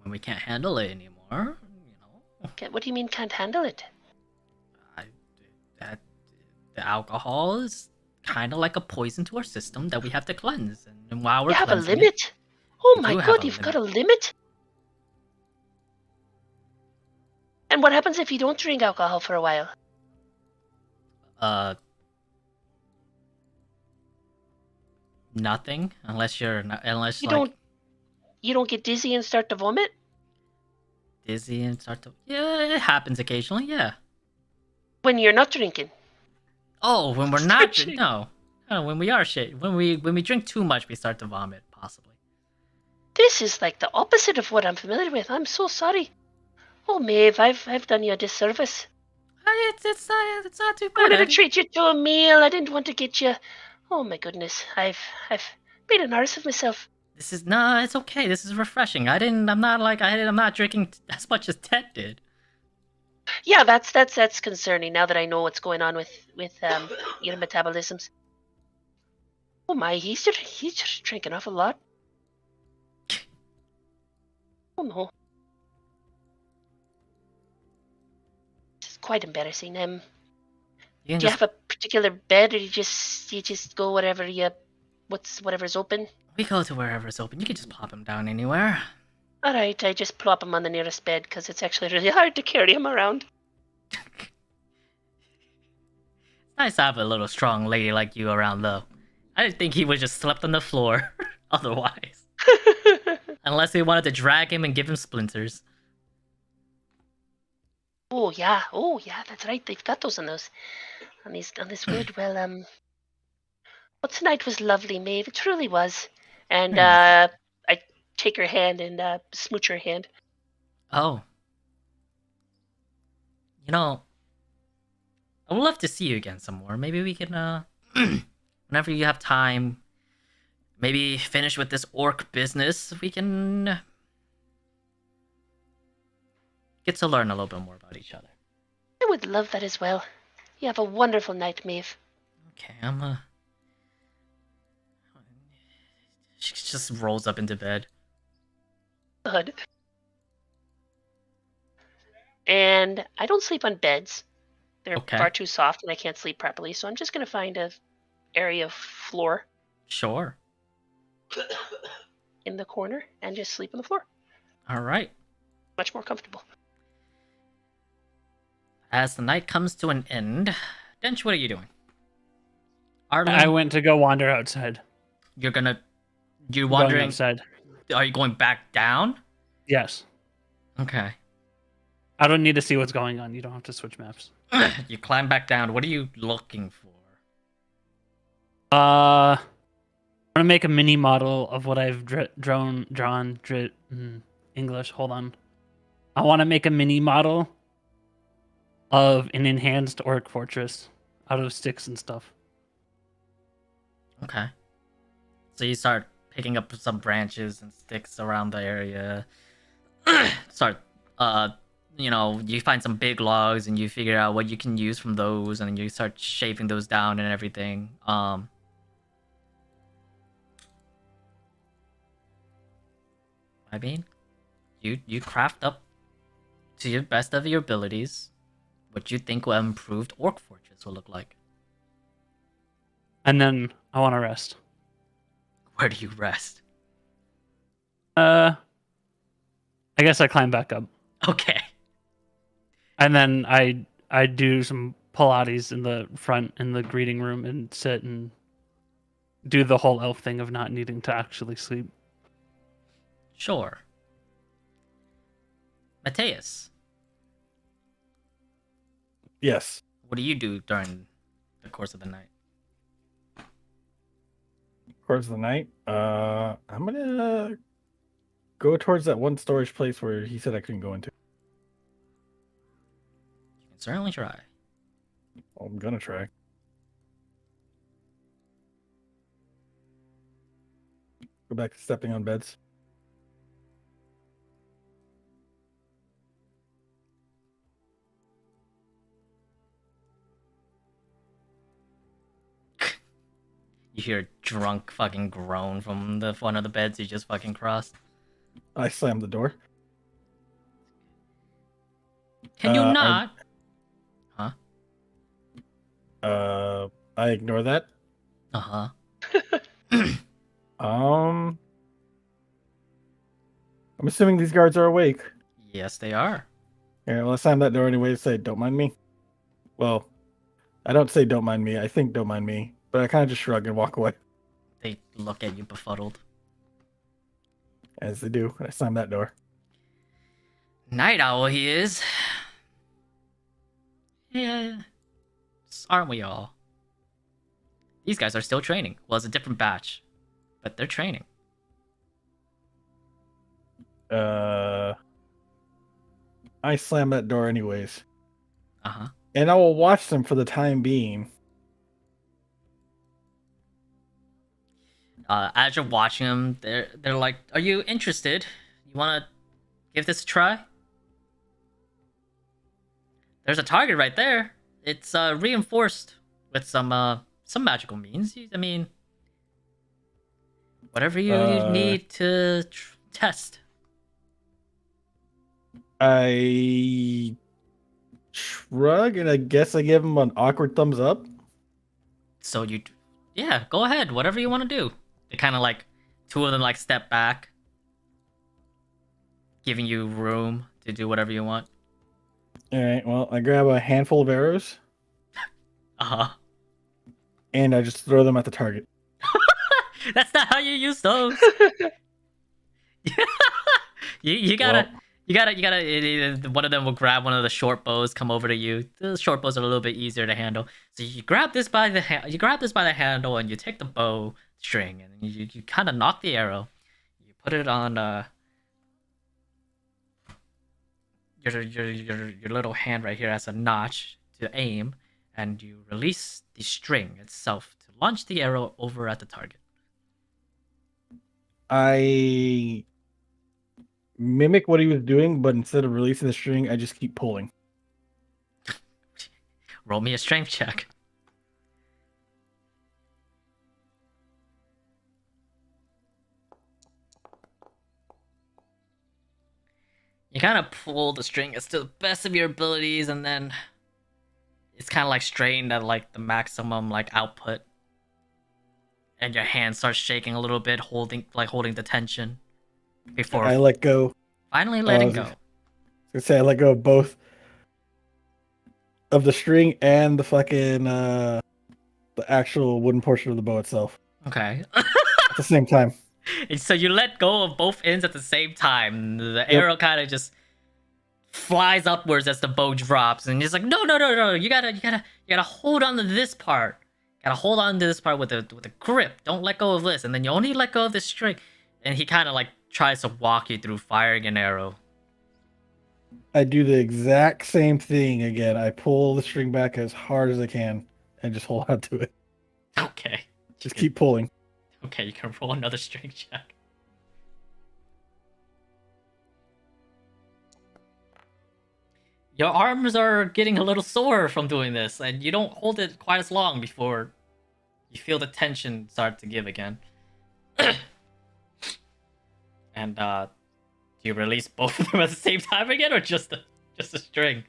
When we can't handle it anymore, Okay, what do you mean can't handle it? That the alcohol is kind of like a poison to our system that we have to cleanse. And while we're You have a cleansing it- limit? Oh We my do have god, a you've got a limit? And what happens if you don't drink alcohol for a while? Nothing unless You like you don't get dizzy and start to vomit? dizzy and start to. Yeah, it happens occasionally. Yeah. When you're not drinking. Oh, when we're not Stretching. no, when we are shit. When we drink too much, we start to vomit possibly. This is like the opposite of what I'm familiar with. I'm so sorry. Oh Maeve, I've done you a disservice. It's not too I wanted bad. to treat you to a meal. I didn't want to get you. Oh my goodness, I've made an arse of myself. This is no, it's okay. This is refreshing. I'm not drinking as much as Ted did. Yeah, that's concerning now that I know what's going on with your metabolisms. Oh my, he's just drinking off a lot. Oh no, this is quite embarrassing. You can Do you just have a particular bed, or you just go whatever's open? we go to wherever's open. You can just plop him down anywhere. All right, I just plop him on the nearest bed because it's actually really hard to carry him around. It's nice to have a little strong lady like you around, though. I didn't think he would just slept on the floor. Otherwise, unless we wanted to drag him and give him splinters. Oh yeah, that's right. They've got those on this wood. Well, Well, tonight was lovely, Maeve. It truly was. And Hmm. I take her hand and smooch her hand. Oh, you know, I would love to see you again some more. Maybe we can, whenever you have time, maybe finish with this orc business. We can get to learn a little bit more about each other. I would love that as well. You have a wonderful night, Maeve. Okay, she just rolls up into bed. Good. And I don't sleep on beds. They're Okay, far too soft and I can't sleep properly, so I'm just going to find a area of floor sure. in the corner and just sleep on the floor. All right. Much more comfortable. As the night comes to an end, Dench, what are you doing? Arlen, I went to go wander outside. you're Going wandering. outside. Are you going back down? Yes. Okay. I don't need to see what's going on. You don't have to switch maps. You climb back down. What are you looking for? I want to make a mini model of what I've drawn. English. Hold on. I want to make a mini model of an enhanced orc fortress out of sticks and stuff. Okay. So you start picking up some branches and sticks around the area. Start, you find some big logs and you figure out what you can use from those, and you start shaving those down and everything. I mean, you craft up to your best of your abilities what you think an improved orc fortress will look like. And then I want to rest. Where do you rest? I guess I climb back up. Okay. And then I do some Pilates in the front in the greeting room and sit and do the whole elf thing of not needing to actually sleep. Sure. Mateus, Yes. what do you do during the course of the night? Towards the night. I'm gonna go towards that one storage place where he said I couldn't go into. You can certainly try. Well, I'm gonna try. Go back to stepping on beds. You hear a drunk fucking groan from the one of the beds you just fucking crossed. I slammed the door. Can you I- not? Huh? I ignore that. Uh-huh. I'm assuming these guards are awake. Yes, they are. Yeah, well, I slam that door anyway to say, don't mind me. Well, I don't say don't mind me. I think don't mind me. But I kind of just shrug and walk away. They look at you befuddled. As they do. I slam that door. Night owl he is. Yeah. Aren't we all? These guys are still training. Well, it's a different batch. But they're training. I slam that door anyways. Uh-huh. And I will watch them for the time being. As you're watching them, they're like, "Are you interested? You want to give this a try?" There's a target right there. It's reinforced with some magical means. I mean, whatever you need to test. I shrug and I guess I give him an awkward thumbs up. So yeah, go ahead. Whatever you want to do. They kind of like, two of them like step back, giving you room to do whatever you want. All right, well, I grab a handful of arrows Uh-huh. and I just throw them at the target. That's not how you use those. You gotta One of them will grab one of the short bows, come over to you. The short bows are a little bit easier to handle. So you grab this by the handle, and you take the bow string, and you kind of knock the arrow. You put it on your little hand right here as a notch to aim, and you release the string itself to launch the arrow over at the target. I mimic what he was doing, but instead of releasing the string, I just keep pulling. Roll me a strength check. You kind of pull the string as to the best of your abilities, and then it's kind of like strained at like the maximum like output, and your hand starts shaking a little bit, holding the tension before I let go. finally letting go. I say I let go of both of the string and the fucking the actual wooden portion of the bow itself Okay. at the same time. So you let go of both ends at the same time. The arrow kind of just flies upwards as the bow drops, and he's like, no, you gotta hold on to this part. Gotta hold on to this part with a grip. Don't let go of this, and then you only let go of the string. And he kind of like tries to walk you through firing an arrow. I do the exact same thing again. I pull the string back as hard as I can and just hold on to it. Okay. Just keep pulling. Okay, you can roll another strength check. Your arms are getting a little sore from doing this, and you don't hold it quite as long before you feel the tension start to give again. And do you release both of them at the same time again, or just a string?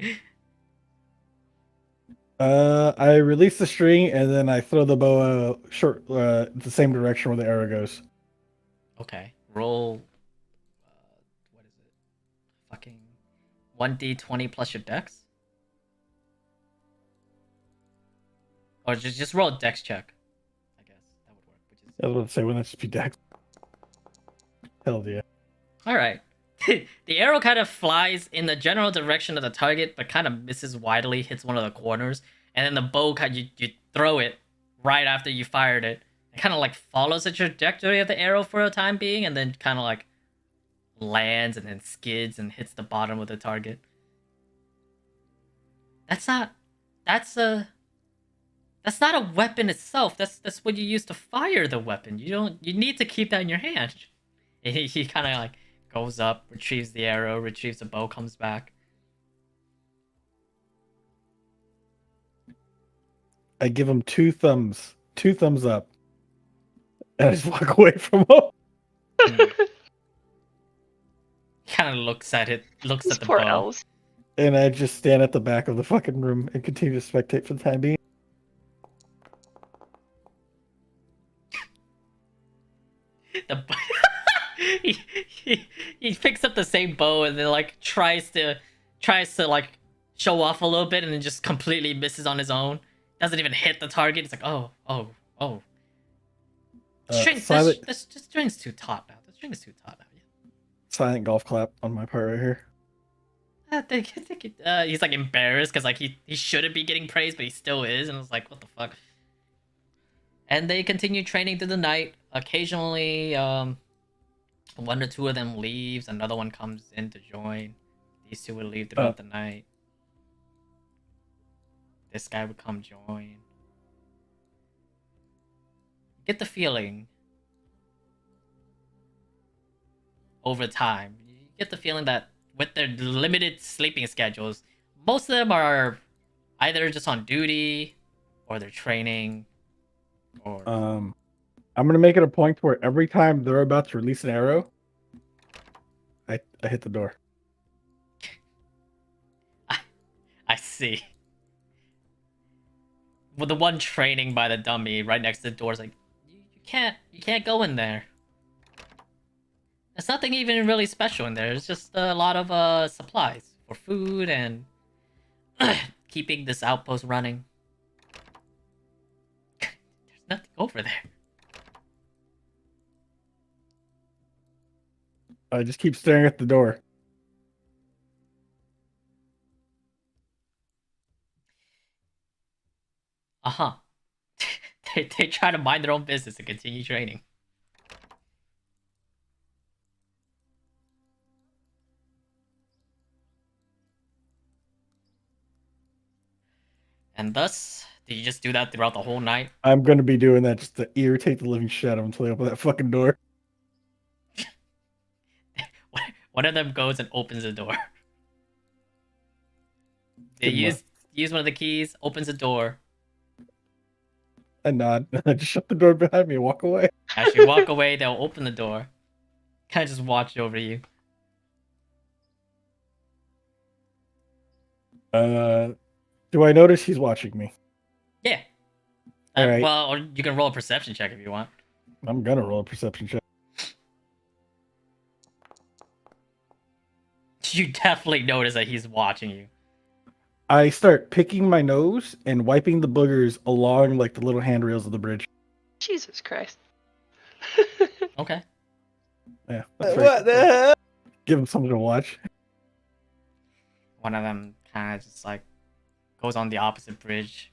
I release the string and then I throw the bow short the same direction where the arrow goes. Okay, roll. What is it? Fucking 1d20 plus your dex, or just roll a dex check. I guess that would work. Which is I was about to say, wouldn't that just be dex? Hell yeah. all right. The arrow kind of flies in the general direction of the target, but kind of misses widely, hits one of the corners, and then the bow you throw it right after you fired it. It kind of like follows the trajectory of the arrow for a time being, and then kind of like lands and then skids and hits the bottom of the target. That's not a weapon itself. That's what you use to fire the weapon. You need to keep that in your hand. And he kind of like goes up, retrieves the arrow, retrieves the bow, comes back. I give him two thumbs up, and I just walk away from him. He kind of looks at it, looks These at the poor bow. elves. And I just stand at the back of the fucking room and continue to spectate for the time being. The he picks up the same bow and then like tries to like show off a little bit, and then just completely misses on his own. Doesn't even hit the target. It's like oh. String, the string's too taut now. The string is too taut now. Yeah. Silent golf clap on my part right here. He's like embarrassed because like he shouldn't be getting praised, but he still is, and it's like, what the fuck. And they continue training through the night. Occasionally, one or two of them leaves, another one comes in to join. These two would leave throughout the night. This guy would come join. Get the feeling over time. You get the feeling that with their limited sleeping schedules, most of them are either just on duty or they're training. Or I'm gonna make it a point where every time they're about to release an arrow, I hit the door. I see. Well, the one training by the dummy right next to the door is like, you can't go in there. There's nothing even really special in there. It's just a lot of supplies for food and keeping this outpost running. There's nothing over there. I just keep staring at the door. Uh-huh. They try to mind their own business and continue training. And thus, did you just do that throughout the whole night? I'm gonna be doing that just to irritate the living shit out of him until they open that fucking door. One of them goes and opens the door. They Give him use one of the keys, opens the door. a nod. I just shut the door behind me and walk away. As you walk away, they'll open the door. Kind of just watch over you. Do I notice he's watching me? Yeah. All right. Well, or you can roll a perception check if you want. I'm gonna roll a perception check. You definitely notice that he's watching you. I start picking my nose and wiping the boogers along like the little handrails of the bridge. Jesus Christ. Okay. Yeah. What the hell? Give him something to watch. One of them kind of just like goes on the opposite bridge,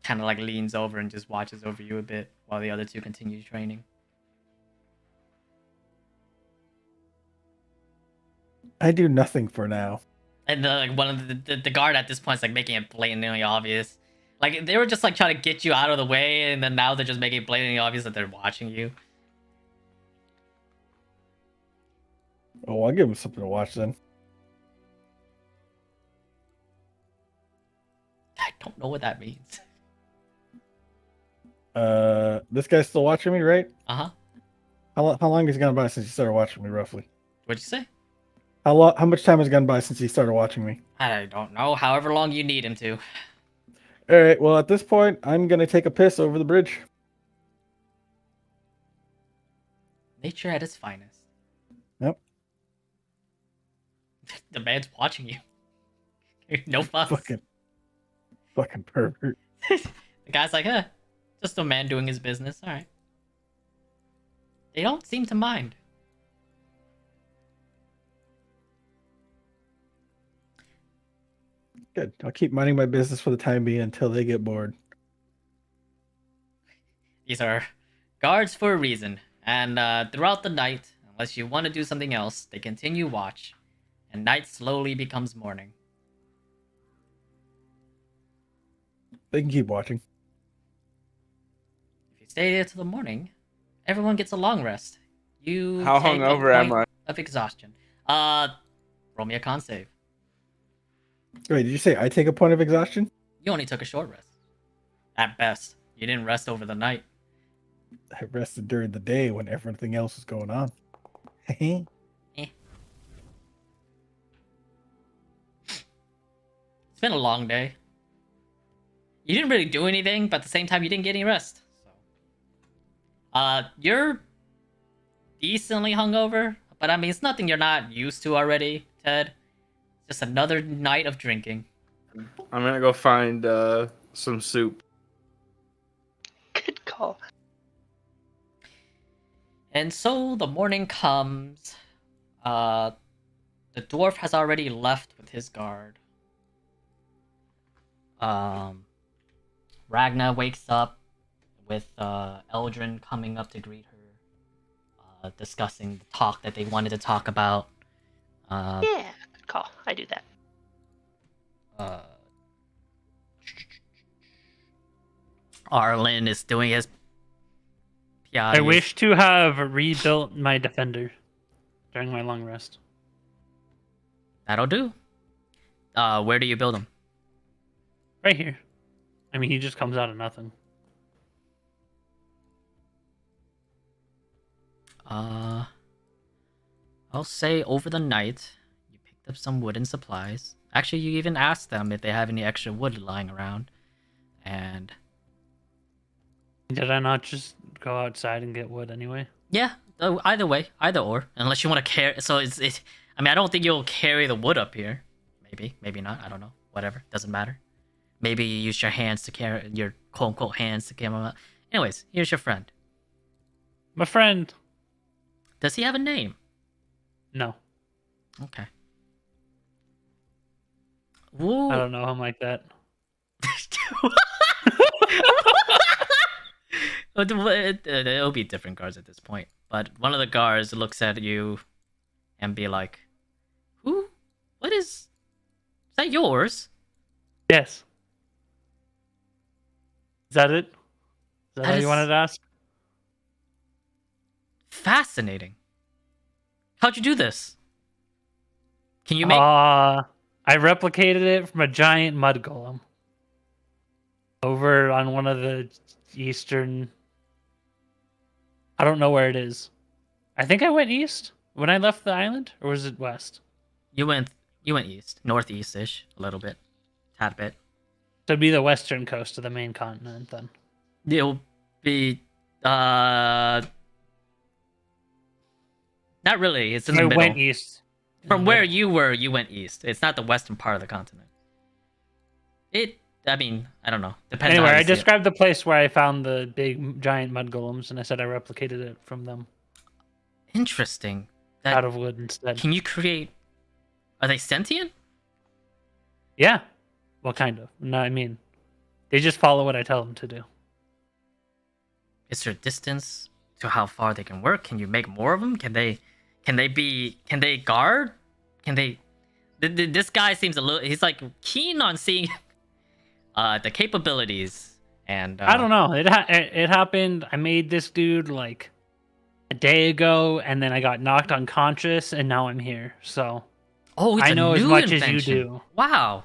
kind of like leans over and just watches over you a bit while the other two continue training. I do nothing for now. And like one of the guard at this point is like making it blatantly obvious. Like they were just like trying to get you out of the way, and then now they're just making it blatantly obvious that they're watching you. Oh, I'll give him something to watch then. I don't know what that means. This guy's still watching me, right? Uh-huh. How long has it gone by since he started watching me, roughly? What'd you say? How much time has gone by since he started watching me? I don't know. However long you need him to. All right. Well, at this point, I'm gonna take a piss over the bridge. Nature at its finest. Yep. The man's watching you. No fuss. Fucking pervert. The guy's like, just a man doing his business. All right. They don't seem to mind. Good. I'll keep minding my business for the time being until they get bored. These are guards for a reason, and throughout the night, unless you want to do something else, they continue watch, and night slowly becomes morning. They can keep watching. If you stay there till the morning, everyone gets a long rest. You How take a hungover am point I? of exhaustion. Roll me a con save. Wait, did you say I take a point of exhaustion? You only took a short rest. At best, you didn't rest over the night. I rested during the day when everything else was going on. It's been a long day. You didn't really do anything, but at the same time, you didn't get any rest. So, you're decently hungover, but I mean, it's nothing you're not used to already, Ted. Just another night of drinking. I'm gonna go find some soup. Good call. And so the morning comes. The dwarf has already left with his guard. Ragna wakes up with Eldrin coming up to greet her, discussing the talk that they wanted to talk about. Yeah, good call. I do that. Arlen is doing his I wish to have rebuilt my defender during my long rest. That'll do. Where do you build him? Right here. I mean, he just comes out of nothing. I'll say over the night, you picked up some wooden supplies. Actually, you even asked them if they have any extra wood lying around. And Did I not just go outside and get wood anyway? yeah, either way, either or. Unless you want to carry, so it. I mean, I don't think you'll carry the wood up here. Maybe not. I don't know. Whatever, doesn't matter. Maybe you use your hands to carry your quote unquote hands to carry them up. Anyways, here's your friend. My friend. Does he have a name? No, Okay. Ooh. I don't know him like that. It'll be different guards at this point. But one of the guards looks at you and be like, "Who? What is that yours?" Yes. Is that it? Is that That all you is wanted to ask? fascinating. How'd you do this? Can you make? I replicated it from a giant mud golem over on one of the eastern. I don't know where it is. I think I went east when I left the island, or was it west? You went east, northeast-ish, a little bit, tad bit. So it'd be the western coast of the main continent then. It'll be not really. It's in the I middle. went east. From where you were, you went east. It's not the western part of the continent. I mean, I don't know. Depends. Anyway, on how I you see it. described the place where I found the big giant mud golems, and I said I replicated it from them Interesting. That out of wood instead. can you create? Are they sentient? Yeah. Well, kind of. No, I mean, they just follow what I tell them to do. Is there a distance to how far they can work? Can you make more of them? Can they guard? Can they? This guy seems a little. He's like keen on seeing the capabilities, and I don't know. It happened. I made this dude like a day ago, and then I got knocked unconscious, and now I'm here. So Oh, it's I a know as new much as you invention. do. Wow.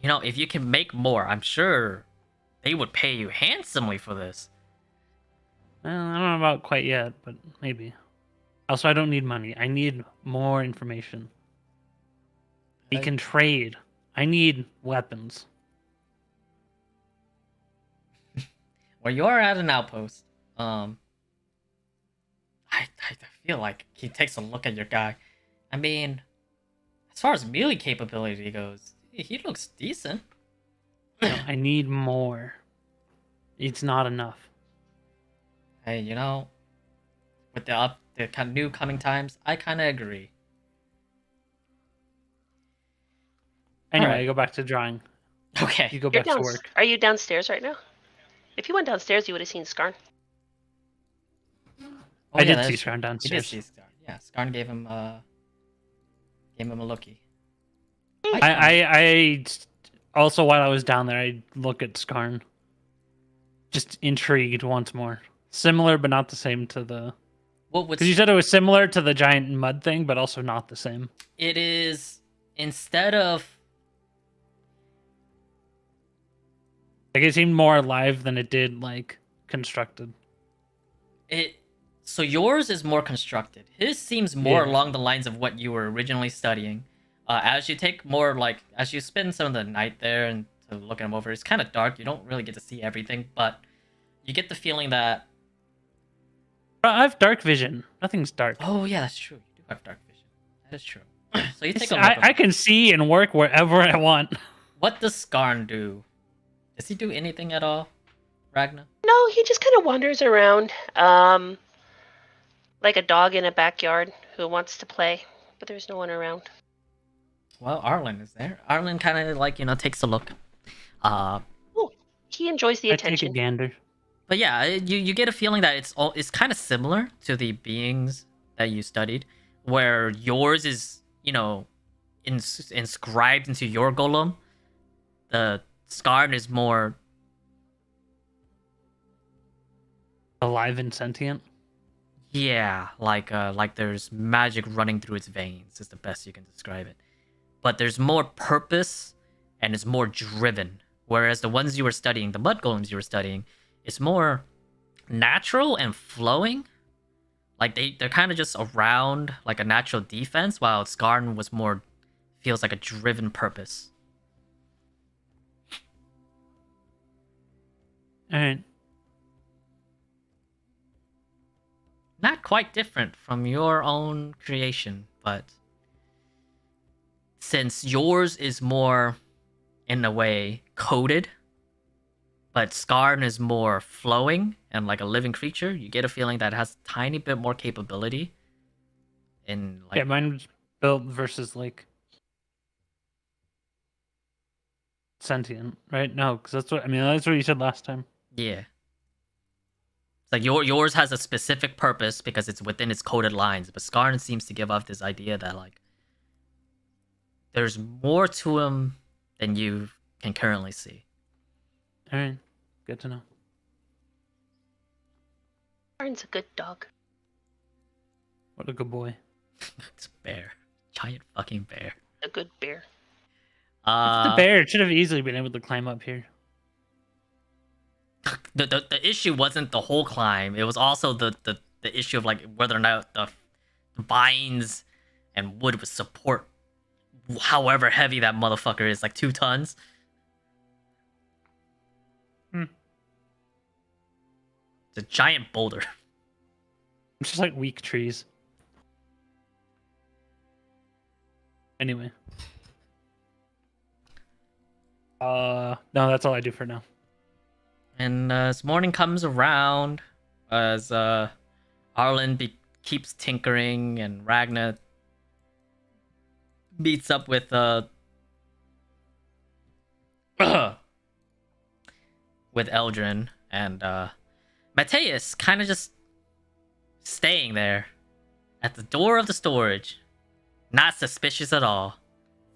You know, if you can make more, I'm sure they would pay you handsomely for this. Well, I don't know about quite yet, but maybe. Also, I don't need money. I need more information. We can trade. I need weapons. Well, you're at an outpost. I feel like he takes a look at your guy. I mean, as far as melee capability goes, he looks decent. No, I need more. It's not enough. Hey, you know, with the kind of new coming times, I kind of agree. Anyway, Alright. I go back to drawing. Okay. You go You're back to work. Are you downstairs right now? If you went downstairs, you would have seen Skarn. Oh, I did that's see true. Skarn He did downstairs. see Skarn. Yeah, Skarn gave him a lookie. I also, while I was down there, I look at Skarn. Just intrigued once more. Similar, but not the same to the. What would Because you said it was similar to the giant mud thing, but also not the same. it is instead of Like it seemed more alive than it did like constructed. it. So yours is more constructed. His seems more Yeah. along the lines of what you were originally studying. As you take more as you spend some of the night there and to look at him over, it's kind of dark. You don't really get to see everything, but you get the feeling that I have dark vision. Nothing's dark. oh yeah, that's true. You do have dark vision. That is true. So you take a look. I can see and work wherever I want. What does Skarn do? Does he do anything at all, Ragna? No, he just kind of wanders around, like a dog in a backyard who wants to play, but there's no one around. Well, Arlen is there. Arlen kind of takes a look. He enjoys the I take a attention. gander. But yeah, you get a feeling that it's kind of similar to the beings that you studied, where yours is inscribed into your golem. The Skarn is more Alive and sentient. like there's magic running through its veins is the best you can describe it. But there's more purpose and it's more driven. Whereas the ones you were studying, the mud golems you were studying, it's more natural and flowing. Like they're kind of just around like a natural defense, while Skarn was more feels like a driven purpose. All right. Not quite different from your own creation, but since yours is more, in a way, coded, but Skarn is more flowing and like a living creature, you get a feeling that it has a tiny bit more capability. In like, Yeah, mine was built versus like sentient, right? No, because that's what you said last time. Yeah. It's like yours has a specific purpose because it's within its coded lines, but Skarn seems to give off this idea that like there's more to him than you can currently see. All right, good to know. Aaron's a good dog. What a good boy. It's a bear. Giant fucking bear. A good bear. If the bear should have easily been able to climb up here. The issue wasn't the whole climb. It was also the issue of like whether or not the vines and wood would support however heavy that motherfucker is, like 2 tons. It's a giant boulder. It's just like weak trees. Anyway. No, that's all I do for now. And as morning comes around, as Arlen keeps tinkering and Ragna meets up with with Eldrin, and Mateus kind of just staying there at the door of the storage, not suspicious at all,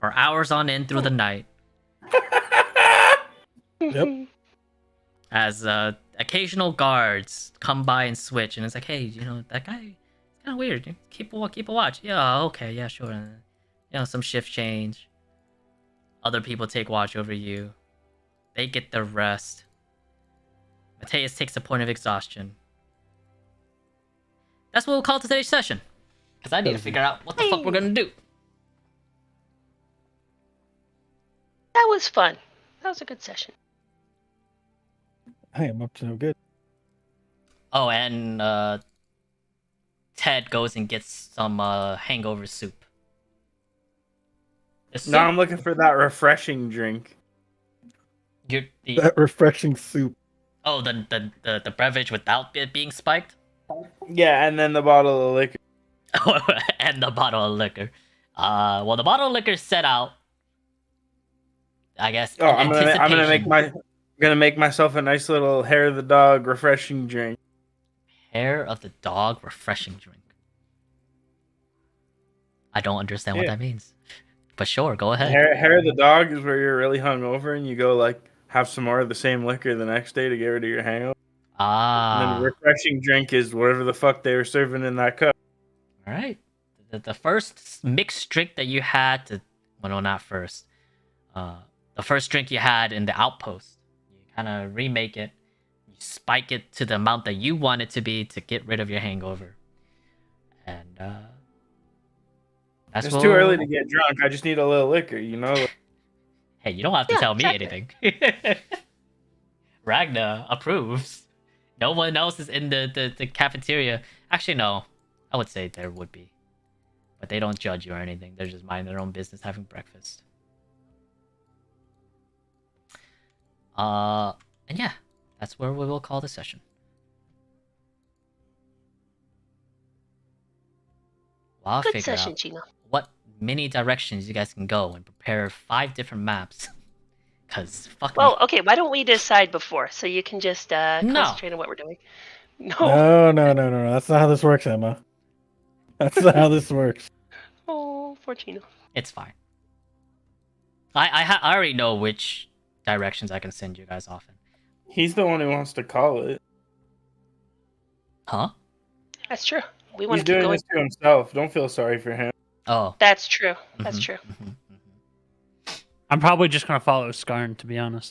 for hours on end through the night. Yep. As occasional guards come by and switch, and it's like, hey, that guy, it's kind of weird. Keep a watch. Yeah, okay, yeah, sure. Some shift change. Other people take watch over you. They get their rest. Mateus takes a point of exhaustion. That's what we'll call today's session. Because I need to figure out what the fuck we're gonna do. That was fun. That was a good session. I am up to no good. Oh, and Ted goes and gets some hangover soup. Now I'm looking for that refreshing drink. That refreshing soup. Oh, the beverage without it being spiked? Yeah, and then the bottle of liquor. And the bottle of liquor. Well, the bottle of liquor set out. I guess. Oh, I'm gonna make myself a nice little hair of the dog refreshing drink. Hair of the dog refreshing drink. I don't understand what that means. But sure, go ahead. Hair of the dog is where you're really hungover and you go like have some more of the same liquor the next day to get rid of your hangover. And then refreshing drink is whatever the fuck they were serving in that cup. All right. The first mixed drink that you had well, no, not first. The first drink you had in the outpost. You kind of remake it. You spike it to the amount that you want it to be to get rid of your hangover. And it's too early to get drunk. I just need a little liquor, Hey, you don't have to tell me anything. Ragna approves. No one else is in the cafeteria. Actually, no. I would say there would be. But they don't judge you or anything. They're just minding their own business having breakfast. And yeah, that's where we will call the session. Well, I'll Good figure session, out Gina. what many directions you guys can go and prepare 5 different maps. Because fuck me. Well, okay, why don't we decide before so you can just concentrate on what we're doing? No. That's not how this works, Emma. That's not how this works. Oh, poor Gina. It's fine. I already know which directions I can send you guys off in. He's the one who wants to call it. Huh? That's true. We want He's to keep doing going. this to himself. Don't feel sorry for him. Oh. That's true. That's true. I'm probably just gonna follow Skarn, to be honest.